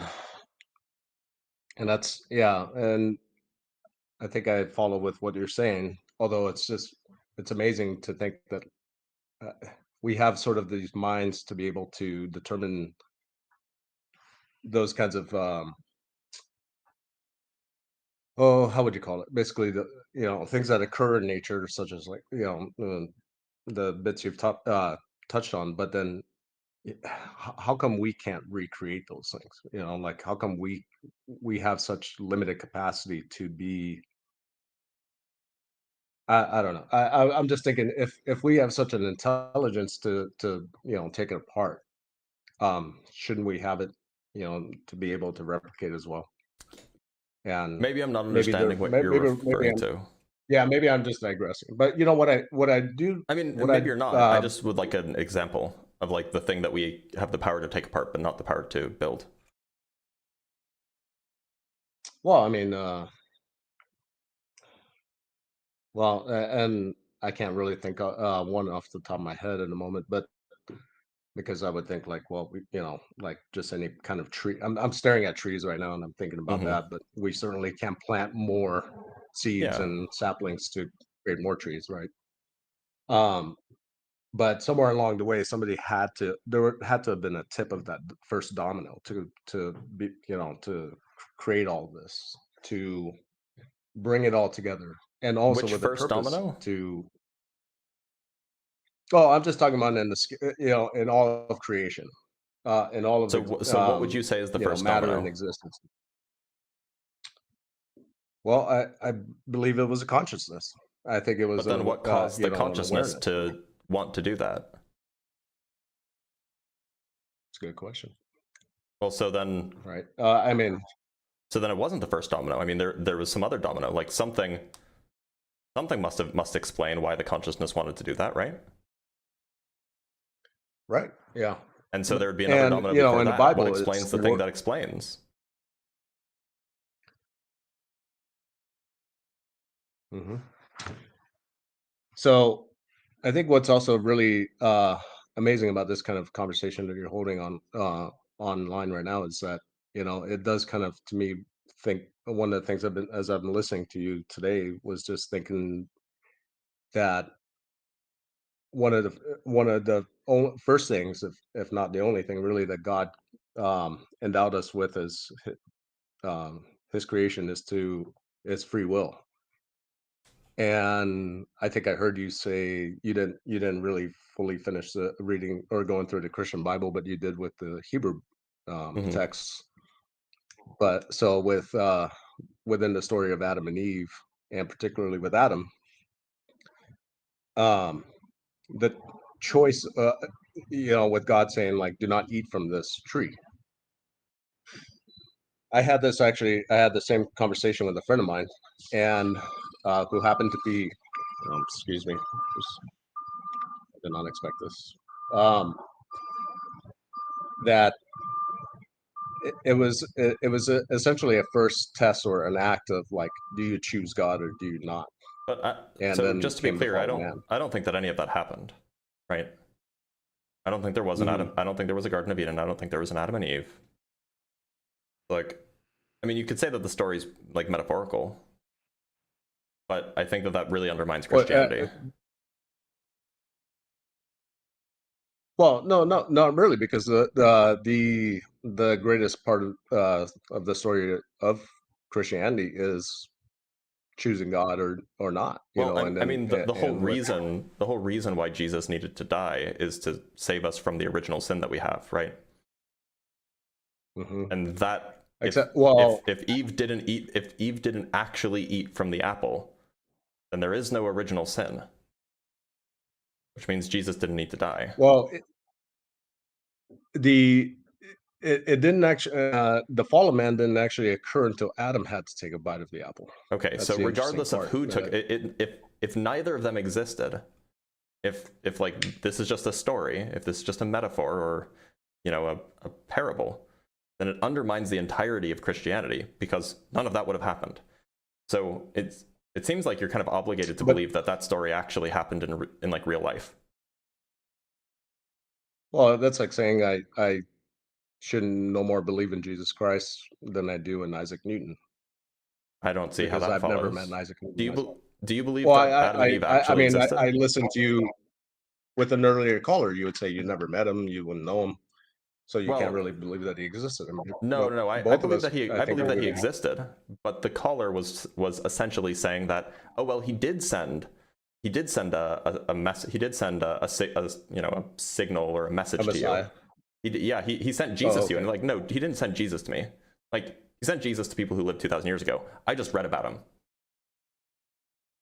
that's, yeah, and I think I follow with what you're saying, although it's amazing to think that we have sort of these minds to be able to determine those kinds of how would you call it? Basically, the, you know, things that occur in nature, such as, like, you know, the bits you've touched on. But then, how come we can't recreate those things? You know, like, how come we have such limited capacity to be? I don't know. I'm just thinking, if we have such an intelligence to you know, take it apart, shouldn't we have it, you know, to be able to replicate as well? And maybe I'm not understanding what you're referring to. Yeah, maybe I'm just digressing. But you know what I do. I mean, maybe you're not. I just would like an example of like the thing that we have the power to take apart, but not the power to build. Well, I mean, and I can't really think one off the top of my head in a moment, but because I would think, like, well, you know, like just any kind of tree. I'm staring at trees right now and I'm thinking about that, but we certainly can plant more seeds and saplings to create more trees, right? But somewhere along the way, there had to have been a tip of that first domino to be, you know, to create all this, to bring it all together, and also Which with first a purpose domino? Oh, I'm just talking about you know, in all of creation, in all of so what would you say is the first matter domino in existence? Well, I believe it was a consciousness. I think it was. But then what caused the consciousness awareness. to want to do that? It's a good question. Well, so then, right? I mean, so then it wasn't the first domino. I mean, there was some other domino, like something must explain why the consciousness wanted to do that, right? Right. Yeah. And so there would be another domino before in that. the Bible, what explains the thing that explains? Mm-hmm. So, I think what's also really amazing about this kind of conversation that you're holding on online right now is that it does kind of, to me, think one of the things as I've been listening to you today was just thinking that one of the first things, if not the only thing, really, that God endowed us with as His creation is free will. And I think I heard you say you didn't really fully finish the reading or going through the Christian Bible, but you did with the Hebrew texts. But so within the story of Adam and Eve, and particularly with Adam, the choice, with God saying, like, do not eat from this tree. I had the same conversation with a friend of mine, and who happened to be, excuse me, I did not expect this. That it was essentially a first test or an act of, like, do you choose God or do you not? But and so then just to be clear, I man. don't think that any of that happened, right? I don't think there was an Adam. I don't think there was a Garden of Eden. I don't think there was an Adam and Eve. Like, I mean, you could say that the story's like metaphorical, but I think that really undermines Christianity. Well, no, not really, because the greatest part of the story of Christianity is choosing God or not. Well, I mean, the whole reason why Jesus needed to die is to save us from the original sin that we have, right? Mm-hmm. And that if Eve didn't actually eat from the apple, then there is no original sin, which means Jesus didn't need to die. Well, it didn't actually, the fall of man didn't actually occur until Adam had to take a bite of the apple. Okay, That's so regardless of who took it, if neither of them existed, if like this is just a story, if this is just a metaphor or a parable, then it undermines the entirety of Christianity, because none of that would have happened. So it seems like you're kind of obligated to believe that story actually happened in like real life. Well, that's like saying I shouldn't no more believe in Jesus Christ than I do in Isaac Newton. I don't see how that I've follows. never met Isaac Newton. Do you believe that Adam and Eve actually existed? I listened to you with an earlier caller. You would say you never met him, you wouldn't know him, so you can't really believe that he existed. I mean, no. I believe that he existed, but the caller was essentially saying that, oh well, he did send a message. He did send a signal or a message to you. He sent Jesus to you, and like, no, he didn't send Jesus to me. Like, he sent Jesus to people who lived 2,000 years ago. I just read about him.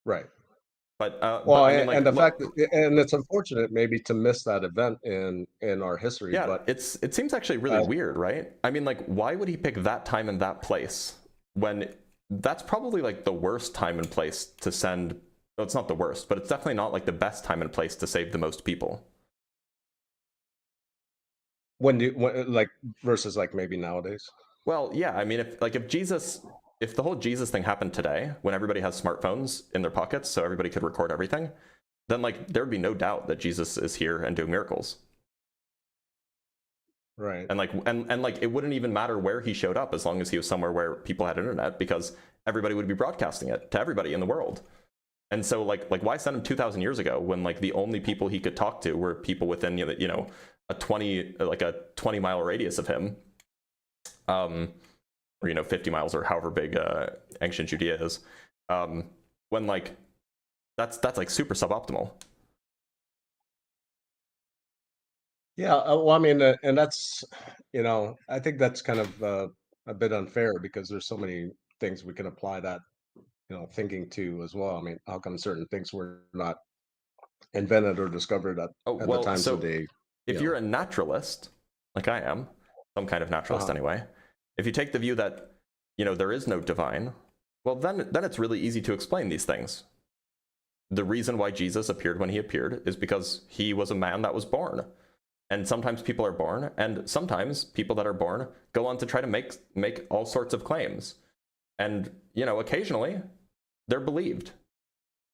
Right. But fact that, and it's unfortunate maybe to miss that event in our history. Yeah, but it seems actually really weird, right? I mean, like, why would he pick that time and that place when that's probably like the worst time and place to send? Well, it's not the worst, but it's definitely not like the best time and place to save the most people. When versus like maybe nowadays? Well, yeah, I mean, if the whole Jesus thing happened today, when everybody has smartphones in their pockets, so everybody could record everything, then like there would be no doubt that Jesus is here and doing miracles. Right. And like it wouldn't even matter where he showed up as long as he was somewhere where people had internet, because everybody would be broadcasting it to everybody in the world. And so like why send him 2,000 years ago when like the only people he could talk to were people within a 20 mile radius of him, or 50 miles or however big ancient Judea is, when like that's like super suboptimal. Yeah, well, I mean, and that's I think that's kind of a bit unfair, because there's so many things we can apply that thinking too as well. I mean, how come certain things were not invented or discovered at the times so that they? If you're a naturalist, like I am, some kind of naturalist anyway, if you take the view that there is no divine, well then it's really easy to explain these things. The reason why Jesus appeared when he appeared is because he was a man that was born. And sometimes people are born, and sometimes people that are born go on to try to make all sorts of claims. And, occasionally they're believed.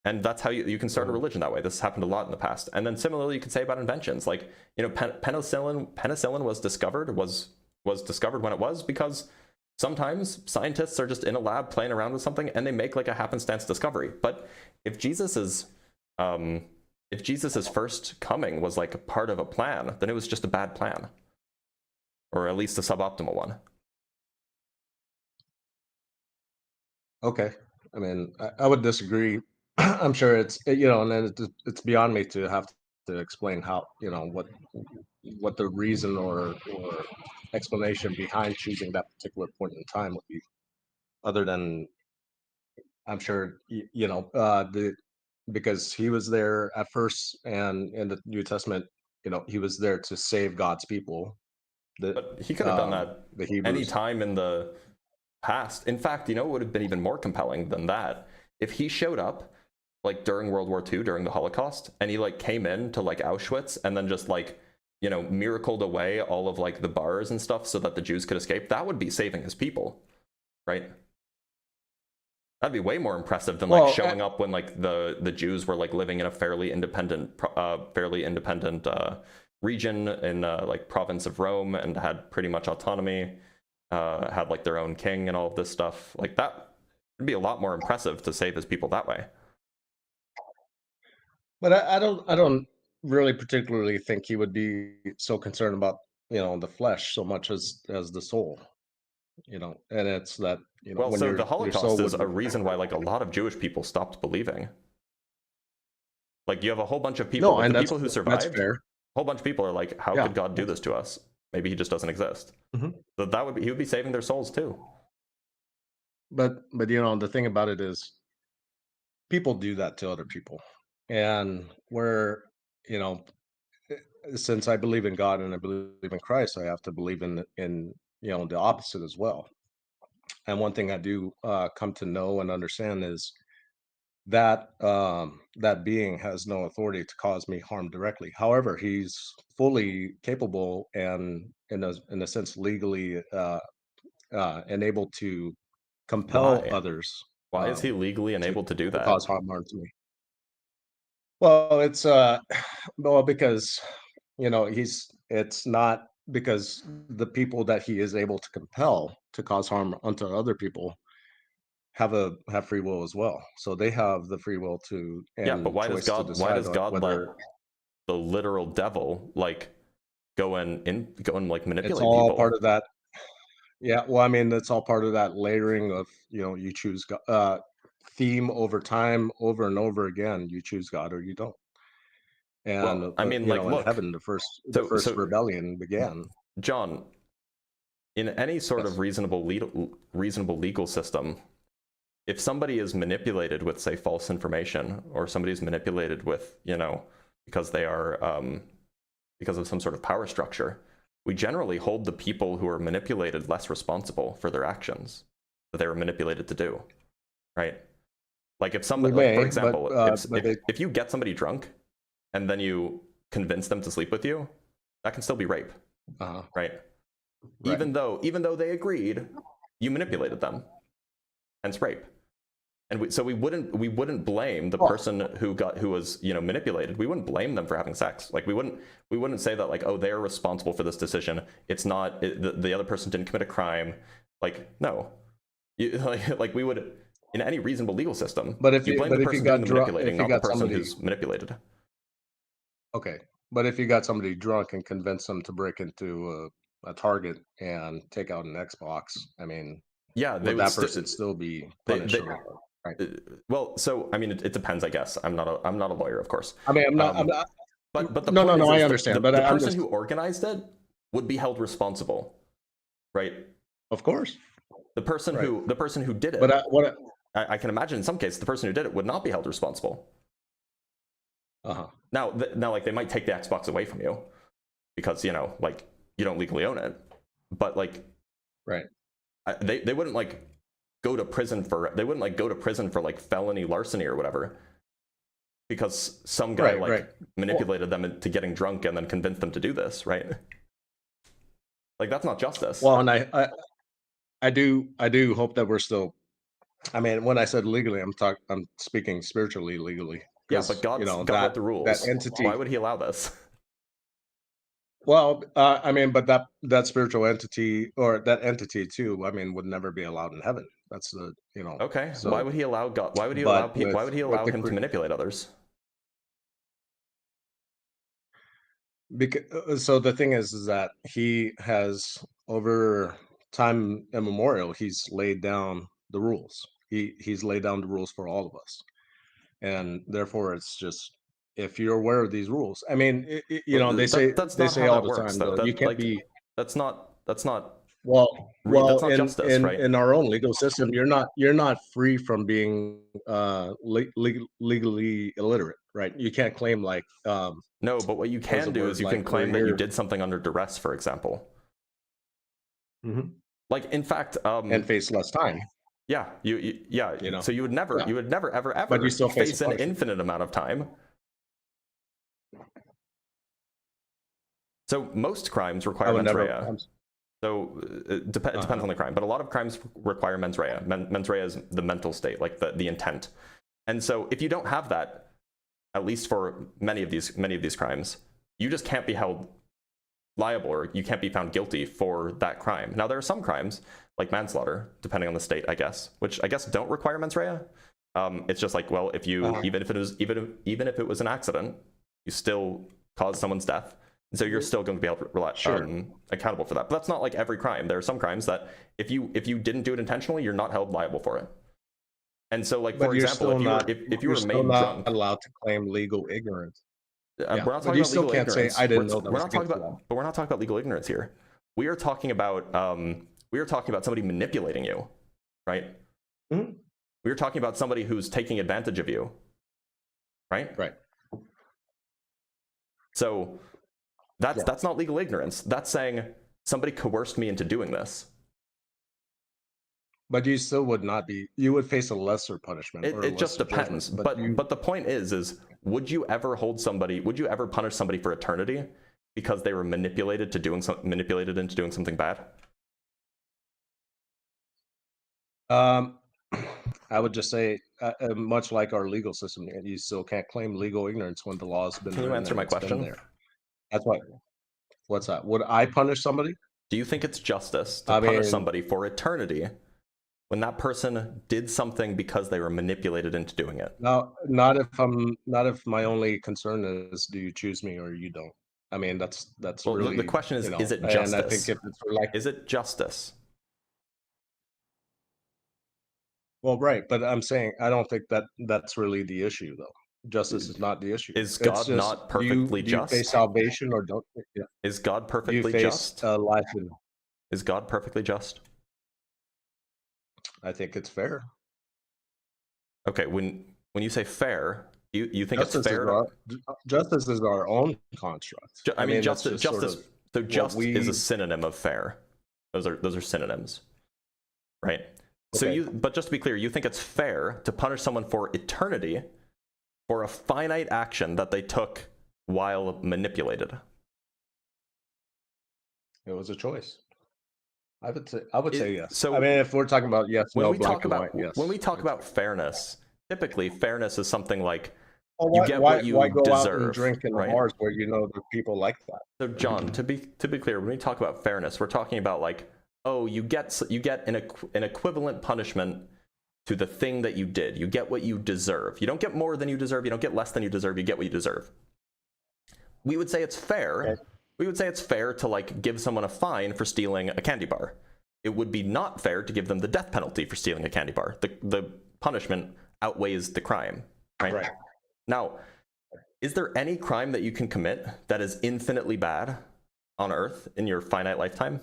And that's how you can start a religion that way. This happened a lot in the past. And then similarly, you could say about inventions. Like, penicillin was discovered when it was because sometimes scientists are just in a lab playing around with something and they make like a happenstance discovery. But if Jesus's first coming was like a part of a plan, then it was just a bad plan, or at least a suboptimal one. Okay, I mean, I would disagree. I'm sure it's and then it's beyond me to have to explain how what the reason or explanation behind choosing that particular point in time would be, other than I'm sure because he was there at first, and in the New Testament, he was there to save God's people. But he could have done that any time in the past. In fact, it would have been even more compelling than that if he showed up like during World War II, during the Holocaust, and he like came in to like Auschwitz and then just like miracled away all of like the bars and stuff so that the Jews could escape. That would be saving his people, right? That'd be way more impressive than like showing up when like the Jews were like living in a fairly independent region in like province of Rome and had pretty much autonomy, had like their own king and all of this stuff. Like that would be a lot more impressive to save his people that way. But I don't really particularly think he would be so concerned about the flesh so much as the soul, and it's that well, when so the Holocaust is a reason why like a lot of Jewish people stopped believing. Like you have a whole bunch of people, the people who survived, a whole bunch of people are like, how could God do this to us? Maybe he just doesn't exist. So he would be saving their souls too. But the thing about it is, people do that to other people, and since I believe in God and I believe in Christ, I have to believe in the opposite as well. And one thing I do come to know and understand is that that being has no authority to cause me harm directly. However, he's fully capable and in a sense legally enabled to compel others. Why is he legally enabled to do that? Cause harm to me. Well, it's because it's not because the people that he is able to compel to cause harm unto other people have free will as well. So they have the free will to but why does God let the literal devil like go and like manipulate it's all people? Part of that. Yeah, well, I mean, that's all part of that layering of you choose theme over time, over and over again. You choose God or you don't. And well, I mean, like, look, in heaven, the first rebellion began. John, in any sort of reasonable legal system, if somebody is manipulated with, say, false information, or somebody's manipulated with, because they are because of some sort of power structure, we generally hold the people who are manipulated less responsible for their actions that they were manipulated to do, right? Like if somebody, for example, if you get somebody drunk and then you convince them to sleep with you, that can still be rape, right? Even though they agreed, you manipulated them, hence rape. And so we wouldn't blame the person who was manipulated. We wouldn't blame them for having sex. Like we wouldn't say that like, oh, they're responsible for this decision. It's not the other person didn't commit a crime. Like no, like we would in any reasonable legal system. But if you blame the person doing the manipulating, not the person who's manipulated. Okay, but if you got somebody drunk and convince them to break into a Target and take out an Xbox, I mean, yeah, would that person still be punished? Right. Well, so I mean, it depends, I guess. I'm not a lawyer, of course. I mean, I'm not. But the no, point I understand. The person who organized it would be held responsible, right? Of course. The person who did it. But I can imagine in some cases the person who did it would not be held responsible. Now, like, they might take the Xbox away from you because, you know, like, you don't legally own it, but like, right? They wouldn't like go to prison for like felony larceny or whatever because some guy manipulated them into getting drunk and then convinced them to do this, right? Like, that's not justice. Well, and I do hope that we're still. I mean, when I said legally, I'm speaking spiritually legally. Yeah, but God wrote the rules. That entity. Why would he allow this? Well, I mean, but that spiritual entity or that entity too, I mean, would never be allowed in heaven. That's the, you know. Okay. So, why would he allow God? Why would he allow people? Why would he allow him to manipulate others? Because so the thing is that he has, over time immemorial, he's laid down the rules. He's laid down the rules for all of us, and therefore it's just, if you're aware of these rules, I mean, you know, they say all the time, though, you can't be. That's not. Well, that's not justice, right? In our own legal system, you're not free from being legally illiterate, right? You can't claim like. No, but what you can do is you can claim that you did something under duress, for example. Mm-hmm. Like, in fact, and face less time. Yeah, you know. So you would never ever but you still face an infinite amount of time. So most crimes require mens rea. So it depends on the crime, but a lot of crimes require mens rea. Mens rea is the mental state, like the intent. And so if you don't have that, at least for many of these crimes, you just can't be held liable, or you can't be found guilty for that crime. Now, there are some crimes like manslaughter, depending on the state, I guess, which I guess don't require mens rea. It's just like, well, if you even if it was an accident, you still caused someone's death. So you're still going to be held accountable for that. But that's not like every crime. There are some crimes that if you didn't do it intentionally, you're not held liable for it. And so, like, for example, if you were made drunk, allowed to claim legal ignorance. We're not talking about legal ignorance. I didn't know that. We're not talking about legal ignorance here. We are talking about somebody manipulating you, right? Mm-hmm. We are talking about somebody who's taking advantage of you, right? Right. So that's not legal ignorance. That's saying somebody coerced me into doing this. But you still would not be. You would face a lesser punishment. It just depends. But the point is would you ever punish somebody for eternity because they were manipulated into doing something bad? I would just say, much like our legal system, you still can't claim legal ignorance when the law has been. Can you answer my question? That's why. What's that? Would I punish somebody? Do you think it's justice to punish somebody for eternity when that person did something because they were manipulated into doing it? No, not if my only concern is, do you choose me or you don't? I mean, that's well, really the question is it justice? And I think if it's is it justice? Well, right, but I'm saying I don't think that's really the issue, though. Justice is not the issue. Is God not perfectly just? Do you face salvation or don't? Yeah. Is God perfectly just? Life in... Is God perfectly just? I think it's fair. Okay, when you say fair, you think it's fair? Justice is our own construct. I mean, justice. So just is a synonym of fair. Those are synonyms, right? Okay. So but just to be clear, you think it's fair to punish someone for eternity for a finite action that they took while manipulated? It was a choice. I would say yes. So I mean, if we're talking about yes, no, black and white, yes. When we talk about fairness, typically fairness is something like you get what you deserve. Out and drink in the bars where you know there are people like that. So John, to be clear, when we talk about fairness, we're talking about like, oh, you get an equivalent punishment to the thing that you did. You get what you deserve. You don't get more than you deserve. You don't get less than you deserve. You get what you deserve. We would say it's fair. Okay. We would say it's fair to like give someone a fine for stealing a candy bar. It would be not fair to give them the death penalty for stealing a candy bar. The punishment outweighs the crime, right? Now, is there any crime that you can commit that is infinitely bad on Earth in your finite lifetime?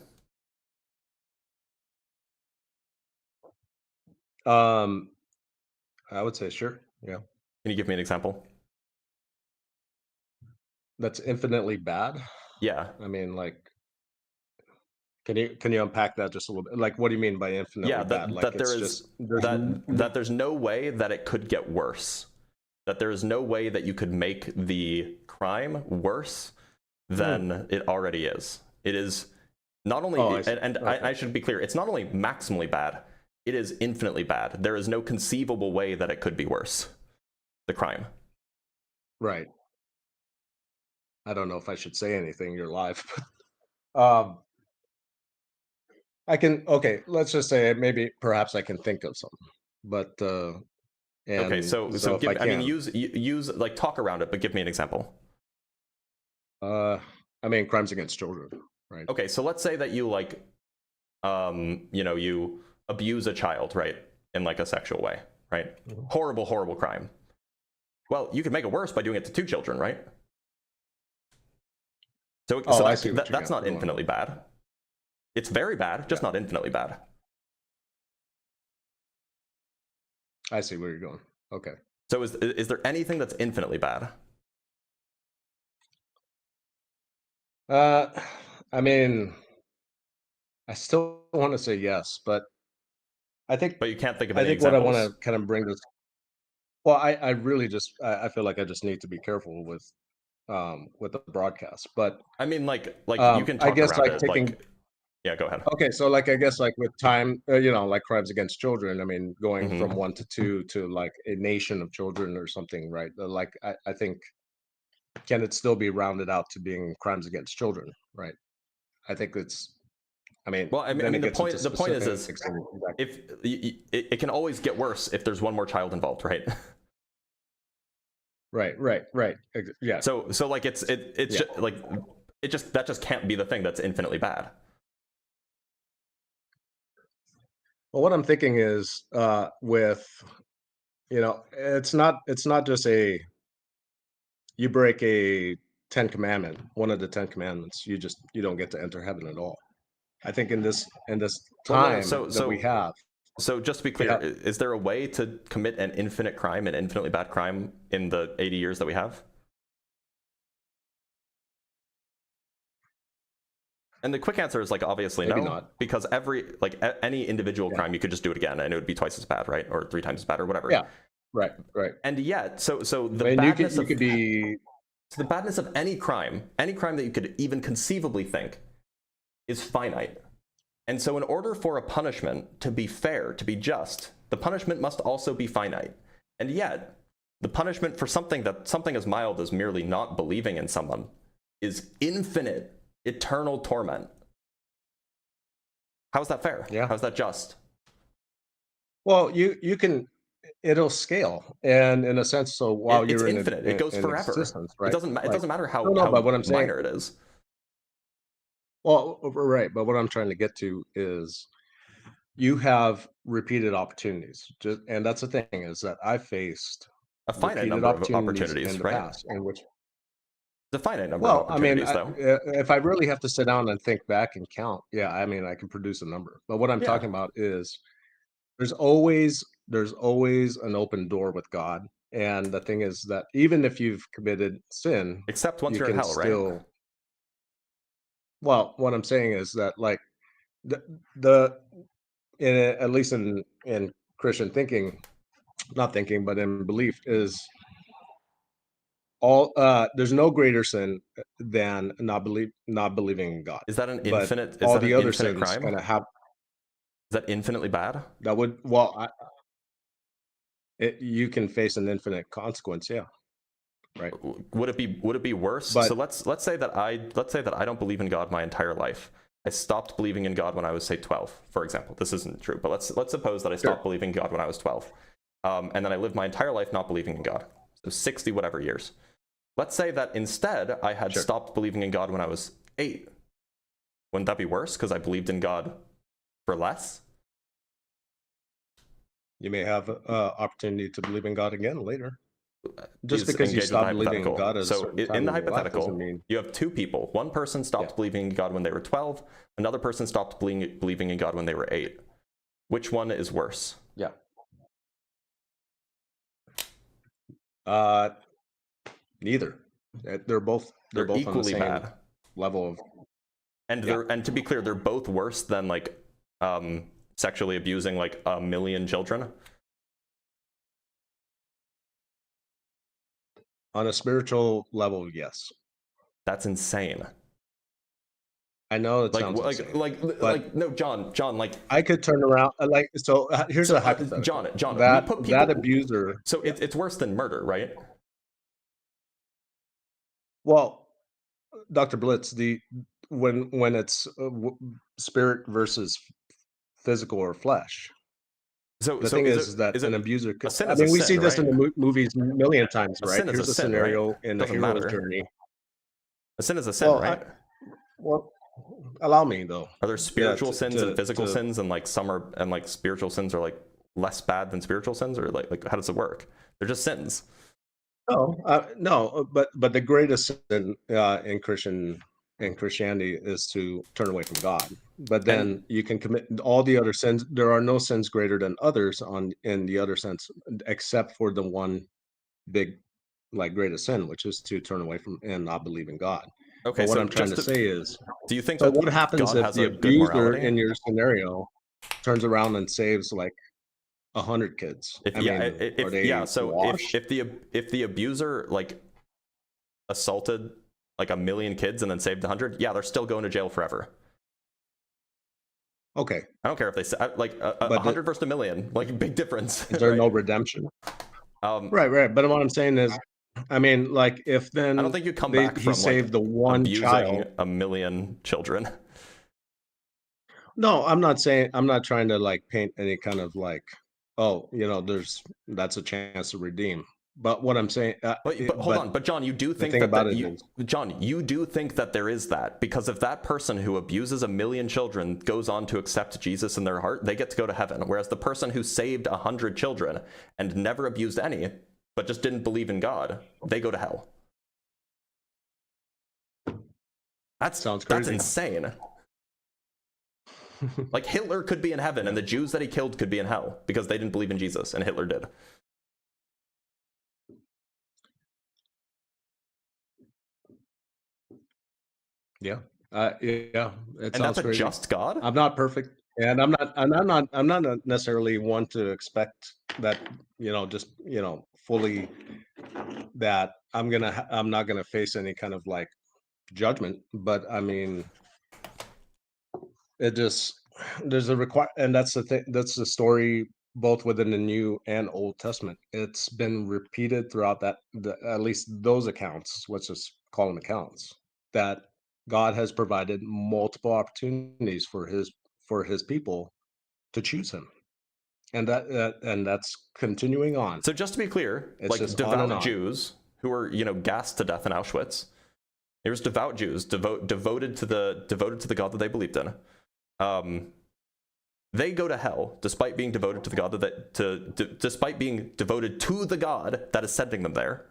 I would say sure. Yeah. Can you give me an example? That's infinitely bad. Yeah. I mean, like, can you unpack that just a little bit? Like, what do you mean by infinitely Yeah, bad? Like, that there is that there's no way that it could get worse. That there is no way that you could make the crime worse than it already is. It is not only, I should be clear, it's not only maximally bad, it is infinitely bad. There is no conceivable way that it could be worse, the crime. Right. I don't know if I should say anything. You're live. Okay, let's just say perhaps I can think of something. But okay, so if give, I mean, use like talk around it, but give me an example. I mean, crimes against children, right? Okay, so let's say that you like, you know, you abuse a child, right, in like a sexual way, right? Horrible, horrible crime. Well, you could make it worse by doing it to 2 children, right? So, that's not infinitely bad. It's very bad, just not infinitely bad. I see where you're going. Okay. So is there anything that's infinitely bad? I mean, I still want to say yes, but I think. But you can't think of any examples. What I want to kind of bring this. Well, I really just I feel like I just need to be careful with the broadcast, but I mean, like you can talk I guess around like it, taking. like, yeah, go ahead. Okay, so like I guess like with time, you know, like crimes against children. I mean, going from 1 to 2 to like a nation of children or something, right? Like I think, can it still be rounded out to being crimes against children, right? I think it's. I mean, well, I mean, the point is if it can always get worse if there's one more child involved, right? Right. Yeah. So like it's just, like that just can't be the thing that's infinitely bad. Well, what I'm thinking is with, you know, it's not just you break a 10 commandment, one of the 10 commandments, you don't get to enter heaven at all. I think in this time that we have. So just to be clear, is there a way to commit an infinite crime, an infinitely bad crime in the 80 years that we have? And the quick answer is like obviously Maybe no, not. Because any individual crime, you could just do it again and it would be twice as bad, right? Or 3 times as bad or whatever. Yeah. Right. And yet, so the badness the badness of any crime that you could even conceivably think is finite. And so in order for a punishment to be fair, to be just, the punishment must also be finite. And yet, the punishment for something as mild as merely not believing in someone is infinite, eternal torment. How's that fair? Yeah. How's that just? Well, you can, it'll scale, and in a sense, so while it's you're infinite, it goes forever. Right? It doesn't matter how but what I'm saying, minor it is. Well, right, but what I'm trying to get to is you have repeated opportunities, and that's the thing, is that I faced a finite number of opportunities, in the right? past, in which the finite number of opportunities, though. If I really have to sit down and think back and count, yeah, I mean, I can produce a number. But what I'm talking about is there's always an open door with God. And the thing is that even if you've committed sin, except once you're in hell, right? Well, what I'm saying is that like at least in Christian thinking, not thinking, but in belief, is all there's no greater sin than not believing in God. Is that an infinite? All the other sins kind of have. Is that infinitely bad? That would you can face an infinite consequence, yeah. Right. Would it be worse? But, so let's say that I don't believe in God my entire life. I stopped believing in God when I was, say, 12, for example. This isn't true, but let's suppose that I stopped believing in God when I was 12, and then I lived my entire life not believing in God, so 60 whatever years. Let's say that instead I had stopped believing in God when I was 8. Wouldn't that be worse because I believed in God for less? You may have opportunity to believe in God again later. Just because you stopped believing in God. So in the hypothetical, you have 2 people. One person stopped believing in God when they were 12. Another person stopped believing in God when they were 8. Which one is worse? Yeah. Neither. They're both on the equally same bad. level of. And and to be clear, they're both worse than like sexually abusing like 1 million children. On a spiritual level, yes. That's insane. I know it Like sounds insane, like no, John, like I could turn around here's a hypothetical. John, that we put people, that abuser. So it's worse than murder, right? Well, Dr. Blitz, when it's spirit versus physical or flesh. So the thing is that an abuser. I mean, we see this in the movies a million times, right? Here's a scenario in the hero's journey. A sin is a sin, right? Well, allow me though. Are there spiritual sins and physical sins, and like some are, and like spiritual sins are like less bad than spiritual sins, or like how does it work? They're just sins. No, but the greatest sin in Christianity is to turn away from God. But then you can commit all the other sins. There are no sins greater than others in the other sense, except for the one big, like, greatest sin, which is to turn away from and not believe in God. Okay, but what so I'm trying to say is, do you think so that what happens God if has the a good abuser morality? in your scenario turns around and saves like 100 kids? If the abuser like assaulted like 1 million kids and then saved 100, yeah, they're still going to jail forever. Okay. I don't care if they like 100 versus 1 million, like big difference. Is there no redemption? Right. But what I'm saying is, I mean, like, if then I don't think you come back from saved like the one abusing child 1 million children. No, I'm not trying to like paint any kind of like, oh, that's a chance to redeem. But what I'm saying, but hold on, but John, you do think that you do think that there is that, because if that person who abuses 1 million children goes on to accept Jesus in their heart, they get to go to heaven, whereas the person who saved 100 children and never abused any, but just didn't believe in God, they go to hell. Sounds crazy. That's insane. Like Hitler could be in heaven, and the Jews that he killed could be in hell because they didn't believe in Jesus, and Hitler did. Yeah. It and sounds that's a crazy. just God? I'm not perfect, and I'm not necessarily one to expect that, fully that I'm not gonna face any kind of like judgment. But I mean, it just, there's a and that's the thing. That's the story both within the New and Old Testament. It's been repeated throughout at least those accounts. Let's just call them accounts, that God has provided multiple opportunities for his people to choose him, and that's continuing on. So just to be clear, it's like just devout Jews who were gassed to death in Auschwitz, there's devout Jews devoted to the God that they believed in. They go to hell despite being devoted to the God despite being devoted to the God that is sending them there.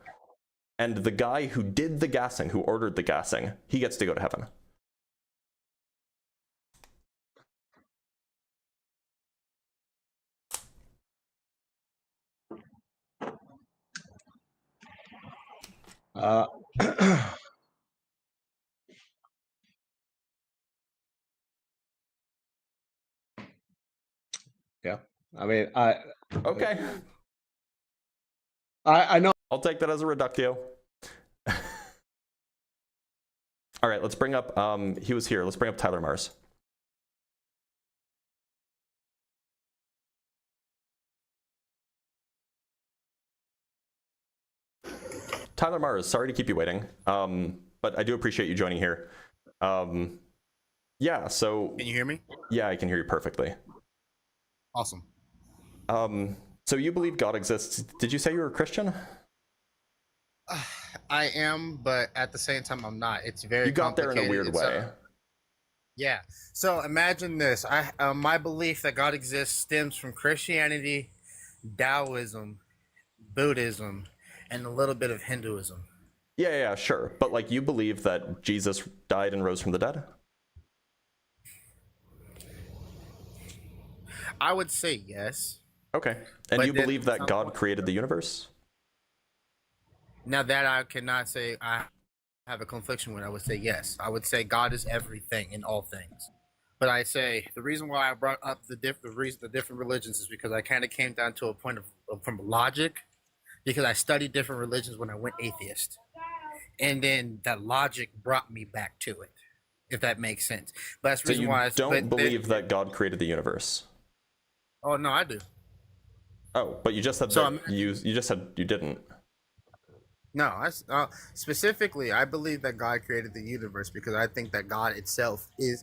And the guy who did the gassing, who ordered the gassing, he gets to go to heaven. Yeah, I mean, okay. I know. I'll take that as a reductio. All right, let's bring up. He was here. Let's bring up Tyler Mars. Tyler Mars, sorry to keep you waiting, but I do appreciate you joining here. Yeah, so... Can you hear me? Yeah, I can hear you perfectly. Awesome. So you believe God exists. Did you say you were a Christian? I am, but at the same time, I'm not. It's very You got there in a weird way. Yeah. So imagine this. My belief that God exists stems from Christianity, Taoism, Buddhism, and a little bit of Hinduism. Yeah, sure. But like, you believe that Jesus died and rose from the dead? I would say yes. Okay. And you believe that God created the universe? Now that I cannot say I have a confliction with, I would say yes. I would say God is everything in all things. But I say the reason why I brought up the different religions is because I kind of came down to a point from logic, because I studied different religions when I went atheist, and then that logic brought me back to it, if that makes sense. But that's the reason why I don't believe that God created the universe. Oh no, I do. Oh, but you just said that you just said you didn't. No, specifically, I believe that God created the universe because I think that God himself is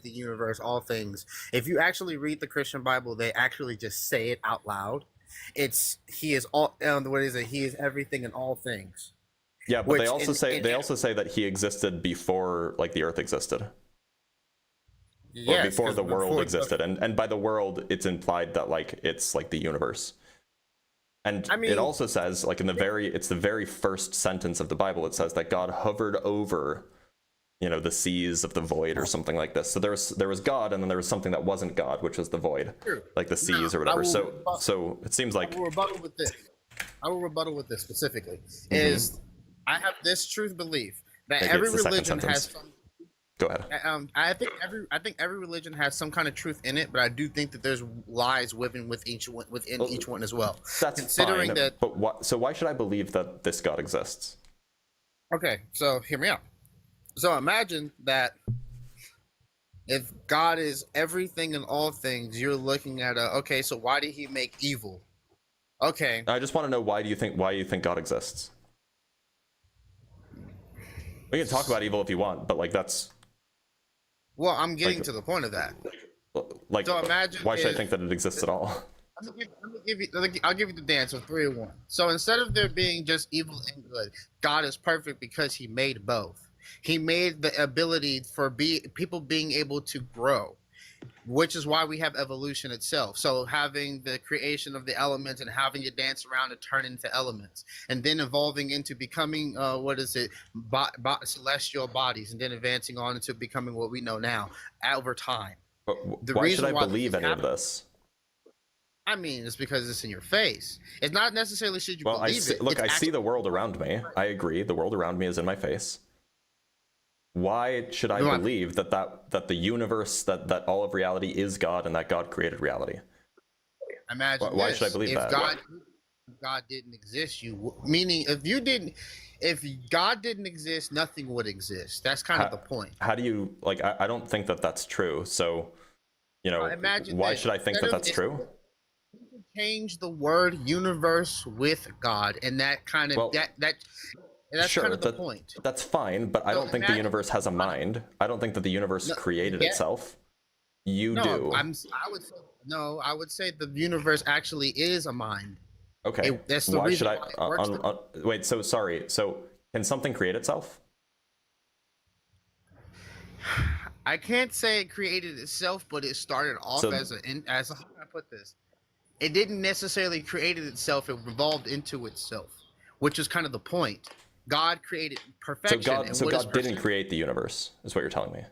the universe, all things. If you actually read the Christian Bible, they actually just say it out loud. He is all. What is it? He is everything and all things. Yeah, but they also say that he existed before like the earth existed. Yes, or before the world existed, and by the world, it's implied that like it's like the universe. And I mean, it also says, like it's the very first sentence of the Bible. It says that God hovered over, the seas of the void or something like this. So there was God, and then there was something that wasn't God, which was the void, like the seas or whatever. So it seems like I will rebuttal with this specifically. Is I have this truth belief that maybe every religion has some. Go ahead. I think every religion has some kind of truth in it, but I do think that there's lies within each one as well. That's considering fine, that. But why should I believe that this God exists? Okay, so hear me out. So imagine that if God is everything and all things, you're looking at okay, so why did he make evil? Okay. I just want to know why you think God exists. We can talk about evil if you want, but like that's. Well, I'm getting to the point of that. Like, so imagine why should I think that it exists at all? I'll give you the dance of 3 and 1. So instead of there being just evil and good, God is perfect because he made both. He made the ability for people being able to grow, which is why we have evolution itself. So having the creation of the elements and having you dance around and turn into elements, and then evolving into becoming celestial bodies, and then advancing on into becoming what we know now over time. But why should I believe any of this? I mean, it's because it's in your face. It's not necessarily should you believe it. Look, I see the world around me. I agree. The world around me is in my face. Why should I believe that the universe, that all of reality is God, and that God created reality? Imagine why should I believe that? If God didn't exist, meaning if God didn't exist, nothing would exist. That's kind of the point. How do you like? I don't think that that's true. So, why should I think that that's true? Change the word universe with God, and that kind of that's sure, kind of the point. That's fine, but I don't think the universe has a mind. I don't think that the universe created itself. You do. I would say the universe actually is a mind. Okay. That's the reason why it works. Wait, so sorry. So can something create itself? I can't say it created itself, but it started off as how can I put this? It didn't necessarily create itself, it evolved into itself, which is kind of the point. God created perfection. So God didn't create the universe, is what you're telling me.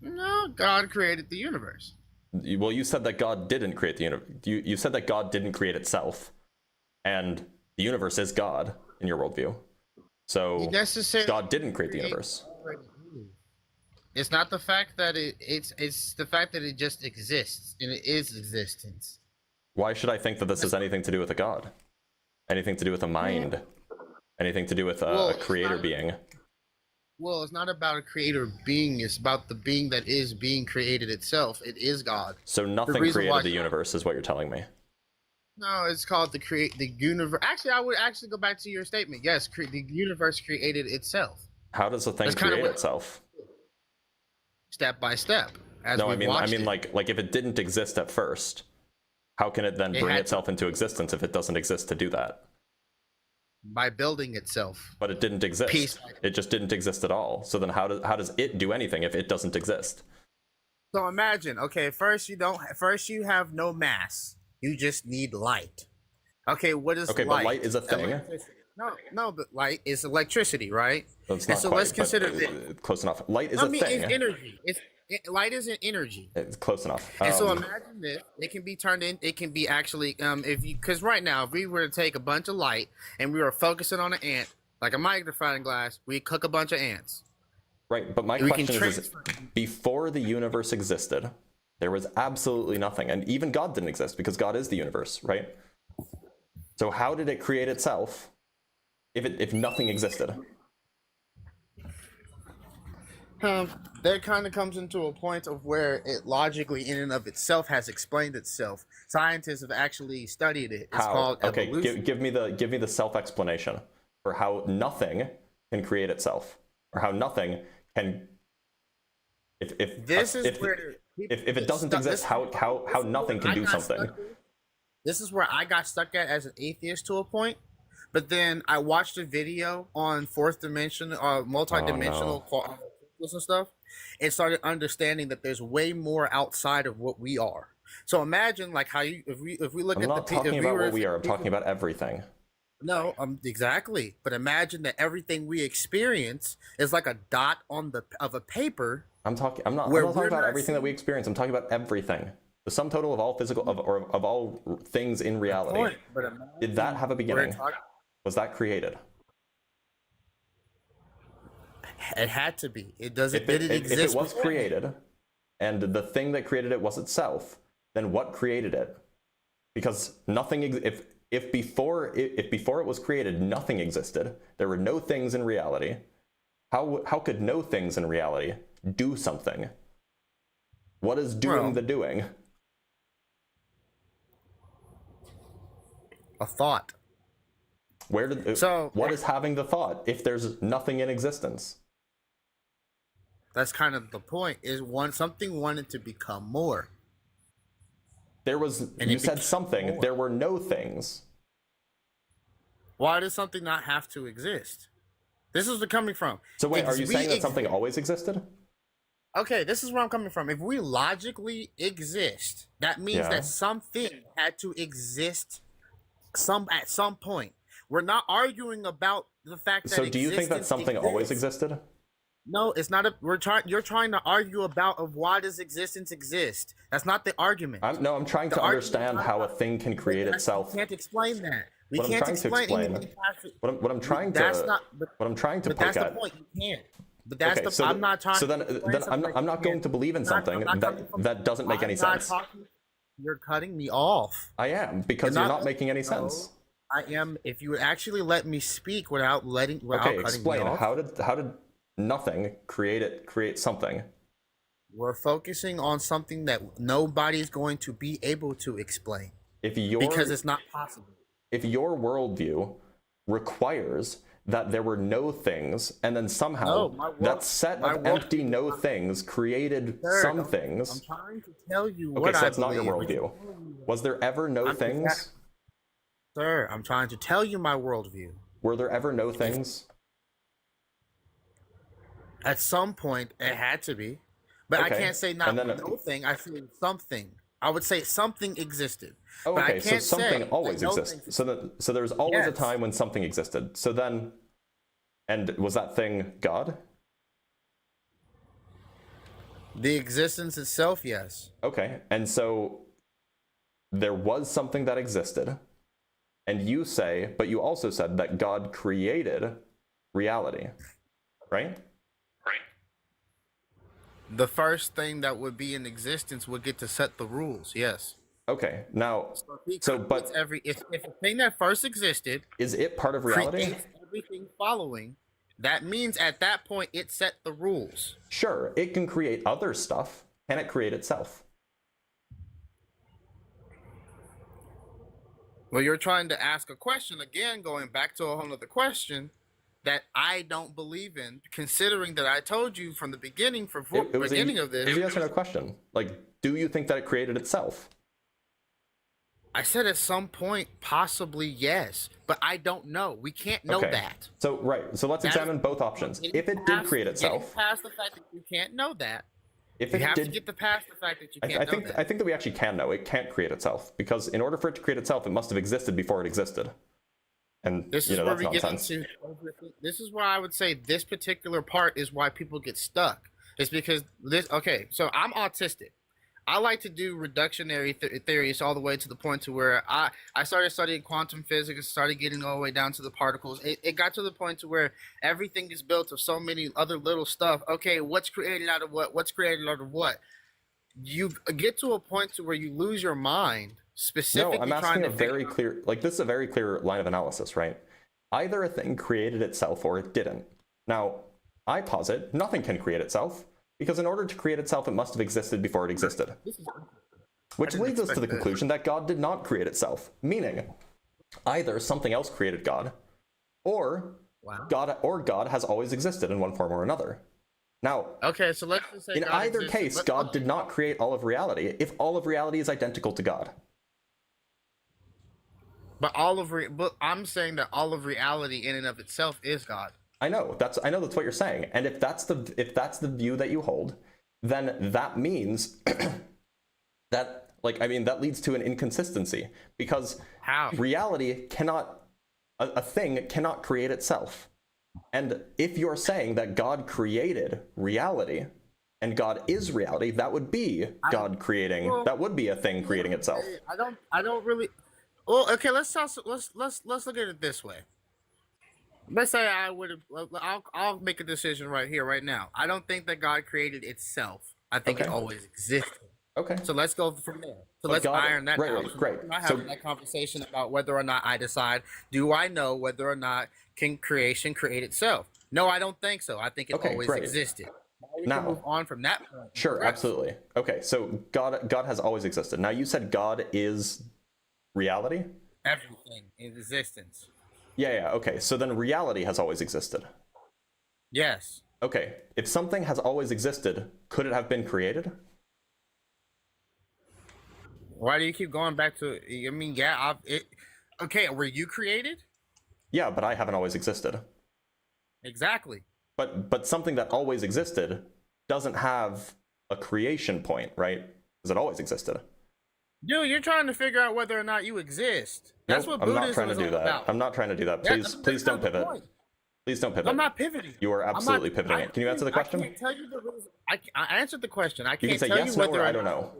No, God created the universe. Well, you said that God didn't create the universe. You said that God didn't create itself, and the universe is God in your worldview. So God didn't create the universe. It's not the fact that it's the fact that it just exists, and it is existence. Why should I think that this has anything to do with a God? Anything to do with a mind? Anything to do with a creator being? Well, it's not about a creator being. It's about the being that is being created itself. It is God. So nothing created the universe is what you're telling me. No, it's called the universe. Actually, I would actually go back to your statement. Yes, the universe created itself. How does a thing create itself? Step by step. No, I mean, like if it didn't exist at first, how can it then bring itself into existence if it doesn't exist to do that? By building itself. But it didn't exist. It just didn't exist at all. So then how does it do anything if it doesn't exist? So imagine, okay, first you have no mass. You just need light. Okay, what is light? Okay, but light is a thing. No, but light is electricity, right? So it's not let's consider close enough. Light is a thing. It's energy. light is an energy. It's close enough. And so imagine this, it can be turned in, it can be actually, because right now, if we were to take a bunch of light and we were focusing on an ant, like a magnifying glass, we cook a bunch of ants. Right, but my question is, before the universe existed, there was absolutely nothing. And even God didn't exist because God is the universe, right? So how did it create itself if nothing existed? That kind of comes into a point of where it logically, in and of itself, has explained itself. Scientists have actually studied it. It's called evolution. Give me the self-explanation for how nothing can create itself, or how nothing can. If it doesn't exist, how nothing can do something. This is where I got stuck at as an atheist to a point. But then I watched a video on fourth dimension, multi-dimensional and stuff, and started understanding that there's way more outside of what we are. So imagine like how if we look I'm at not talking about what we are. I'm talking about everything. No, exactly. But imagine that everything we experience is like a dot on of a paper. I'm not talking about everything that we experience. I'm talking about everything. The sum total of all physical of all things in reality. Did that have a beginning? Was that created? It had to be. It doesn't. Did it exist? If it was created, and the thing that created it was itself, then what created it? Because nothing. If before it was created, nothing existed. There were no things in reality. How could no things in reality do something? What is doing the doing? A thought. What is having the thought if there's nothing in existence? That's kind of the point. Is something wanted to become more. You said something. More. There were no things. Why does something not have to exist? This is where coming from. So wait, are you saying that something always existed? Okay, this is where I'm coming from. If we logically exist, that means that something had to exist at some point. We're not arguing about the fact that. So do you think that something always existed? No, it's not. You're trying to argue about why does existence exist. That's not the argument. I'm trying to understand how a thing can create itself. We can't explain that. What I'm trying to explain. What I'm trying to poke that's at. The point. You can't. But that's I'm not talking. So then I'm not going to believe in something that doesn't make any sense. You're cutting me off. I am, because you're not making any sense. I am. If you would actually let me speak without cutting me off. Explain. How did nothing create something? We're focusing on something that nobody's going to be able to explain. Because it's not possible. If your worldview requires that there were no things, and then somehow that set of empty no things created some things. I'm trying to tell you what I believe. Okay, so that's not your worldview. Was there ever no things? Sir, I'm trying to tell you my worldview. Were there ever no things? At some point, it had to be. But I can't say no thing. I feel something. I would say something existed. Oh, okay, so something always exists. So there's always a time when something existed. So then, and was that thing God? The existence itself, yes. Okay, and so there was something that existed, and you say, but you also said that God created reality, right? The first thing that would be in existence would get to set the rules, yes. Okay, now, if a thing that first existed is it part of reality? Everything following, that means at that point it set the rules. Sure, it can create other stuff. Can it create itself? Well, you're trying to ask a question again, going back to a whole other question that I don't believe in, considering that I told you from the beginning, of this. It was a yes or no question. Like, do you think that it created itself? I said at some point, possibly yes, but I don't know. We can't know that. So let's examine both options. If it did create itself, past the fact that you can't know that. If it you have did, to get past the fact that you can't know that. I think that we actually can know it can't create itself, because in order for it to create itself, it must have existed before it existed. And this is where we get into. This is where I would say this particular part is why people get stuck. It's because this. Okay, so I'm autistic. I like to do reductionary theories all the way to the point to where I started studying quantum physics, started getting all the way down to the particles. It got to the point to where everything is built of so many other little stuff. Okay, what's created out of what? What's created out of what? You get to a point to where you lose your mind. Specifically, no, I'm asking a very clear, like this is a very clear line of analysis, right? Either a thing created itself or it didn't. Now, I posit nothing can create itself, because in order to create itself, it must have existed before it existed. Which leads us to the conclusion that God did not create itself, meaning either something else created God, or God has always existed in one form or another. Now, okay, so let's just say in either case, God did not create all of reality if all of reality is identical to God. But but I'm saying that all of reality in and of itself is God. I know that's what you're saying, and if that's the view that you hold, then that means that that leads to an inconsistency, because reality cannot, a thing cannot create itself. And if you're saying that God created reality and God is reality, that would be God creating. That would be a thing creating itself. I don't really. Well, okay. Let's look at it this way. Let's say I would have. I'll make a decision right here, right now. I don't think that God created itself. I think it always existed. Okay. So let's go from there. So let's iron that out. Right, great. We're not having that conversation about whether or not I decide. Do I know whether or not can creation create itself? No, I don't think so. I think it always existed. Now we can move on from that point. Sure, absolutely. Okay, so God has always existed. Now you said God is reality? Everything in existence. Yeah, okay. So then reality has always existed. Yes. Okay, if something has always existed, could it have been created? Why do you keep going back to? I mean, yeah. Okay, were you created? Yeah, but I haven't always existed. Exactly. But something that always existed doesn't have a creation point, right? Because it always existed. Dude, you're trying to figure out whether or not you exist. That's what Buddhism I'm not trying to do that. about. I'm not trying to do that. Please don't pivot. Please don't pivot. I'm not pivoting. You are absolutely pivoting. Can you answer the question? I can't tell you the reason. I answered the question. I can't you can say tell yes, you no, whether or I don't know.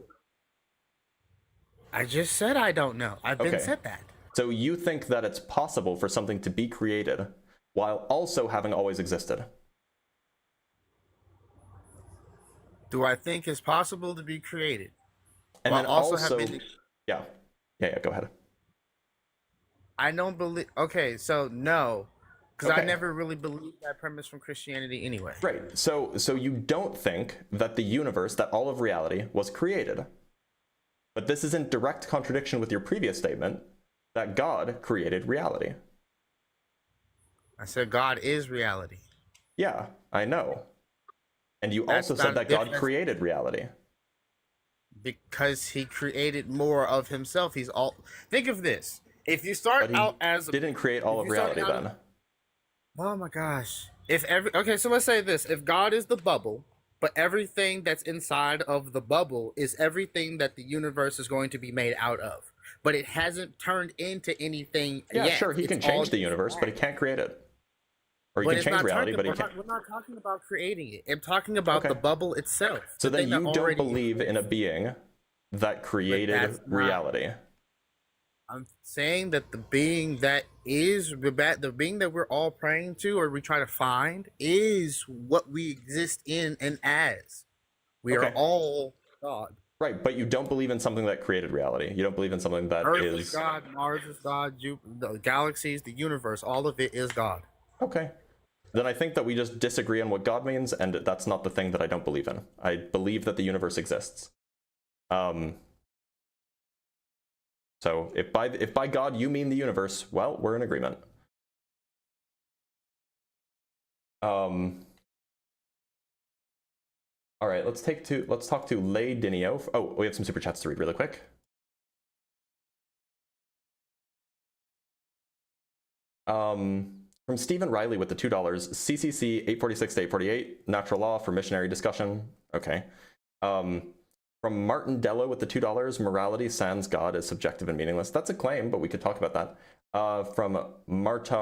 I just said I don't know. I've been said that. So you think that it's possible for something to be created while also having always existed? Do I think it's possible to be created? And while then also have been... Yeah, go ahead. I don't believe... Okay, so no. Because I never really believed that premise from Christianity anyway. Right. So you don't think that the universe, that all of reality was created. But this is in direct contradiction with your previous statement that God created reality. I said God is reality. Yeah, I know. And you also said that God created reality. Because he created more of himself. He's all... Think of this. If you start out as... didn't create all of reality then. Oh my gosh. Okay, so let's say this. If God is the bubble, but everything that's inside of the bubble is everything that the universe is going to be made out of. But it hasn't turned into anything yet. Yeah, sure, he can change the universe, but he can't create it. Or he can change reality, but he can't. We're not talking about creating it. I'm talking about the bubble itself. So then you don't believe in a being that created reality. I'm saying that the being that is the being that we're all praying to or we try to find is what we exist in and as. We are all God. Right, but you don't believe in something that created reality. You don't believe in something that Earth is God, Mars is God, the galaxies, the universe, all of it is God. Okay. Then I think that we just disagree on what God means, and that's not the thing that I don't believe in. I believe that the universe exists. So if by God you mean the universe, well, we're in agreement. All right, let's talk to Lay Dinio. Oh, we have some super chats to read really quick. From Stephen Riley with the $2, CCC 846 to 848, natural law for missionary discussion. Okay. From Martin Dello with the $2, morality sans God is subjective and meaningless. That's a claim, but we could talk about that. From Marta,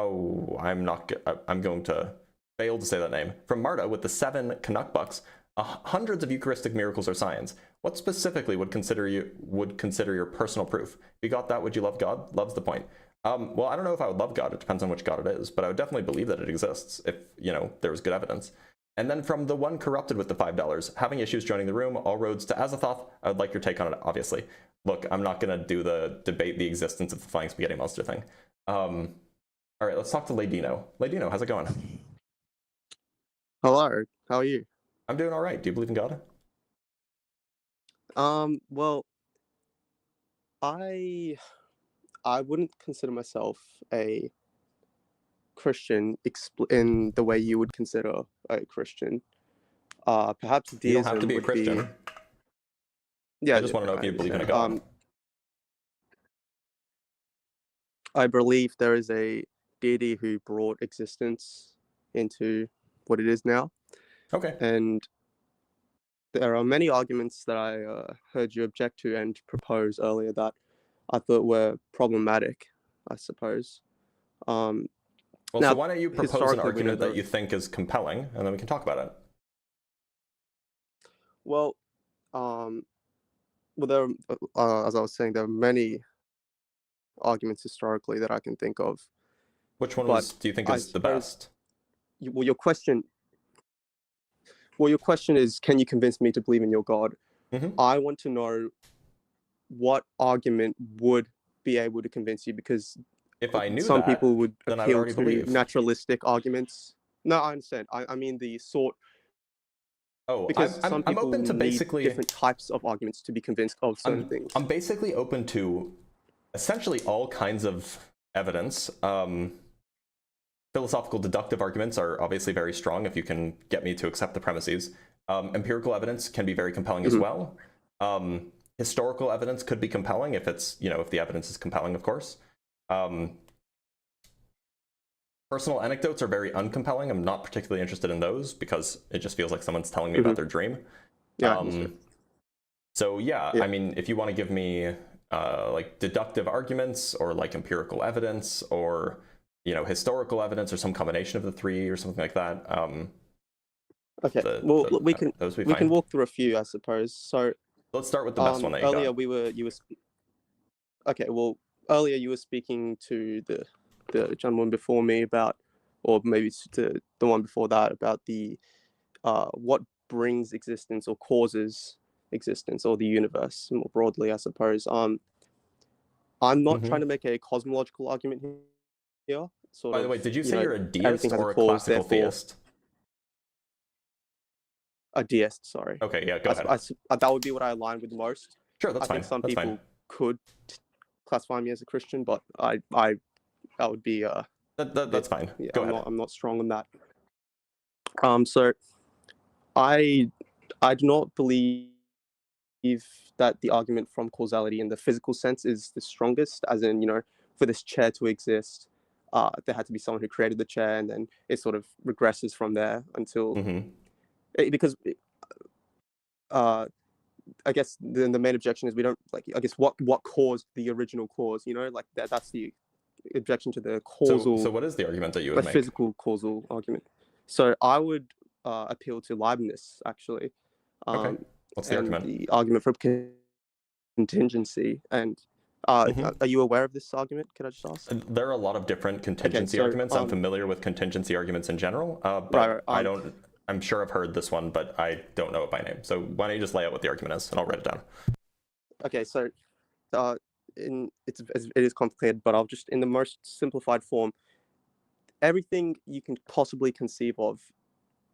I'm going to fail to say that name. From Marta with the 7 Canuck bucks, Hundreds of Eucharistic miracles are signs. What specifically would consider your personal proof? If you got that, would you love God? Love's the point. Well, I don't know if I would love God. It depends on which God it is, but I would definitely believe that it exists if, there was good evidence. And then from the one corrupted with the $5, having issues joining the room, all roads to Azathoth. I would like your take on it, obviously. Look, I'm not going to do the debate the existence of the flying spaghetti monster thing. All right, let's talk to Ladino. Ladino, how's it going? Hello, how are you? I'm doing all right. Do you believe in God? Well, I wouldn't consider myself a Christian in the way you would consider a Christian. Perhaps deism You don't have to be a would Christian. Yeah, I just want to know if you believe in a God. I believe there is a deity who brought existence into what it is now. Okay. And there are many arguments that I heard you object to and propose earlier that I thought were problematic, I suppose. Well, now, so why don't you propose an historically, we know argument that that- you think is compelling, and then we can talk about it. Well, there, as I was saying, there are many arguments historically that I can think of. Which one do you think is the best? Your question is, can you convince me to believe in your God? Mm-hmm. I want to know what argument would be able to convince you, because if I knew some that, people would then I appeal already to believe. naturalistic arguments. No, I understand. I mean the sort. Oh, because some I'm people open to need basically different types of arguments to be convinced of certain things. I'm basically open to essentially all kinds of evidence. Philosophical deductive arguments are obviously very strong if you can get me to accept the premises. Empirical evidence can be very compelling as well. Historical evidence could be compelling if it's, if the evidence is compelling, of course. Personal anecdotes are very uncompelling. I'm not particularly interested in those because it just feels like someone's telling me about their dream. Yeah. So yeah, I mean, if you want to give me like deductive arguments or like empirical evidence or historical evidence or some combination of the three or something like that. Okay. We can walk through a few, I suppose. So let's start with the best one that you earlier got. Okay. Well, earlier you were speaking to the gentleman before me about, or maybe to the one before that, about the what brings existence or causes existence or the universe more broadly, I suppose. I'm not trying to make a cosmological argument here. By the way, did you say you're a deist or a classical theist? A deist, sorry. Okay, yeah, go ahead. That would be what I align with most. Sure, that's fine. I think some that's people fine. could classify me as a Christian, but that would be that's fine. Yeah, go ahead. I'm not strong on that. So I do not believe that the argument from causality in the physical sense is the strongest, as in, for this chair to exist, there had to be someone who created the chair, and then it sort of regresses from there until because I guess the main objection is we don't what caused the original cause, like that's the objection to the causal. So what is the argument that you would make? Physical causal argument. So I would appeal to Leibniz, actually. Okay. What's the argument? The argument for contingency. And are you aware of this argument? Could I just ask? There are a lot of different contingency arguments. I'm familiar with contingency arguments in general, but I'm sure I've heard this one, but I don't know it by name. So why don't you just lay out what the argument is, and I'll write it down. Okay, so it is complicated, but I'll just, in the most simplified form, everything you can possibly conceive of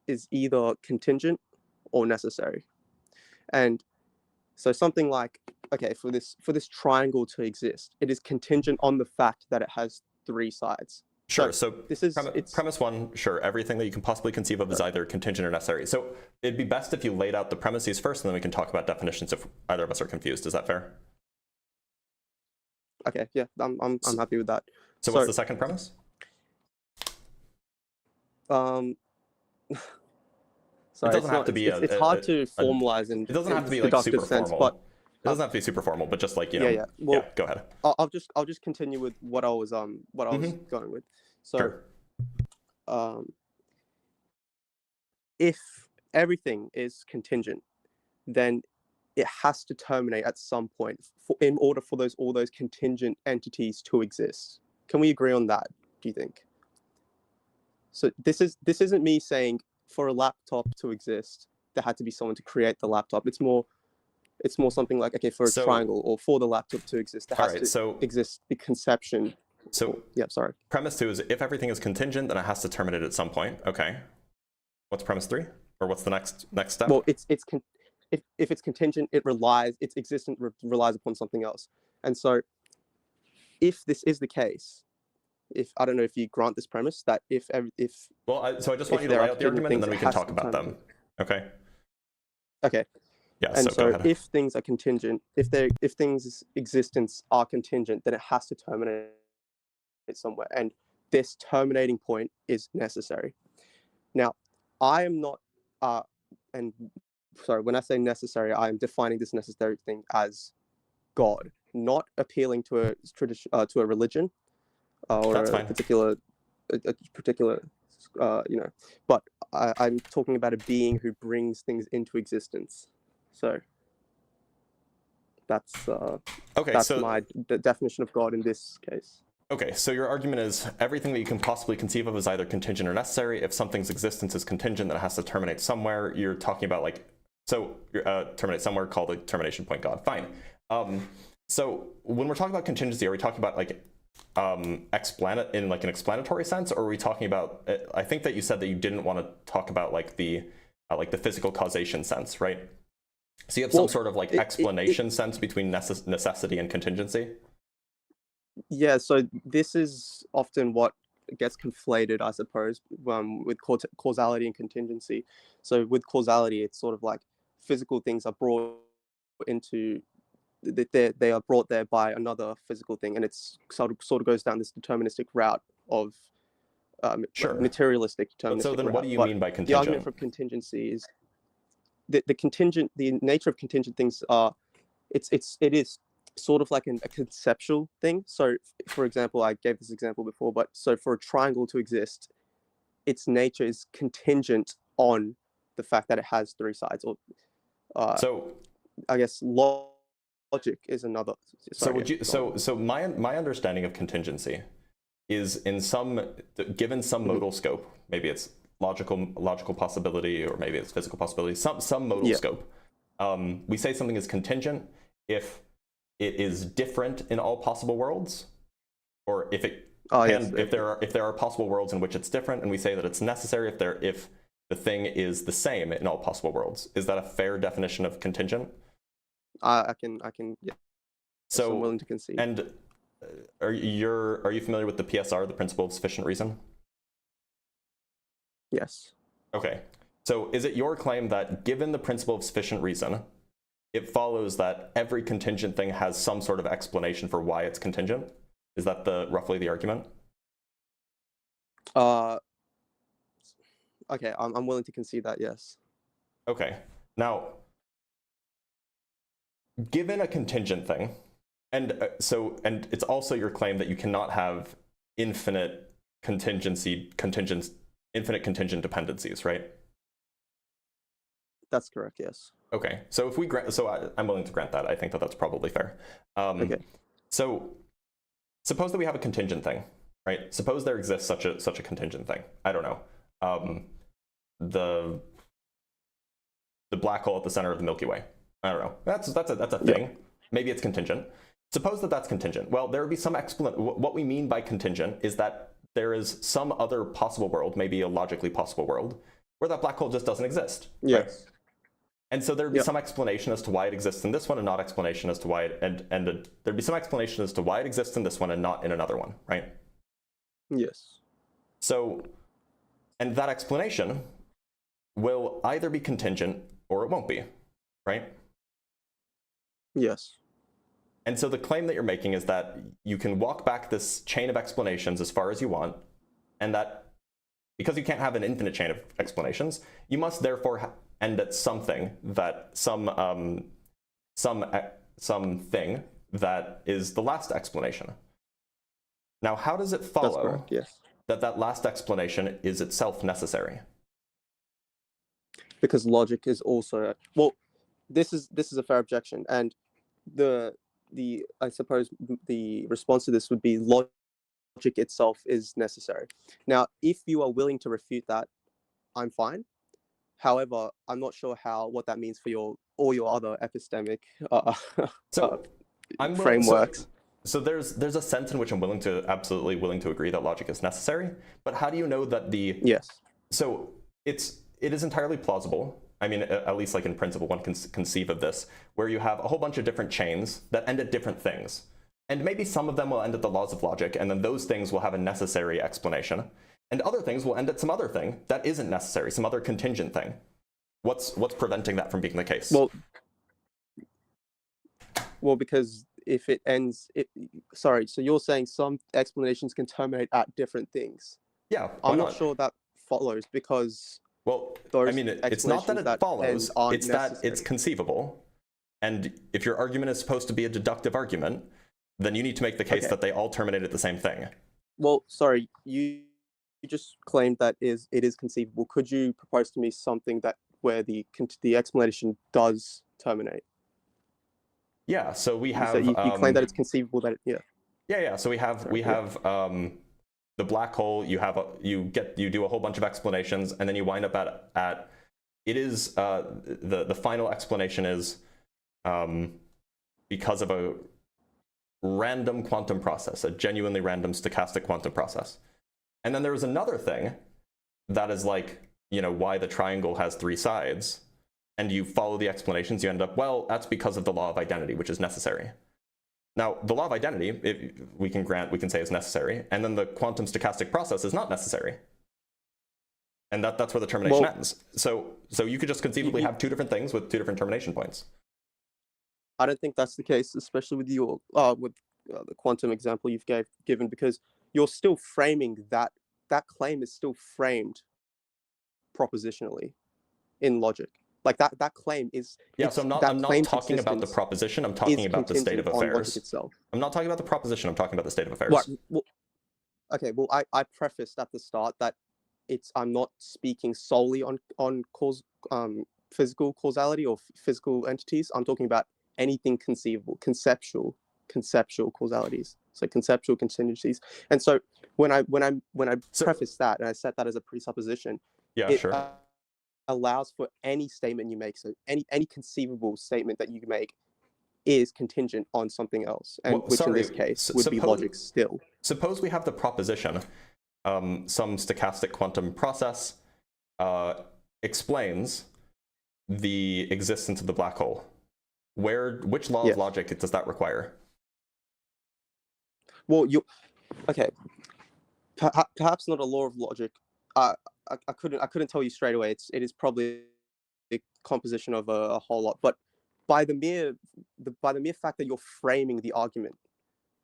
is either contingent or necessary. And so something like, okay, for this triangle to exist, it is contingent on the fact that it has three sides. Sure. So this is premise one. Sure, everything that you can possibly conceive of is either contingent or necessary. So it'd be best if you laid out the premises first, and then we can talk about definitions if either of us are confused. Is that fair? Okay. Yeah, I'm happy with that. So what's the second premise? Sorry, it doesn't have to be. It's hard to formalize in. It doesn't have to be like super formal. But it doesn't have to be super formal, but just like Yeah. Well, go ahead. I'll just continue with what I was going with. So, sure. If everything is contingent, then it has to terminate at some point in order for all those contingent entities to exist. Can we agree on that, do you think? So this isn't me saying for a laptop to exist, there had to be someone to create the laptop. It's more something like, okay, for a triangle or for the laptop to exist, there has to exist the conception. So yeah, sorry. Premise 2 is if everything is contingent, then it has to terminate at some point. Okay. What's premise 3? Or what's the next step? Well, if it's contingent, its existence relies upon something else. And so if this is the case, I don't know if you grant this premise that so I just want you to lay out the argument and then we can talk about them. Okay. Okay. Yeah. And so if things are contingent, if things' existence are contingent, then it has to terminate somewhere, and this terminating point is necessary. Now, I am not, when I say necessary, I am defining this necessary thing as God, not appealing to a tradition, to a religion, or a particular, but I'm talking about a being who brings things into existence. So that's my definition of God in this case. Okay, so your argument is everything that you can possibly conceive of is either contingent or necessary. If something's existence is contingent, then it has to terminate somewhere. You're talking about terminate somewhere, call the termination point God. Fine. So when we're talking about contingency, are we talking about in an explanatory sense, or are we talking about? I think that you said that you didn't want to talk about the physical causation sense, right? So you have some sort of explanation sense between necessity and contingency. Yeah, so this is often what gets conflated, I suppose, with causality and contingency. So with causality, it's sort of like physical things are brought into, they are brought there by another physical thing, and it's sort of goes down this deterministic route of materialistic deterministic. So then, route. what do you mean by contingent? The argument for contingency is the nature of contingent things are, it is sort of like a conceptual thing. So, for example, I gave this example before, but so for a triangle to exist, its nature is contingent on the fact that it has three sides. Or, I guess logic is another. So my understanding of contingency is given some modal scope. Maybe it's logical possibility, or maybe it's physical possibility. Some modal scope. We say something is contingent if it is different in all possible worlds, or if there are possible worlds in which it's different, and we say that it's necessary if the thing is the same in all possible worlds. Is that a fair definition of contingent? I can yeah. So I'm willing to concede. And are you familiar with the PSR, the principle of sufficient reason? Yes. Okay. So is it your claim that given the principle of sufficient reason, it follows that every contingent thing has some sort of explanation for why it's contingent? Is that roughly the argument? Okay, I'm willing to concede that, yes. Okay. Now, given a contingent thing, and it's also your claim that you cannot have infinite contingent dependencies, right? That's correct, yes. Okay, so if we I'm willing to grant that. I think that that's probably fair. Okay. So suppose that we have a contingent thing, right? Suppose there exists such a contingent thing. I don't know. The black hole at the center of the Milky Way. I don't know. That's a thing. Yep. Maybe it's contingent. Suppose that that's contingent. Well, there would be some what we mean by contingent is that there is some other possible world, maybe a logically possible world, where that black hole just doesn't exist. Yes. Right? And so there'd be some explanation as to why it exists in this one, and not explanation as to why there'd be some explanation as to why it exists in this one and not in another one, right? Yes. So, and that explanation will either be contingent or it won't be, right? Yes. And so the claim that you're making is that you can walk back this chain of explanations as far as you want, and that because you can't have an infinite chain of explanations, you must therefore end at something that some thing that is the last explanation. Now, how does it follow yes. that last explanation is itself necessary? because logic is also, well, this is a fair objection, and the I suppose the response to this would be logic itself is necessary. Now, if you are willing to refute that, I'm fine. However, I'm not sure what that means for all your other epistemic frameworks. So there's a sense in which I'm absolutely willing to agree that logic is necessary. But how do you know that Yes. So it is entirely plausible. I mean, at least like in principle, one can conceive of this, where you have a whole bunch of different chains that end at different things. And maybe some of them will end at the laws of logic, and then those things will have a necessary explanation. And other things will end at some other thing that isn't necessary, some other contingent thing. What's preventing that from being the case? Well, because if it ends, sorry, so you're saying some explanations can terminate at different things. Yeah, I'm not sure that follows, because I mean, it's not that it follows, it's that it's conceivable. And if your argument is supposed to be a deductive argument, then you need to make the case that they all terminate at the same thing. Well, sorry, you just claimed that it is conceivable. Could you propose to me something where the explanation does terminate? Yeah, so we have... So you claim that it's conceivable that Yeah, so we have the black hole. You do a whole bunch of explanations, and then you wind up at it is the final explanation is because of a random quantum process, a genuinely random stochastic quantum process. And then there's another thing that is like, why the triangle has 3 sides, and you follow the explanations, you end up, well, that's because of the law of identity, which is necessary. Now, the law of identity, we can say is necessary, and then the quantum stochastic process is not necessary. And that's where the termination ends. So you could just conceivably have 2 different things with 2 different termination points. I don't think that's the case, especially with the quantum example you've given, because you're still framing that claim is still framed propositionally in logic. Like that claim is... Yeah, so I'm not talking about the proposition, I'm talking about the state of affairs. I'm not talking about the proposition, I'm talking about the state of affairs. Right. I prefaced at the start that I'm not speaking solely on physical causality or physical entities. I'm talking about anything conceivable, conceptual causalities, so conceptual contingencies. And so when I preface that and I set that as a presupposition, sure. Allows for any statement you make. So any conceivable statement that you make is contingent on something else, and which in this case would be logic still. Suppose we have the proposition, some stochastic quantum process explains the existence of the black hole. Which law of logic does that require? Well, perhaps not a law of logic. I couldn't tell you straight away. It is probably a composition of a whole lot. But by the mere fact that you're framing the argument,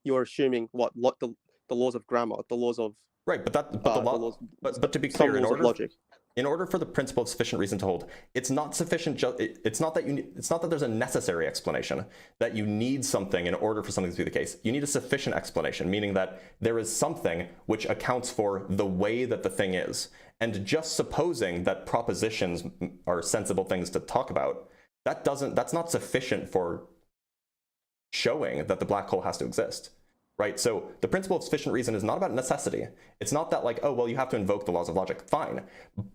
you're assuming the laws of grammar, the laws of right. But to be clear, in order for the principle of sufficient reason to hold, it's not sufficient. It's not that there's a necessary explanation, that you need something in order for something to be the case. You need a sufficient explanation, meaning that there is something which accounts for the way that the thing is. And just supposing that propositions are sensible things to talk about, that's not sufficient for showing that the black hole has to exist. Right, so the principle of sufficient reason is not about necessity. It's not that like, oh, well, you have to invoke the laws of logic. Fine.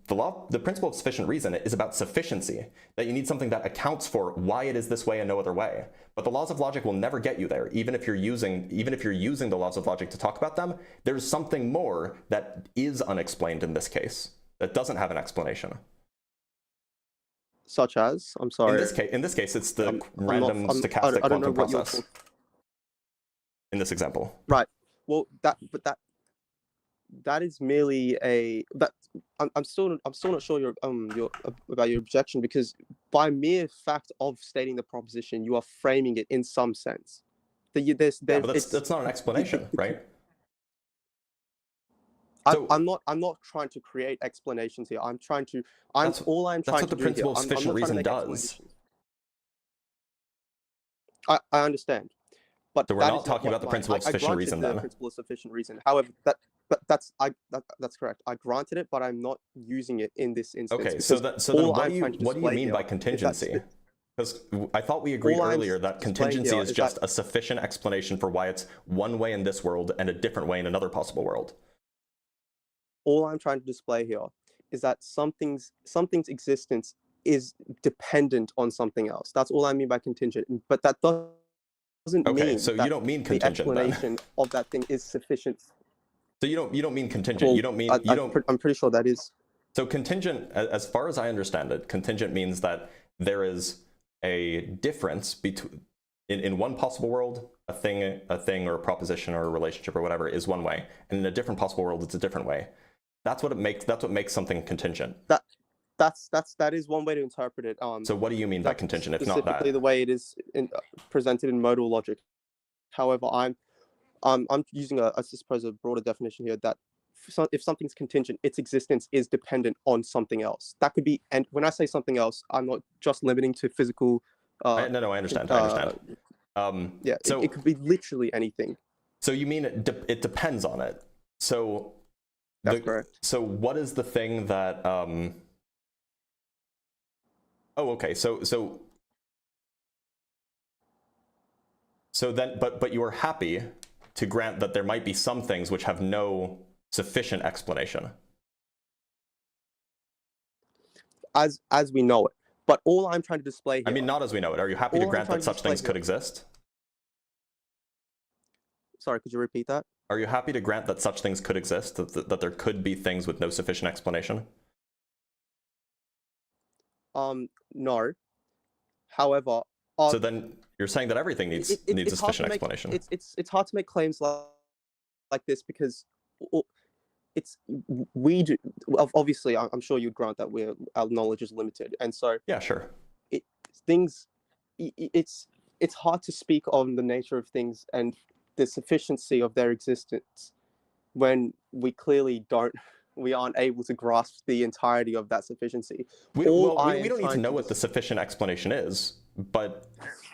The principle of sufficient reason is about sufficiency, that you need something that accounts for why it is this way and no other way. But the laws of logic will never get you there, even if you're using the laws of logic to talk about them. There's something more that is unexplained in this case, that doesn't have an explanation. Such as? I'm sorry. In this case, it's the random stochastic quantum process. In this example, right? Well, that is merely I'm still not sure about your objection, because by mere fact of stating the proposition, you are framing it in some sense. But that's not an explanation, right? I'm not trying to create explanations here. That's what the principle of sufficient reason does. I understand. But so we're not talking about the principle of sufficient reason then. The principle of sufficient reason. However, but that's correct. I granted it, but I'm not using it in this instance. Okay, so then what do you mean by here contingency? Because I thought we agreed all I'm earlier that displaying contingency here is is just that- a sufficient explanation for why it's one way in this world and a different way in another possible world. All I'm trying to display here is that something's existence is dependent on something else. That's all I mean by contingent. But that doesn't Okay, mean so that you don't mean the contingent then. explanation of that thing is sufficient. So you don't mean contingent. Well, You don't mean I'm pretty sure that is. So contingent, as far as I understand it, contingent means that there is a difference between in one possible world, a thing or a proposition or a relationship or whatever is one way, and in a different possible world, it's a different way. That's what makes something contingent. That is one way to interpret it. So what do you mean by contingent, if not that? Specifically, the way it is presented in modal logic. However, I'm using I suppose a broader definition here that if something's contingent, its existence is dependent on something else. That could be, and when I say something else, I'm not just limiting to physical. I understand. Yeah, so it could be literally anything. So you mean it depends on it? So that's correct. So what is the thing that? Oh, okay. So then, but you are happy to grant that there might be some things which have no sufficient explanation. As we know it. But all I'm trying to display here... I mean, not as we know it. Are you happy to grant that such things could exist? Sorry, could you repeat that? Are you happy to grant that such things could exist, that there could be things with no sufficient explanation? No. However... so then you're saying that everything needs a sufficient explanation. It's hard to make claims like this because obviously I'm sure you'd grant that our knowledge is limited, and so yeah, sure. It's hard to speak on the nature of things and the sufficiency of their existence when we clearly aren't able to grasp the entirety of that sufficiency. We don't need to know what the sufficient explanation is, but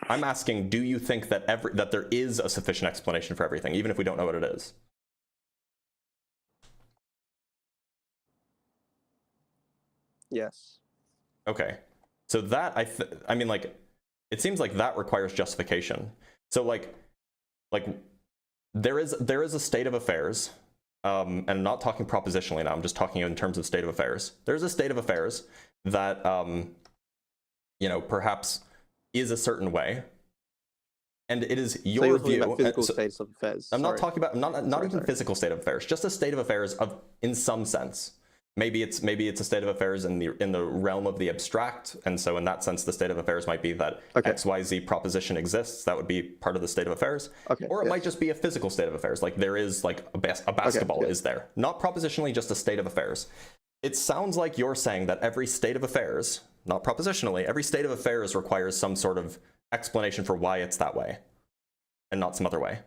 I'm asking, do you think that that there is a sufficient explanation for everything, even if we don't know what it is? Yes. Okay. So that I mean, like, it seems like that requires justification. So like there is a state of affairs, and I'm not talking propositionally now, I'm just talking in terms of state of affairs. There's a state of affairs that perhaps is a certain way, and it is your view. About physical states of affairs. I'm not talking about not even physical state of affairs, just a state of affairs in some sense. Maybe it's a state of affairs in the realm of the abstract, and so in that sense, the state of affairs might be that XYZ proposition exists. That would be part of the state of affairs, or it might just be a physical state of affairs, like there is like a basketball is there, not propositionally, just a state of affairs. It sounds like you're saying that every state of affairs, not propositionally, every state of affairs requires some sort of explanation for why it's that way, and not some other way.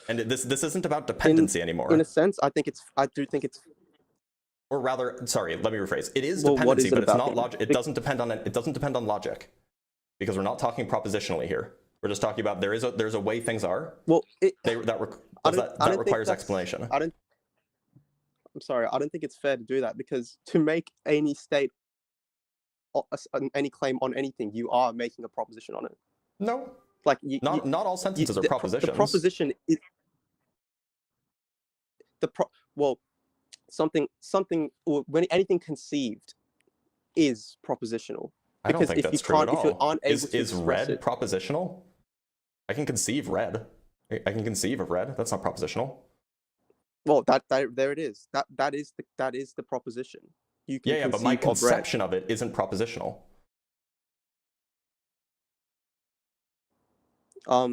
And this isn't about dependency anymore. In a sense, I do think it's. Or rather, sorry, let me rephrase. It is dependency, but it's not logic. It doesn't depend on logic, because we're not talking propositionally here. We're just talking about there's a way things are. Well, that requires explanation. I'm sorry, I don't think it's fair to do that, because to make any state, any claim on anything, you are making a proposition on it. No. Like not all sentences are propositions. The proposition is something when anything conceived is propositional. I don't think that's true at all. If you aren't able to is red propositional? I can conceive red. I can conceive of red. That's not propositional. Well, there it is. That is the proposition. You can but my conception of it isn't propositional. I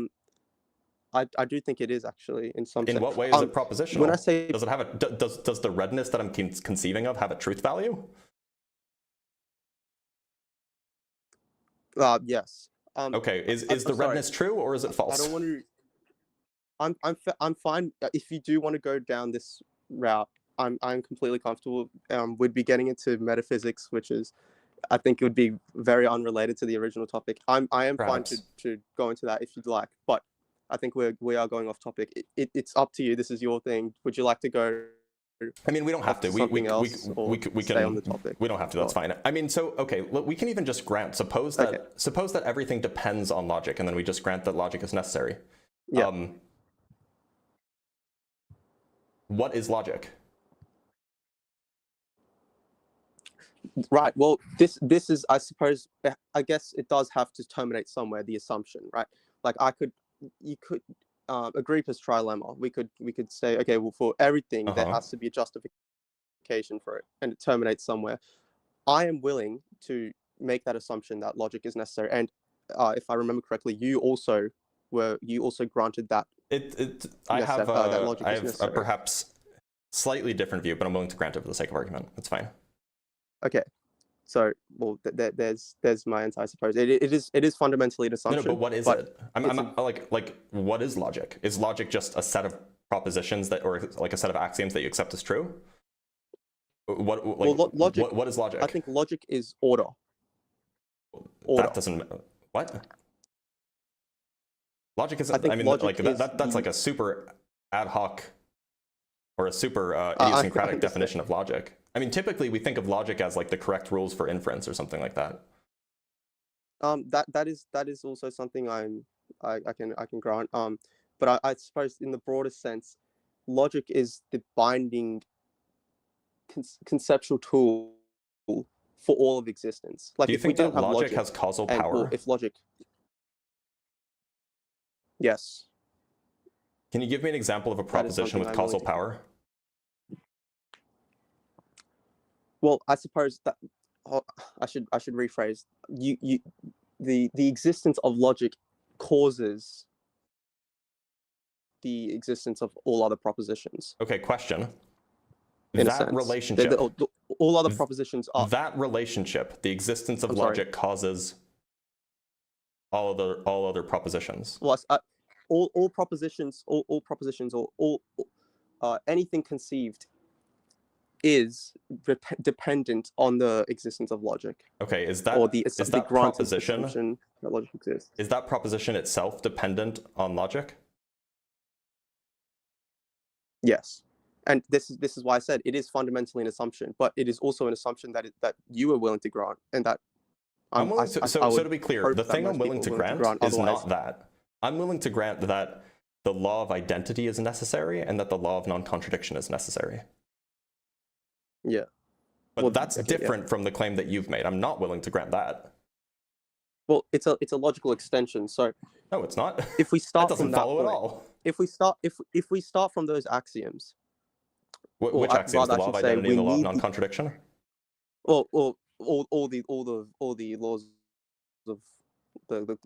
do think it is, actually, in some sense. In what way is it propositional? When I say, does it have does the redness that I'm conceiving of have a truth value? Yes. Okay, is the redness true or is it false? I don't want to. I'm fine if you do want to go down this route. I'm completely comfortable. We'd be getting into metaphysics, which is, I think, it would be very unrelated to the original topic. I am fine to go into that if you'd like, but I think we are going off topic. It's up to you. This is your thing. Would you like to go? I mean, we don't have to. We something can. stay on the topic? We don't have to. That's fine. I mean, so okay, look, we can even just grant. Suppose that everything depends on logic, and then we just grant that logic is necessary. Yeah. What is logic? Right. Well, this is, I suppose, I guess it does have to terminate somewhere, the assumption, right? Like you could Agrippa's trilemma. We could say, okay, well, for everything there has to be a justification for it, and it terminates somewhere. I am willing to make that assumption that logic is necessary, and if I remember correctly, you also granted that. I have a perhaps slightly different view, but I'm willing to grant it for the sake of argument. That's fine. Okay. So, well, there's my answer, I suppose. It is fundamentally an assumption. No, but what is it? I'm like, what is logic? Is logic just a set of propositions or like a set of axioms that you accept as true? Logic. What is logic? I think logic is order. That doesn't. What? Logic isn't. I mean, like that's like a super ad hoc or a super idiosyncratic definition of logic. I mean, typically we think of logic as like the correct rules for inference or something like that. That is also something I can grant. But I suppose in the broader sense, logic is the binding conceptual tool for all of existence. Like, do you think that logic has causal power? If logic, yes. Can you give me an example of a proposition with causal power? Well, I suppose that I should rephrase. The existence of logic causes the existence of all other propositions. Okay, question. In that relationship. All other propositions are. That relationship, the existence of logic, causes all other propositions. Well, all propositions, all propositions, or anything conceived is dependent on the existence of logic. Okay, is that proposition that logic exists? Is that proposition itself dependent on logic? Yes, and this is why I said it is fundamentally an assumption, but it is also an assumption that you are willing to grant, and that I'm willing to. So to be clear, the thing I'm willing to grant is not that. I'm willing to grant that the law of identity is necessary and that the law of non-contradiction is necessary. Yeah. But that's different from the claim that you've made. I'm not willing to grant that. Well, it's a logical extension. So no, it's not. If we start that doesn't from that follow point, at all. If we start from those axioms. Which axioms? The law of identity and the law of non-contradiction? Well, all the laws of the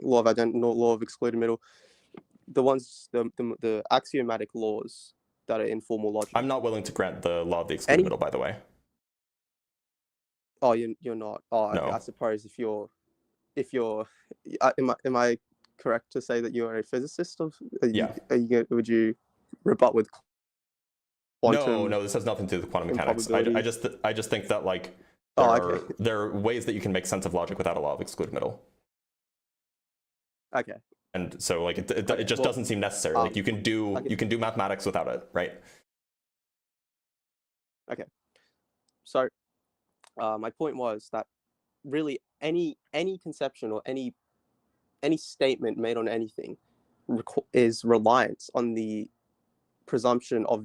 law of identity, law of excluded middle, the axiomatic laws that are in formal logic. I'm not willing to grant the law of the excluded middle, by the way. Oh, you're not. Oh, no. I suppose if you're, am I correct to say that you're a physicist? Would you rebut with quantum? No, this has nothing to do with quantum mechanics. I just think that like there are ways that you can make sense of logic without a law of excluded middle. Okay. And so like it just doesn't seem necessary. Like you can do mathematics without it, right? Okay. So my point was that really any conception or any statement made on anything is reliant on the presumption of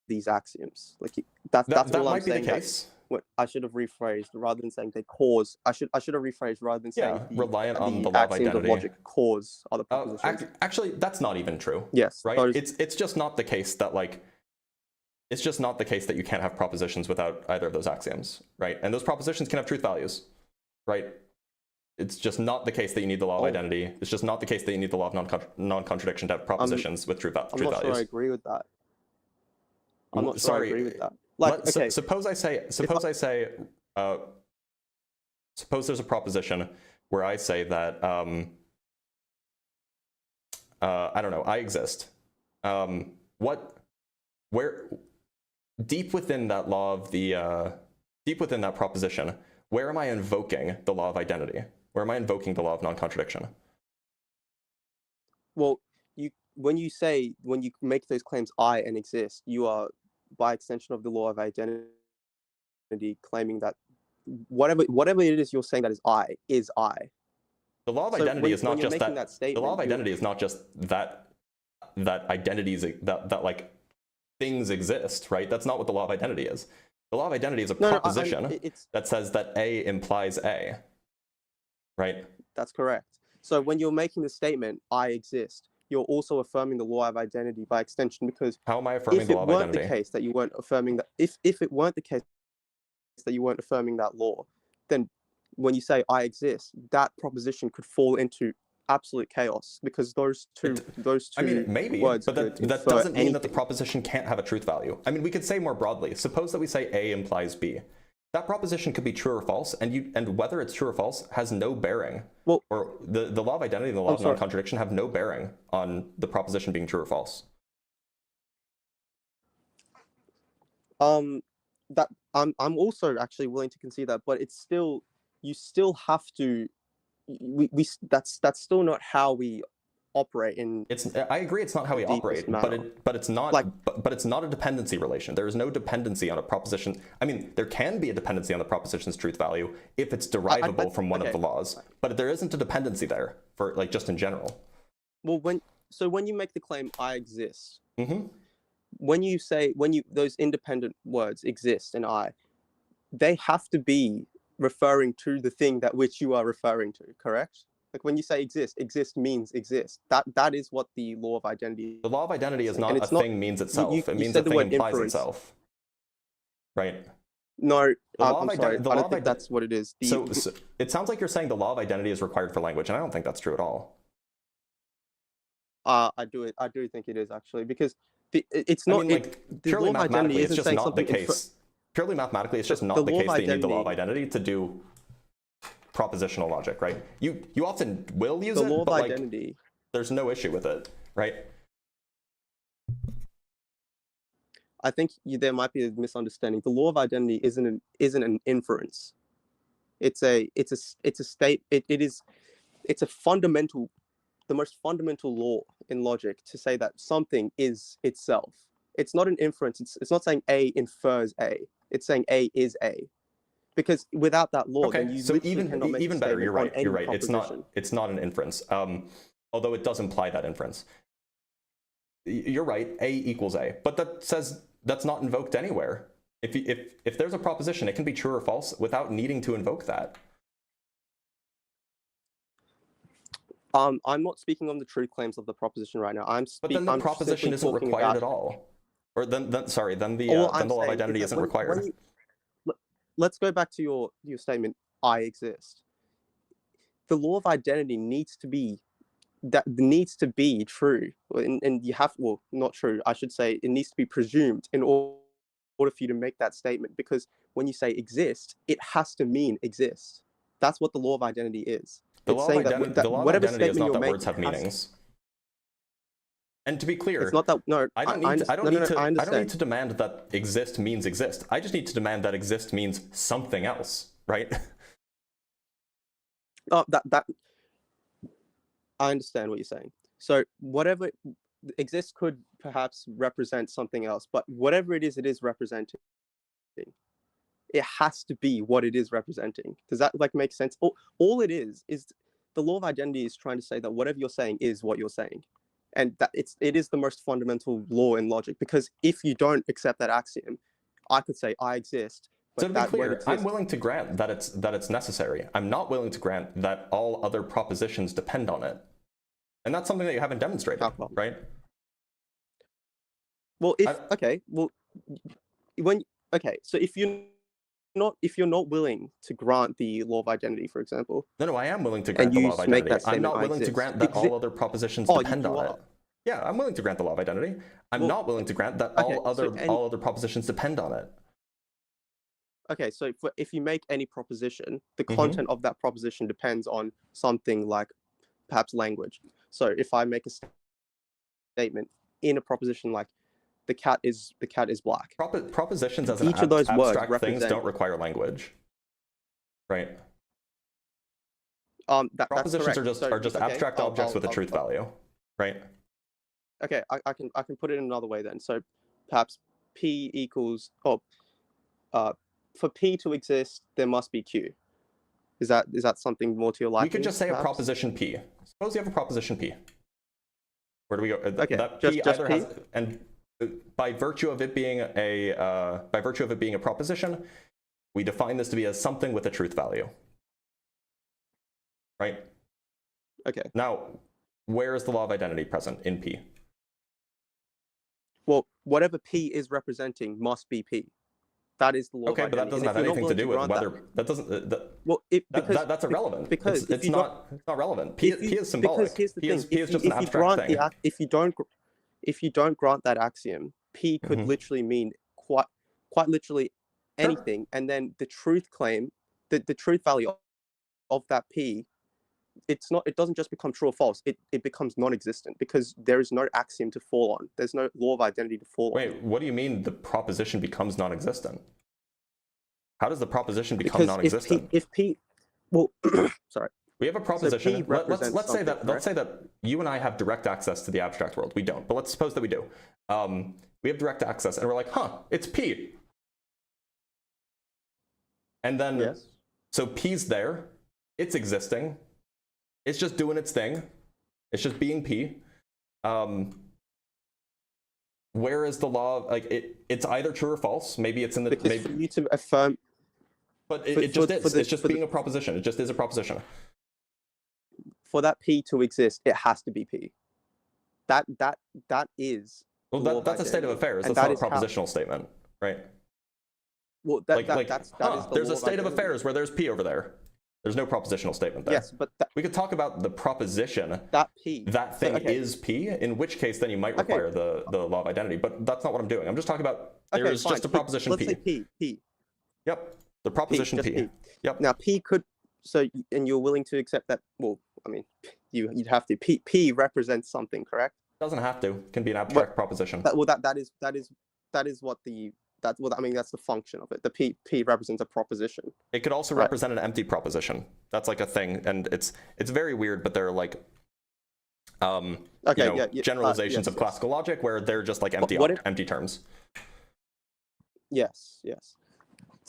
these axioms. Like that's all I'm saying. Be the case. What I should have rephrased rather than saying they cause. I should have rephrased rather than saying reliant on the law of identity. Of logic cause other propositions. Actually, that's not even true. Yes, right. It's just not the case that you can't have propositions without either of those axioms, right? And those propositions can have truth values, right? It's just not the case that you need the law of identity. It's just not the case that you need the law of non-contradiction to have propositions with truth values. I'm not sure I agree with that. I'm not sure I agree with that. Like, okay. Suppose there's a proposition where I say that I don't know, I exist. Where deep within that law of the deep within that proposition, where am I invoking the law of identity? Where am I invoking the law of non-contradiction? Well, when you make those claims, I and exist, you are, by extension of the law of identity, claiming that whatever it is you're saying that is I. The law of identity is not just that. The law of identity is not just that identities that like things exist, right? That's not what the law of identity is. The law of identity is a proposition that says that A implies A, right? That's correct. So when you're making the statement, I exist, you're also affirming the law of identity by extension, because how am I affirming the law of identity? If it weren't the case that you weren't affirming that, if it weren't the case that you weren't affirming that law, then when you say I exist, that proposition could fall into absolute chaos, because those two I mean, maybe, words but that doesn't mean that the proposition can't have a truth value. I mean, we could say more broadly, suppose that we say A implies B. That proposition could be true or false, and whether it's true or false has no bearing. Well, or the law of identity and the law of non-contradiction have no bearing on the proposition being true or false. That I'm also actually willing to concede that, but it's still, you still have to, that's still not how we operate in. I agree, it's not how we operate, but it's not like, but it's not a dependency relation. There is no dependency on a proposition. I mean, there can be a dependency on the proposition's truth value if it's derivable from one of the laws, but there isn't a dependency there for like just in general. Well, when you make the claim I exist, when those independent words exist and I, they have to be referring to the thing that which you are referring to, correct? Like when you say exist means exist. That is what the law of identity. The law of identity is not a thing means itself. It means a thing implies itself. Right. No, I'm sorry. I don't think that's what it is. So it sounds like you're saying the law of identity is required for language, and I don't think that's true at all. I do think it is actually, because it's not. I mean, like, purely mathematically, it's just not the case. Purely mathematically, it's just not the case that you need the law of identity to do propositional logic, right? You often will use it, but like, there's no issue with it, right? I think there might be a misunderstanding. The law of identity isn't an inference. It's a state. It's a fundamental, the most fundamental law in logic to say that something is itself. It's not an inference. It's not saying A infers A. It's saying A is A. Because without that law, then you so even better. You're right. It's not an inference. Although it does imply that inference. You're right. A equals A, but that says that's not invoked anywhere. If there's a proposition, it can be true or false without needing to invoke that. I'm not speaking on the truth claims of the proposition right now. But then the proposition isn't required at all. Or then the law of identity isn't required. Let's go back to your statement, I exist. The law of identity needs to be true. And you have, well, not true, I should say, it needs to be presumed in order for you to make that statement. Because when you say exist, it has to mean exist. That's what the law of identity is. The law of identity is not that words have meanings. And to be clear, it's not that, no, I don't need to demand that exist means exist. I just need to demand that exist means something else, right? Oh, that I understand what you're saying. So whatever exist could perhaps represent something else, but whatever it is representing, it has to be what it is representing. Does that like make sense? All it is the law of identity is trying to say that whatever you're saying is what you're saying. And that it is the most fundamental law in logic, because if you don't accept that axiom, I could say I exist. So to be clear, I'm willing to grant that it's necessary. I'm not willing to grant that all other propositions depend on it, and that's something that you haven't demonstrated, right? Well, so if you're not willing to grant the law of identity, for example. No, I am willing to grant the law of identity. I'm not willing to grant that all other propositions depend on it. Yeah, I'm willing to grant the law of identity. I'm not willing to grant that all other propositions depend on it. Okay, so if you make any proposition, the content of that proposition depends on something like perhaps language. So if I make a statement in a proposition like the cat is black. Propositions as an abstract things don't require language, right? Propositions are just abstract objects with a truth value. right? Okay, I can put it in another way then. So perhaps P equals, for P to exist, there must be Q. Is that something more to your liking? We could just say perhaps? a proposition P. Suppose you have a proposition P. Where do we go? Okay, that just P either P? has, and by virtue of it being a proposition, we define this to be as something with a truth value. Right? Okay. Now, where is the law of identity present in P? Well, whatever P is representing must be P. That is the law of identity. Okay, but that doesn't have anything to do with whether that doesn't. That's irrelevant. Because it's not relevant. P is symbolic. Because here's the thing: P is just an abstract thing. if you don't grant that axiom, P could literally mean quite literally anything, and then the truth claim, the truth value of that P, it doesn't just become true or false. It becomes non-existent because there is no axiom to fall on. There's no law of identity to fall on. Wait, what do you mean the proposition becomes non-existent? How does the proposition become non-existent? If P, well, sorry. We have a proposition. So let's say that you and I have direct access to the abstract world. We don't, but let's suppose that we do. We have direct access, and we're like, it's P. And then, so P's there. It's existing. It's just doing its thing. It's just being P. Where is the law? Like it's either true or false. Maybe it's in the. Because for you to affirm. But it just is. It's just being a proposition. It just is a proposition. For that P to exist, it has to be P. That is. Well, that's a state of affairs. That's not a propositional statement, right? Well, that is the there's law a state of identity. affairs where there's P over there. There's no propositional statement there. Yes, but we could talk about the proposition that P. That thing is P, in which case then you might require the law of identity. But that's not what I'm doing. I'm just talking about there is just a proposition Let's P. say P. Yep, the proposition P. Yep. Now P could, and you're willing to accept that, well, I mean, you'd have to. P represents something, correct? Doesn't have to. It can be an abstract proposition. That is what the that's the function of it. The P represents a proposition. It could also represent an empty proposition. That's like a thing, and it's very weird. But they're like, generalizations of classical logic where they're just like empty terms. Yes.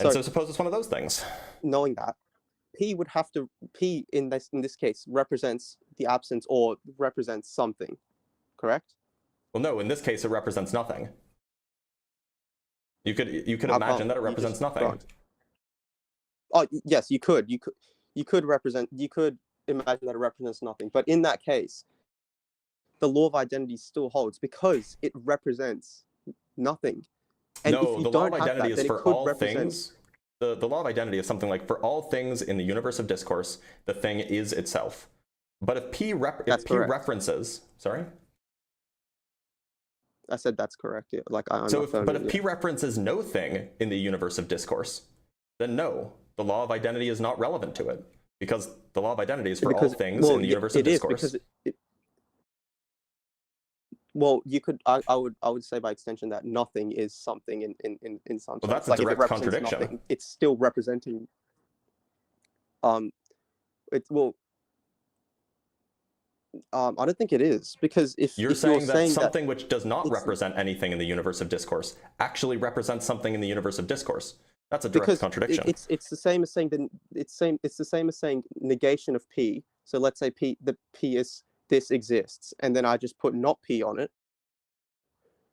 And so suppose it's one of those things. Knowing that, P would have to in this case represents the absence or represents something, correct? Well, no. In this case, it represents nothing. You could imagine that it represents nothing. Oh yes, you could imagine that it represents nothing. But in that case, the law of identity still holds because it represents nothing. And no, the law of identity is for all things. The law of identity is something like for all things in the universe of discourse, the thing is itself. But if P references, sorry. I said that's correct. Yeah. Like if P references no thing in the universe of discourse, then no, the law of identity is not relevant to it because the law of identity is for all things in the universe of discourse. You could. I would say by extension that nothing is something in some. Well, that's a direct contradiction. Nothing, it's still representing. I don't think it is because if you're saying that something which does not represent anything in the universe of discourse actually represents something in the universe of discourse, that's a direct contradiction. It's the same as saying it's the same as saying negation of P. So let's say the P is this exists, and then I just put not P on it.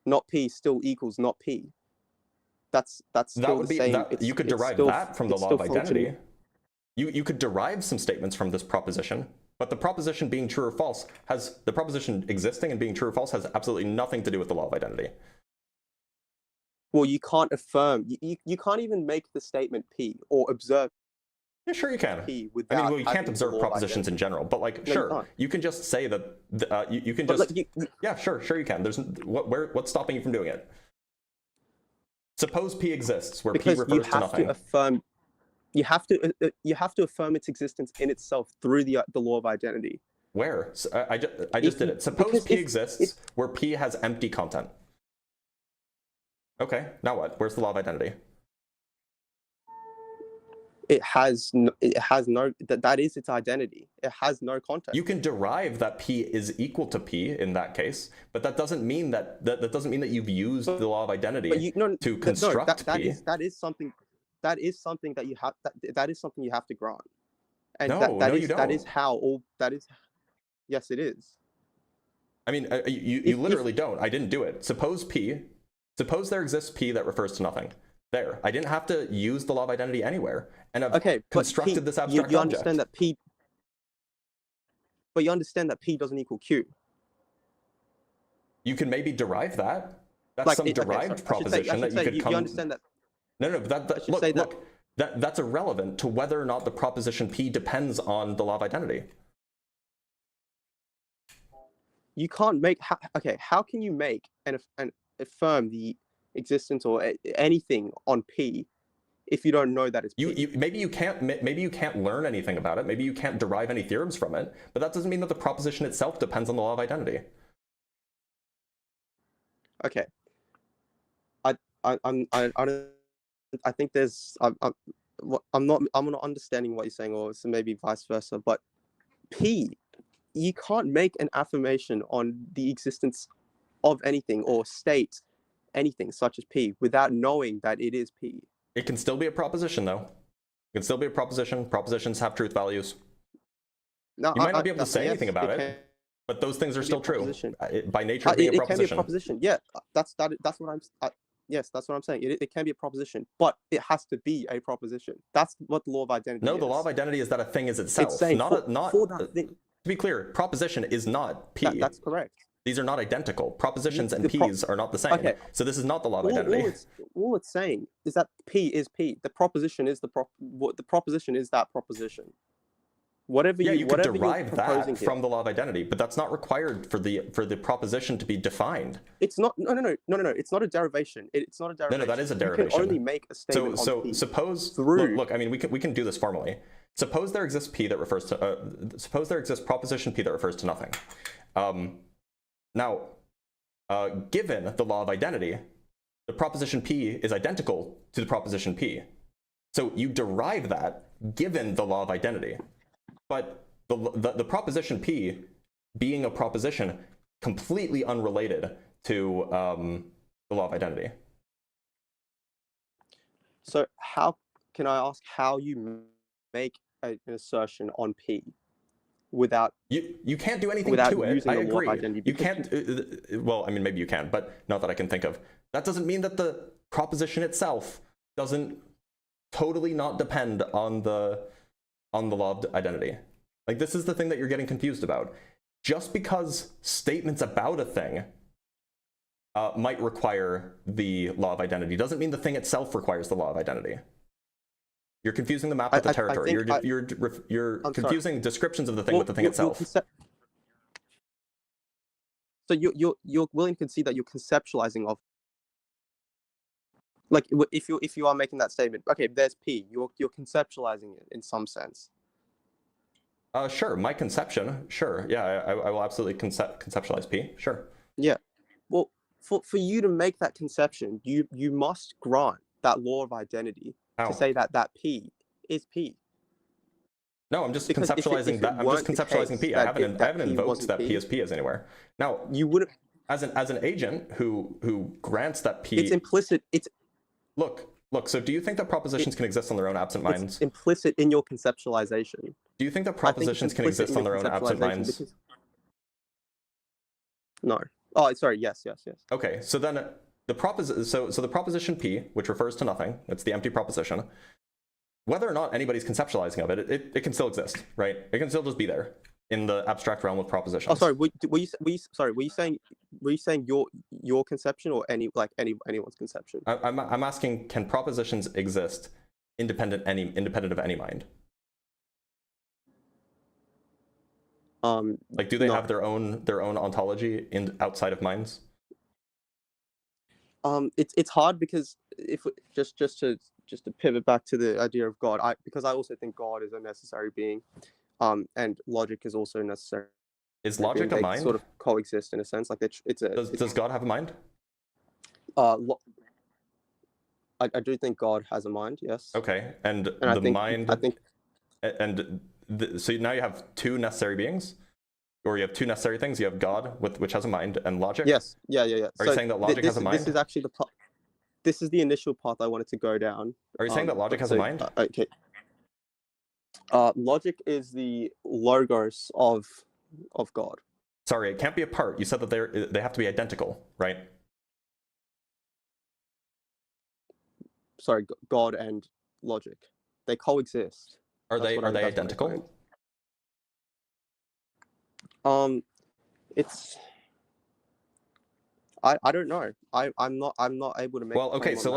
Not P still equals not P. That's still the same. You could derive that from the law of identity. You could derive some statements from this proposition. But the proposition being true or false the proposition existing and being true or false has absolutely nothing to do with the law of identity. Well, you can't affirm. You can't even make the statement P or observe. Yeah, sure you can. P you can't observe propositions in general, but you can just say that you can just. Yeah, sure you can. There's what's stopping you from doing it? Suppose P exists where P refers to nothing. You have to affirm its existence in itself through the law of identity. Where? I just did it. Suppose P exists where P has empty content. Okay, now what? Where's the law of identity? it has no, that is its identity. It has no context. You can derive that P is equal to P in that case, but that doesn't mean that doesn't mean that you've used the law of identity to construct P. That is something that you have that is something you have to grant. And No, you don't. That is how all that is. Yes, it is. I mean, you literally don't. I didn't do it. Suppose there exists P that refers to nothing. There. I didn't have to use the law of identity anywhere. And I've constructed this abstract you object. Understand that P, but you understand that P doesn't equal Q. You can maybe derive that. That's some derived proposition that you could come... You understand that... No, but look, that's irrelevant to whether or not the proposition P depends on the law of identity. You can't make... how can you make and affirm the existence or anything on P if you don't know that it's P? Maybe you can't learn anything about it. Maybe you can't derive any theorems from it. But that doesn't mean that the proposition itself depends on the law of identity. Okay. I think there's I'm not understanding what you're saying, or so maybe vice versa. But P, you can't make an affirmation on the existence of anything or state anything such as P without knowing that it is P. It can still be a proposition, though. It can still be a proposition. Propositions have truth values. No, you might not be able to say anything about it, but those things are still true. By nature of being a proposition. It can be a proposition. Yeah, that's what I'm. Yes, that's what I'm saying. It can be a proposition, but it has to be a proposition. That's what the law of identity is. No, the law of identity is that a thing is itself. It's saying to be clear, proposition is not P. That's correct. These are not identical. Propositions and P's are not the same. Okay. So this is not the law of identity. All it's saying is that P is P. The proposition is the proposition is that proposition. Whatever you could derive that from the law of identity, but that's not required for the proposition to be defined. It's not. No. It's not a derivation. It's not a derivation. No, that is a derivation. You can only make a statement on P. Suppose. Look. I mean, we can do this formally. Suppose there exists P that refers to. Suppose there exists proposition P that refers to nothing. Now, given the law of identity, the proposition P is identical to the proposition P. So you derive that given the law of identity. But the proposition P being a proposition completely unrelated to the law of identity. So how can I ask how you make an assertion on P without you can't do anything to it. I agree. You can't. Well, I mean, maybe you can, but not that I can think of. That doesn't mean that the proposition itself doesn't totally not depend on the law of identity. Like, this is the thing that you're getting confused about. Just because statements about a thing might require the law of identity doesn't mean the thing itself requires the law of identity. You're confusing the map with the territory. You're confusing descriptions of the thing with the thing itself. So you're willing to concede that you're conceptualizing of, like, if you are making that statement, okay, there's P, you're conceptualizing it in some sense. Sure, my conception, sure, yeah, I will absolutely conceptualize P, sure. Yeah, well, for you to make that conception, you must grant that law of identity to say that P is P. No, I'm just conceptualizing that. I'm just conceptualizing P. I haven't invoked that P is anywhere. Now, you would as an agent who grants that P. It's implicit. It's look. So, do you think that propositions can exist on their own absent minds? It's implicit in your conceptualization. Do you think that propositions can exist on their own absent minds? No. Oh, sorry. Yes. Okay. So then the proposition P, which refers to nothing, it's the empty proposition. Whether or not anybody's conceptualizing of it, it can still exist, right? It can still just be there in the abstract realm of propositions. Oh, sorry. Were you saying your conception or anyone's conception? I'm asking, can propositions exist independent of any mind? Like, do they have their own ontology outside of minds? It's hard because if just to pivot back to the idea of God, because I also think God is a necessary being, and logic is also necessary. Is logic a mind? They sort of coexist in a sense. Like does God have a mind? I do think God has a mind. Yes. Okay, and I the think mind. I think So now you have two necessary beings, or you have two necessary things. You have God, which has a mind, and logic. yes. Yeah. Are you saying that logic has a mind? This is actually the part. This is the initial path I wanted to go down. Are you saying that logic has a mind? Okay. Logic is the logos of God. Sorry, it can't be a part. You said that they have to be identical, right? Sorry, God and logic, they coexist. Are they identical? It's I don't know. I'm not able to make. Well, okay, so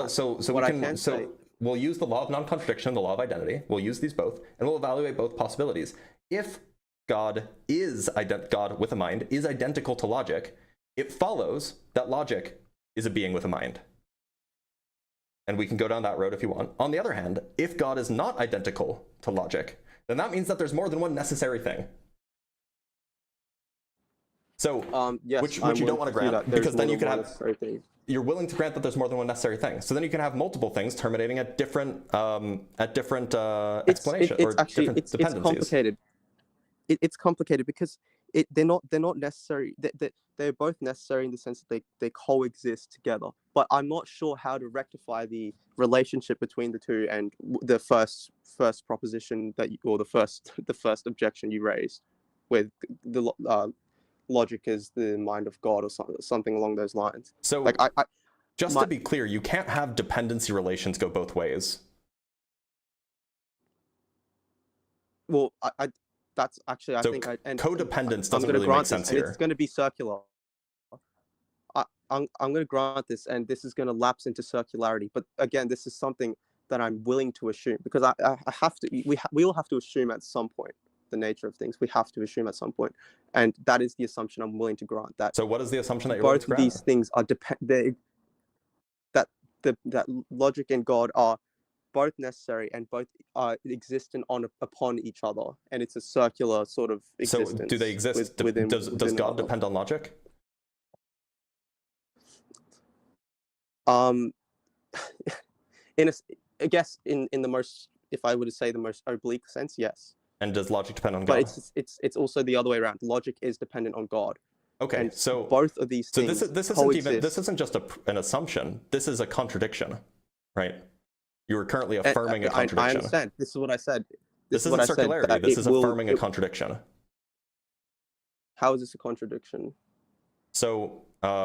we'll use the law of non-contradiction and the law of identity. We'll use these both, and we'll evaluate both possibilities. If God is God with a mind is identical to logic, it follows that logic is a being with a mind. And we can go down that road if you want. On the other hand, if God is not identical to logic, then that means that there's more than one necessary thing. So, yes, which you don't want to grant, because then you can have, you're willing to grant that there's more than one necessary thing. So then you can have multiple things terminating at different explanations or different dependencies. It's complicated. It's complicated because they're not necessary. They're both necessary in the sense that they coexist together. But I'm not sure how to rectify the relationship between the two and the first proposition or the first objection you raised, with the logic is the mind of God or something along those lines. So, like, to be clear, you can't have dependency relations go both ways. Well, that's actually, so think codependence doesn't really make sense here. It's going to be circular. I'm going to grant this, and this is going to lapse into circularity. But again, this is something that I'm willing to assume, because I have to. We all have to assume at some point the nature of things. We have to assume at some point, and that is the assumption I'm willing to grant. That. So what is the assumption that you're willing to grant? Both of these things are that logic and God are both necessary and both exist upon each other, and it's a circular sort of existence. So do they exist? Does God depend on logic? I guess in the most, if I were to say the most oblique sense, yes. And does logic depend on God? But it's also the other way around. Logic is dependent on God. Okay, and so both of these things. So this isn't just an assumption. This is a contradiction, right? You are currently affirming a contradiction. I understand. This is what I said. This isn't circularity. This is affirming a contradiction. How is this a contradiction? So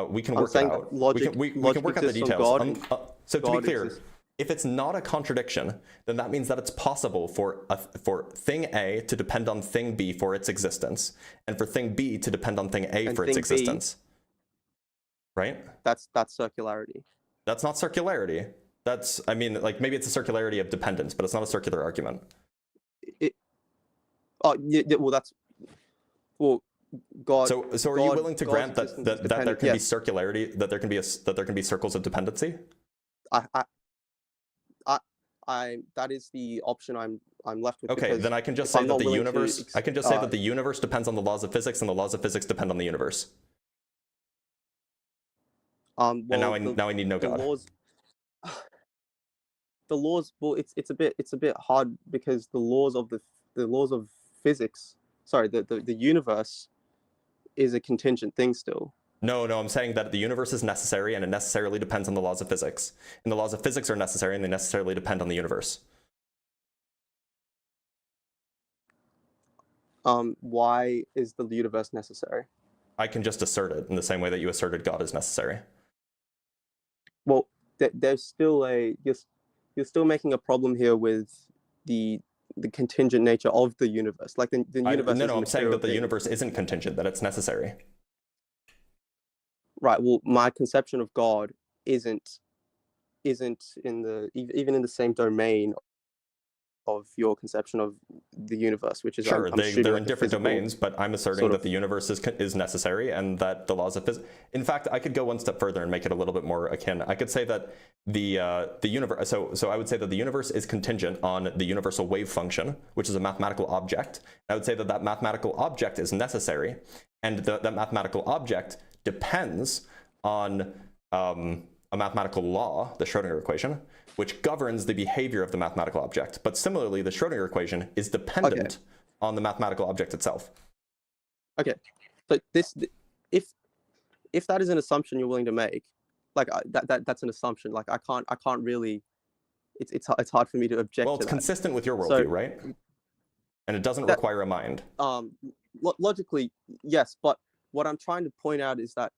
we can work it out. We can work out the details. So to be clear, if it's not a contradiction, then that means that it's possible for thing A to depend on thing B for its existence, and for thing B to depend on thing A for its existence. Right? That's circularity. That's not circularity. That's, I mean, like, maybe it's a circularity of dependence, but it's not a circular argument. God. So are you willing to grant that there can be circularity, that there can be circles of dependency? That is the option I'm left with. Okay, then I can just say that the universe. I can just say that the universe depends on the laws of physics, and the laws of physics depend on the universe. Well, and now I need no God. The laws. Well, it's a bit hard, because the laws of physics. Sorry, the universe is a contingent thing still. No, I'm saying that the universe is necessary, and it necessarily depends on the laws of physics. And the laws of physics are necessary, and they necessarily depend on the universe. Why is the universe necessary? I can just assert it in the same way that you asserted God is necessary. Well, there's still you're still making a problem here with the contingent nature of the universe. Like the universe. No, I'm saying that the universe isn't contingent, that it's necessary. Right. Well, my conception of God isn't even in the same domain of your conception of the universe, which is sure they're in different domains, but I'm asserting that the universe is necessary, and that the laws of physics. In fact, I could go one step further and make it a little bit more akin. I could say that the universe. So I would say that the universe is contingent on the universal wave function, which is a mathematical object. I would say that mathematical object is necessary, and that mathematical object depends on a mathematical law, the Schrodinger equation, which governs the behavior of the mathematical object. But similarly, the Schrödinger equation is dependent on the mathematical object itself. Okay, so if that is an assumption you're willing to make, like that's an assumption. Like I can't really. It's hard for me to object. Well, it's to consistent with your worldview, right? And it doesn't require a mind. Logically, yes, but what I'm trying to point out is that,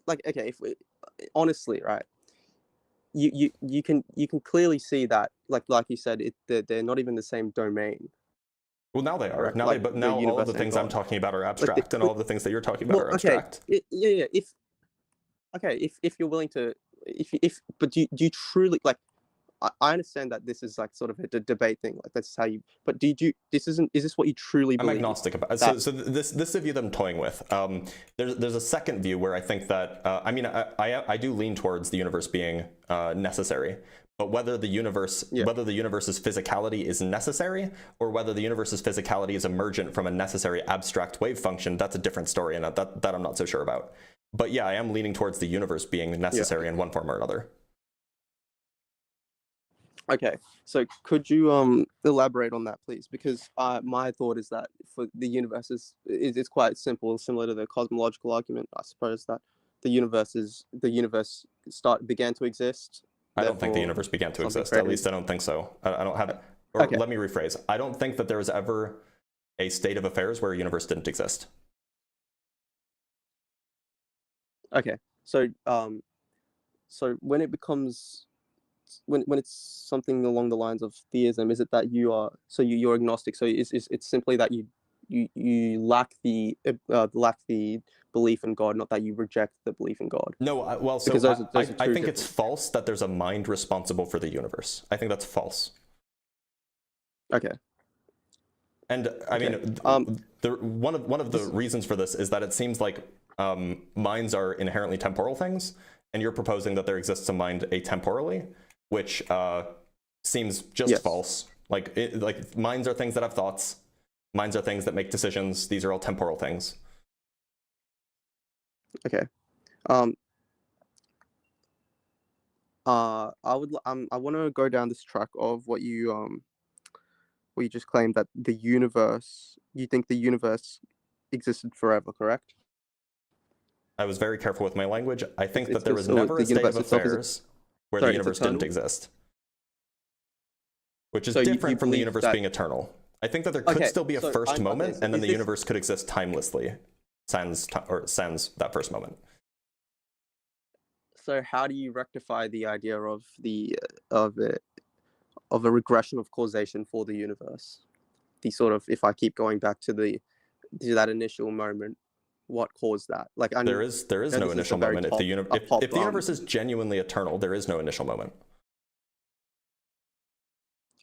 like, okay, if we honestly, right, you can clearly see that, like you said, they're not even the same domain. Well, now they are. Right? Now like but now all of the things I'm talking about are abstract, and all of the things that you're talking about are abstract. Yeah. If you're willing to, but do you truly like? I understand that this is like sort of a debate thing, like that's how you. But is this what you truly believe? I'm agnostic about. So this is a view that I'm toying with. There's a second view where I think that I do lean towards the universe being necessary, but whether the universe's physicality is necessary or whether the universe's physicality is emergent from a necessary abstract wave function, that's a different story, and that I'm not so sure about. But yeah, I am leaning towards the universe being necessary in one form or another. Okay, so could you elaborate on that, please? Because my thought is that for the universe is quite simple, similar to the cosmological argument, I suppose, that the universe began to exist. I don't think the universe began to exist. At least I don't think so. I don't have it. Or let me rephrase. I don't think that there was ever a state of affairs where a universe didn't exist. Okay, so when it becomes when it's something along the lines of theism, is it that you're agnostic? So it's simply that you lack the belief in God, not that you reject the belief in God. No, I think it's false that there's a mind responsible for the universe. I think that's false. Okay. And I mean, one of the reasons for this is that it seems like minds are inherently temporal things, and you're proposing that there exists a mind atemporally, which seems just false. Like minds are things that have thoughts. Minds are things that make decisions. These are all temporal things. Okay. I want to go down this track of what you just claimed, that you think the universe existed forever, correct? I was very careful with my language. I think that there was never a state of affairs where the universe didn't exist, which is different from the universe being eternal. I think that there could still be a first moment, and then the universe could exist timelessly, sans that first moment. So how do you rectify the idea of a regression of causation for the universe? The sort of, if I keep going back to that initial moment, what caused that? Like, there is no initial moment. If the universe is genuinely eternal, there is no initial moment.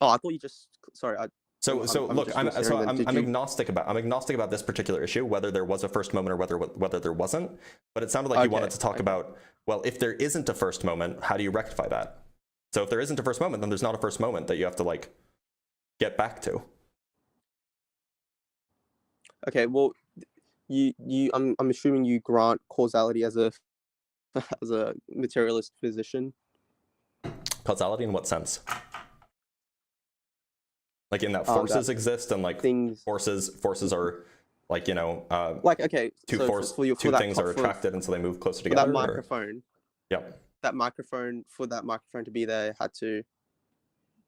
Oh, I thought you just. Sorry. I'm agnostic about this particular issue, whether there was a first moment or whether there wasn't. But it sounded like you wanted to talk about, well, if there isn't a first moment, how do you rectify that? So if there isn't a first moment, then there's not a first moment that you have to get back to. Okay, well, I'm assuming you grant causality as a materialist physician. Causality in what sense? Like in that forces exist, and things forces are two things are attracted, and so they move closer together. That microphone. Yep. That microphone, for that microphone to be there, had to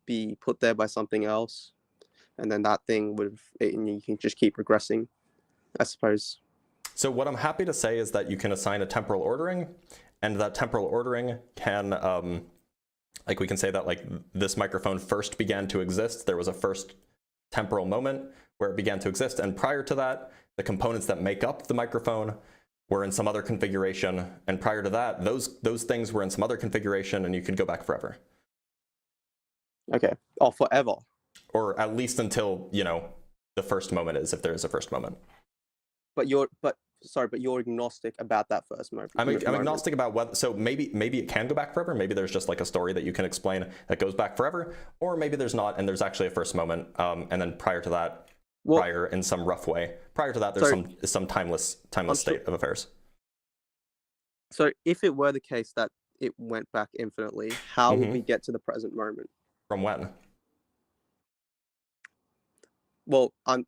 be put there by something else, and then that thing and you can just keep regressing, I suppose. So what I'm happy to say is that you can assign a temporal ordering, and that temporal ordering can we can say that this microphone first began to exist. There was a first temporal moment where it began to exist, and prior to that, the components that make up the microphone were in some other configuration, and prior to that, those things were in some other configuration, and you could go back forever. Okay. Oh, forever. Or at least until the first moment is, if there is a first moment. But you're agnostic about that first moment. I'm agnostic about whether. So maybe it can go back forever. Maybe there's just a story that you can explain that goes back forever, or maybe there's not, and there's actually a first moment, and then prior to that, in some rough way, prior to that, there's some timeless state of affairs. So if it were the case that it went back infinitely, how would we get to the present moment? From when? Well, well,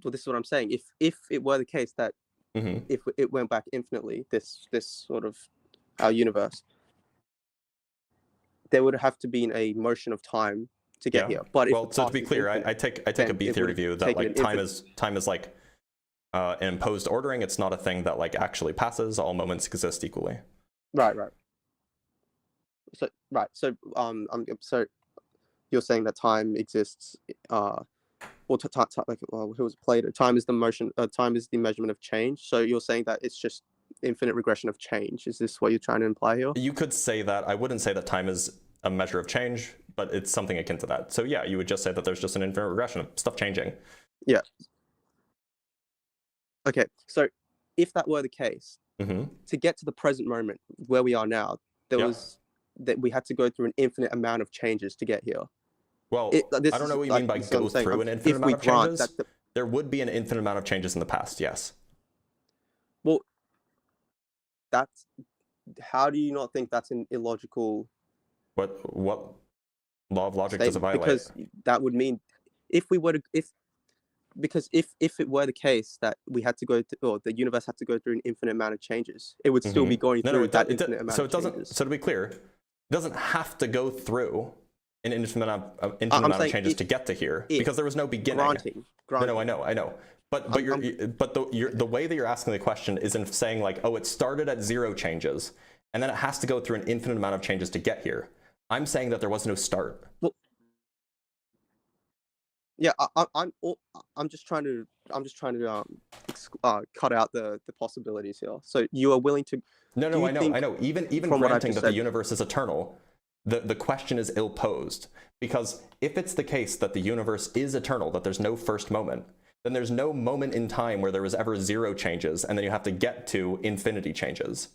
this is what I'm saying. If it were the case that if it went back infinitely, this sort of our universe, there would have to be a motion of time to get here. But well, so to be clear, I take a B theory view that like time is like an imposed ordering. It's not a thing that like actually passes. All moments exist equally. Right. So so you're saying that time exists. Like who was Plato? Time is the motion. Time is the measurement of change. So you're saying that it's just infinite regression of change. Is this what you're trying to imply here? You could say that. I wouldn't say that time is a measure of change, but it's something akin to that. So yeah, you would just say that there's just an infinite regression of stuff changing. Yeah. Okay, so if that were the case, to get to the present moment where we are now, we had to go through an infinite amount of changes to get here. Well, I don't know what you mean by go through an infinite amount of changes. There would be an infinite amount of changes in the past, yes. Well, how do you not think that's an illogical? What law of logic does it violate? Because that would mean if it were the case that we had to go to, or the universe had to go through an infinite amount of changes, it would still be going through that infinite amount of changes. So to be clear, it doesn't have to go through an infinite amount of changes to get to here, because there was no beginning. Granting. No, I know. But the way that you're asking the question is in saying like, oh, it started at 0 changes, and then it has to go through an infinite amount of changes to get here. I'm saying that there was no start. Well, yeah, I'm just trying to cut out the possibilities here. So you are willing to? No, I know. Even granting that the universe is eternal, the question is ill-posed, because if it's the case that the universe is eternal, that there's no first moment, then there's no moment in time where there was ever 0 changes, and then you have to get to infinity changes.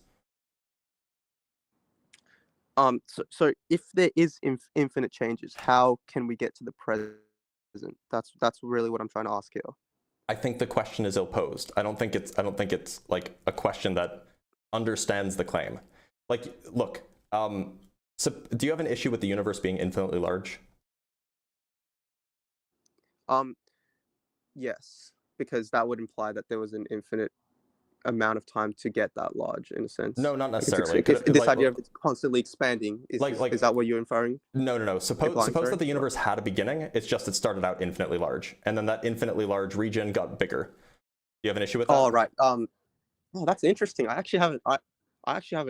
So if there is infinite changes, how can we get to the present? That's really what I'm trying to ask here. I think the question is ill-posed. I don't think it's like a question that understands the claim. Like, look, so do you have an issue with the universe being infinitely large? Yes, because that would imply that there was an infinite amount of time to get that large, in a sense. No, not necessarily. This idea of constantly expanding, is that what you're inferring? No. Suppose that the universe had a beginning. It's just it started out infinitely large, and then that infinitely large region got bigger. Do you have an issue with that? Oh, right. Oh, that's interesting. I actually haven't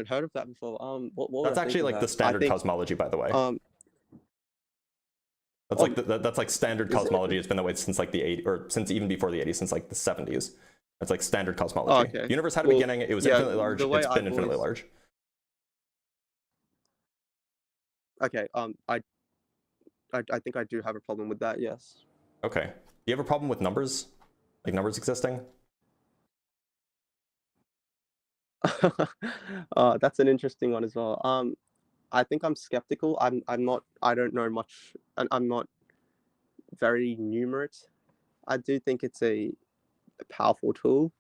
heard of that before. What that's actually like the standard cosmology, by the way. That's like standard cosmology. It's been that way since like the 80s, or since even before the 80s, since like the 70s. It's like standard cosmology. The universe had a beginning. It was infinitely large. It's been infinitely large. Okay. I think I do have a problem with that. Yes. Okay. Do you have a problem with numbers? Like numbers existing? That's an interesting one as well. I think I'm skeptical. I don't know much, and I'm not very numerate. I do think it's a powerful tool.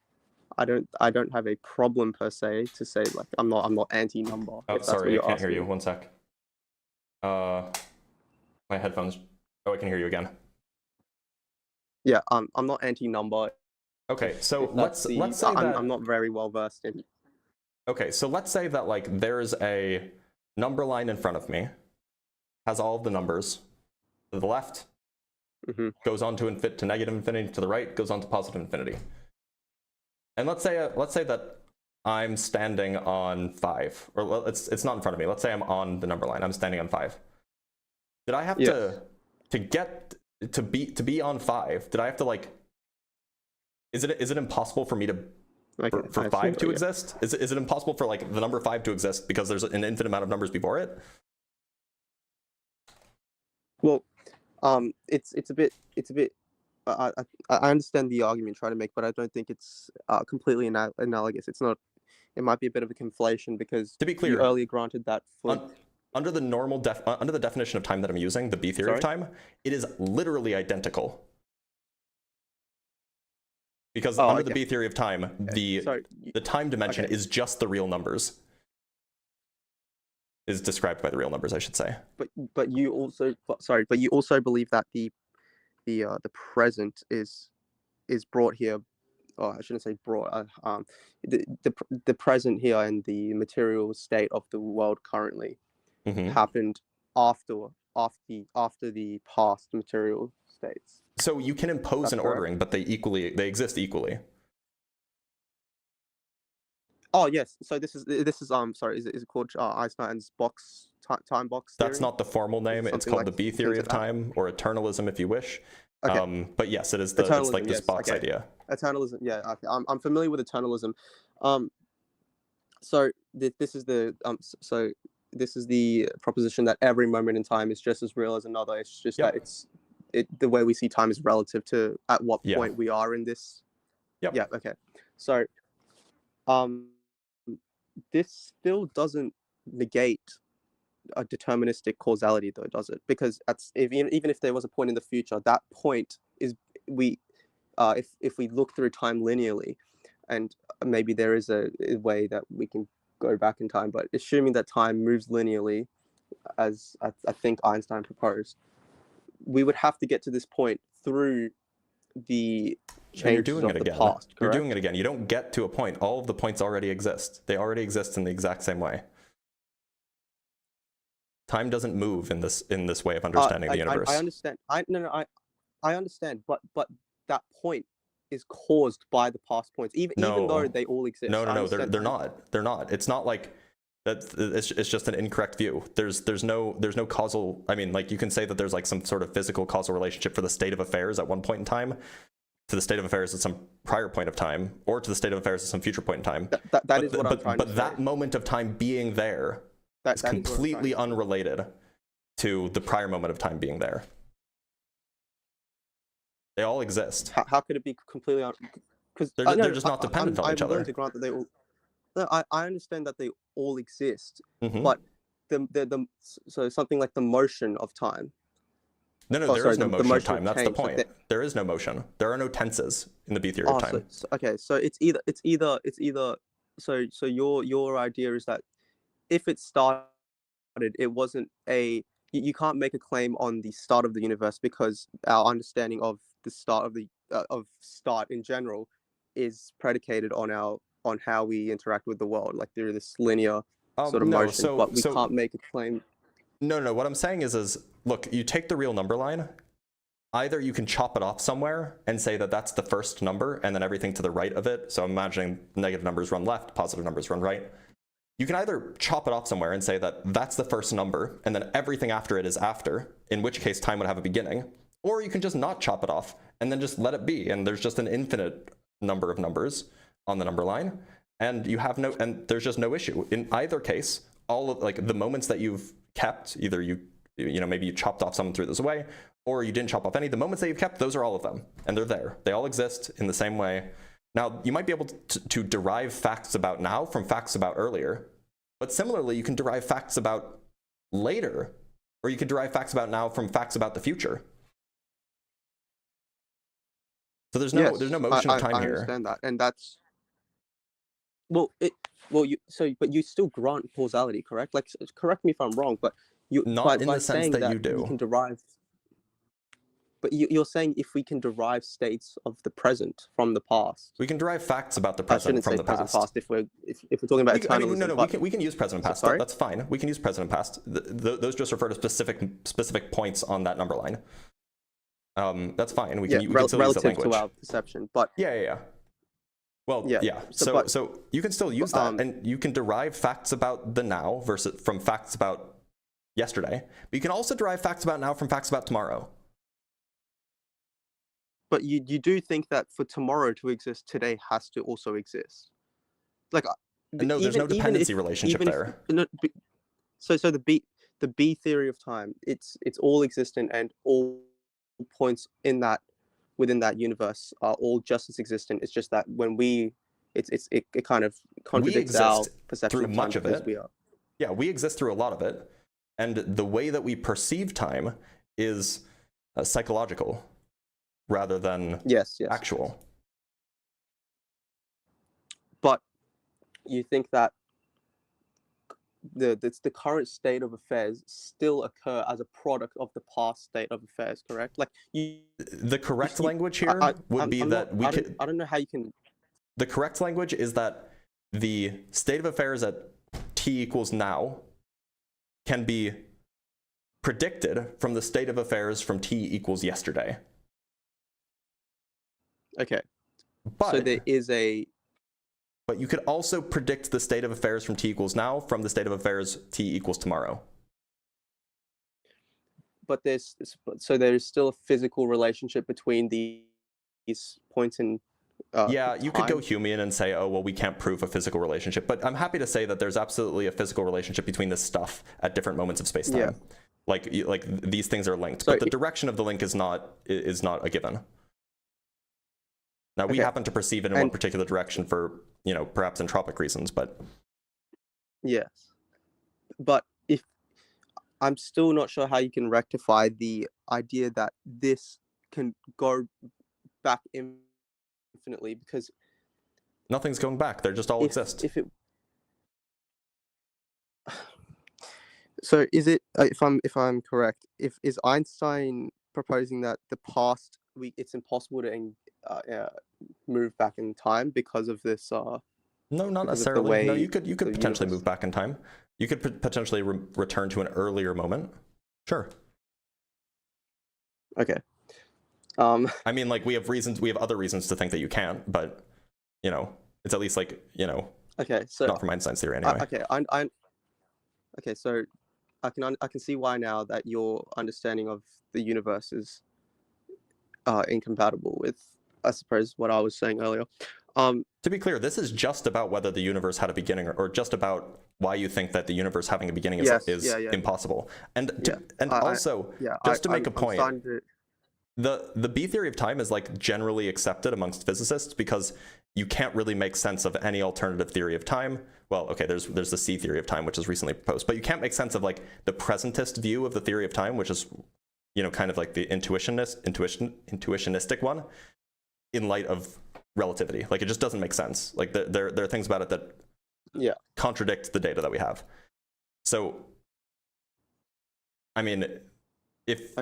I don't have a problem per se to say like I'm not anti-number. Oh, sorry, I can't hear you. One sec. My headphones. Oh, I can hear you again. Yeah, I'm not anti-number. Okay, so let's say that I'm not very well versed in. Okay, so let's say that like there's a number line in front of me, has all of the numbers. To the left, goes on to negative infinity. To the right, goes on to positive infinity. And let's say that I'm standing on 5, or it's not in front of me. Let's say I'm on the number line. I'm standing on 5. Did I have to be on 5? Did I have to like? Is it impossible for me to for 5 to exist? Is it impossible for like the number 5 to exist because there's an infinite amount of numbers before it? Well, it's a bit. I understand the argument you're trying to make, but I don't think it's completely analogous. It's not. It might be a bit of a conflation because, to be clear, you earlier granted that under the definition of time that I'm using, the B theory of time, it is literally identical. Because under the B theory of time, the time dimension is just the real numbers. is described by the real numbers, I should say. But you also believe that the present is brought here. Oh, I shouldn't say brought. The present here and the material state of the world currently happened after the past material states. So you can impose an ordering, but they exist equally. Oh yes. So this is sorry. Is it called Einstein's time box theory? That's not the formal name. It's called the B theory of time, or eternalism, if you wish. Okay. But yes, it is the it's like this box idea. Eternalism. Yeah. Okay. I'm familiar with eternalism. So this is the proposition that every moment in time is just as real as another. It's just that the way we see time is relative to at what point we are in this. Yep. Yeah. Okay. So, this still doesn't negate a deterministic causality, though, does it? Because even if there was a point in the future, that point is if we look through time linearly, and maybe there is a way that we can go back in time, but assuming that time moves linearly, as I think Einstein proposed, we would have to get to this point through the changes of the past. Correct? You're doing it again. You don't get to a point. All of the points already exist. They already exist in the exact same way. Time doesn't move in this way of understanding the universe. I understand. I understand, but that point is caused by the past points, even though they all exist. No, they're not. They're not. It's not like that. It's just an incorrect view. There's no causal. I mean, like, you can say that there's like some sort of physical causal relationship for the state of affairs at one point in time, to the state of affairs at some prior point of time, or to the state of affairs at some future point in time. That is what I'm trying to say. But that moment of time being there is completely unrelated to the prior moment of time being there. They all exist. How could it be completely? Because they're just not dependent on each other. I'm willing to grant that they all. No, I understand that they all exist, but so something like the motion of time. No, there is no motion of time. That's the point. There is no motion. There are no tenses in the B theory of time. So it's either. So your idea is that if it started, it wasn't you can't make a claim on the start of the universe, because our understanding of the start of start in general is predicated on how we interact with the world, like through this linear sort of motion. But we can't make a claim. No. What I'm saying is look, you take the real number line. Either you can chop it off somewhere and say that that's the first number, and then everything to the right of it. So I'm imagining negative numbers run left, positive numbers run right. You can either chop it off somewhere and say that that's the first number, and then everything after it is after, in which case time would have a beginning. Or you can just not chop it off and then just let it be, and there's just an infinite number of numbers on the number line, and there's just no issue. In either case, all of like the moments that you've kept, either maybe you chopped off some and threw this away, or you didn't chop off any, the moments that you've kept, those are all of them, and they're there. They all exist in the same way. Now, you might be able to derive facts about now from facts about earlier, but similarly, you can derive facts about later, or you can derive facts about now from facts about the future. So there's no motion of time here. I understand that, and that's but you still grant causality, correct? Like, correct me if I'm wrong, but you not in the sense that you do. You can derive. But you're saying if we can derive states of the present from the past, we can derive facts about the present from the past. If we're talking about eternalism, we can use present and past. That's fine. We can use present and past. Those just refer to specific points on that number line. That's fine. We can still use that language. Relative to our perception, but yeah. Well, yeah. So you can still use that, and you can derive facts about the now from facts about yesterday. But you can also derive facts about now from facts about tomorrow. But you do think that for tomorrow to exist, today has to also exist. Like, no, there's no dependency relationship there. So the B theory of time, it's all existent, and all points within that universe are all just as existent. It's just that when it kind of contradicts our perception of time much of it. We are. Yeah, we exist through a lot of it, and the way that we perceive time is psychological rather than actual. But you think that the current state of affairs still occur as a product of the past state of affairs, correct? Like the correct language here would be that we could. I don't know how you can. The correct language is that the state of affairs at t equals now can be predicted from the state of affairs from t equals yesterday. Okay. But, so there is a. But you could also predict the state of affairs from t equals now from the state of affairs t equals tomorrow. But there's still a physical relationship between these points in. Yeah, you could go Humean and say, oh, well, we can't prove a physical relationship. But I'm happy to say that there's absolutely a physical relationship between this stuff at different moments of space-time. Yeah. Like these things are linked, so but the direction of the link is not a given. Now, we happen to perceive it in one particular direction for, perhaps entropic reasons, but... Yes. But if I'm still not sure how you can rectify the idea that this can go back infinitely, because... Nothing's going back. They just all exist. So is it, if I'm correct, is Einstein proposing that the past, it's impossible to move back in time because of this? No, not necessarily. No, you could potentially move back in time. You could potentially return to an earlier moment. Sure. Okay. I mean, like we have other reasons to think that you can't, but it's at least Okay, so not from Einstein's theory anyway. Okay, okay, so I can see why now that your understanding of the universe is incompatible with, I suppose, what I was saying earlier. To be clear, this is just about whether the universe had a beginning, or just about why you think that the universe having a beginning is impossible. And just to make a point, the B theory of time is generally accepted amongst physicists because you can't really make sense of any alternative theory of time. Well, okay, there's the C theory of time, which is recently proposed, but you can't make sense of the presentist view of the theory of time, which is kind of like the intuitionistic one, in light of relativity. It just doesn't make sense. There are things about it that contradict the data that we have. So, I mean, it's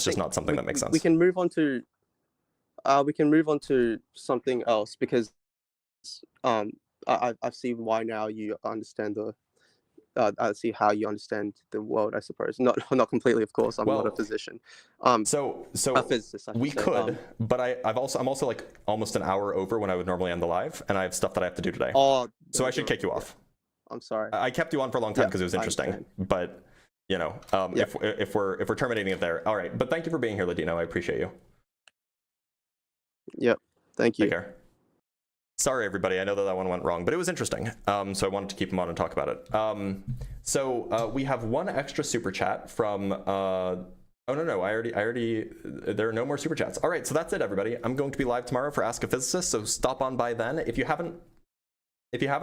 just not something that makes sense. We can move on to something else, because I've seen why now you understand I see how you understand the world, I suppose. Not completely, of course. I'm not a physician. So a physicist. We could, but I'm also almost an hour over when I would normally end the live, and I have stuff that I have to do today. Oh, so I should kick you off. I'm sorry. I kept you on for a long time because it was interesting, but if we're terminating it there, all right. But thank you for being here, Ladino. I appreciate you. Yep. Thank you. Take care. Sorry, everybody. I know that one went wrong, but it was interesting. So I wanted to keep him on and talk about it. So we have one extra super chat from. Oh no! I already. There are no more super chats. All right, so that's it, everybody. I'm going to be live tomorrow for Ask a Physicist. So stop on by then. If you haven't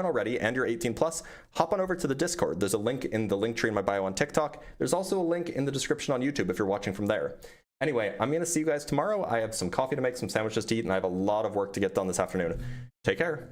already, and you're 18 plus, hop on over to the Discord. There's a link in the link tree in my bio on TikTok. There's also a link in the description on YouTube if you're watching from there. Anyway, I'm going to see you guys tomorrow. I have some coffee to make, some sandwiches to eat, and I have a lot of work to get done this afternoon. Take care.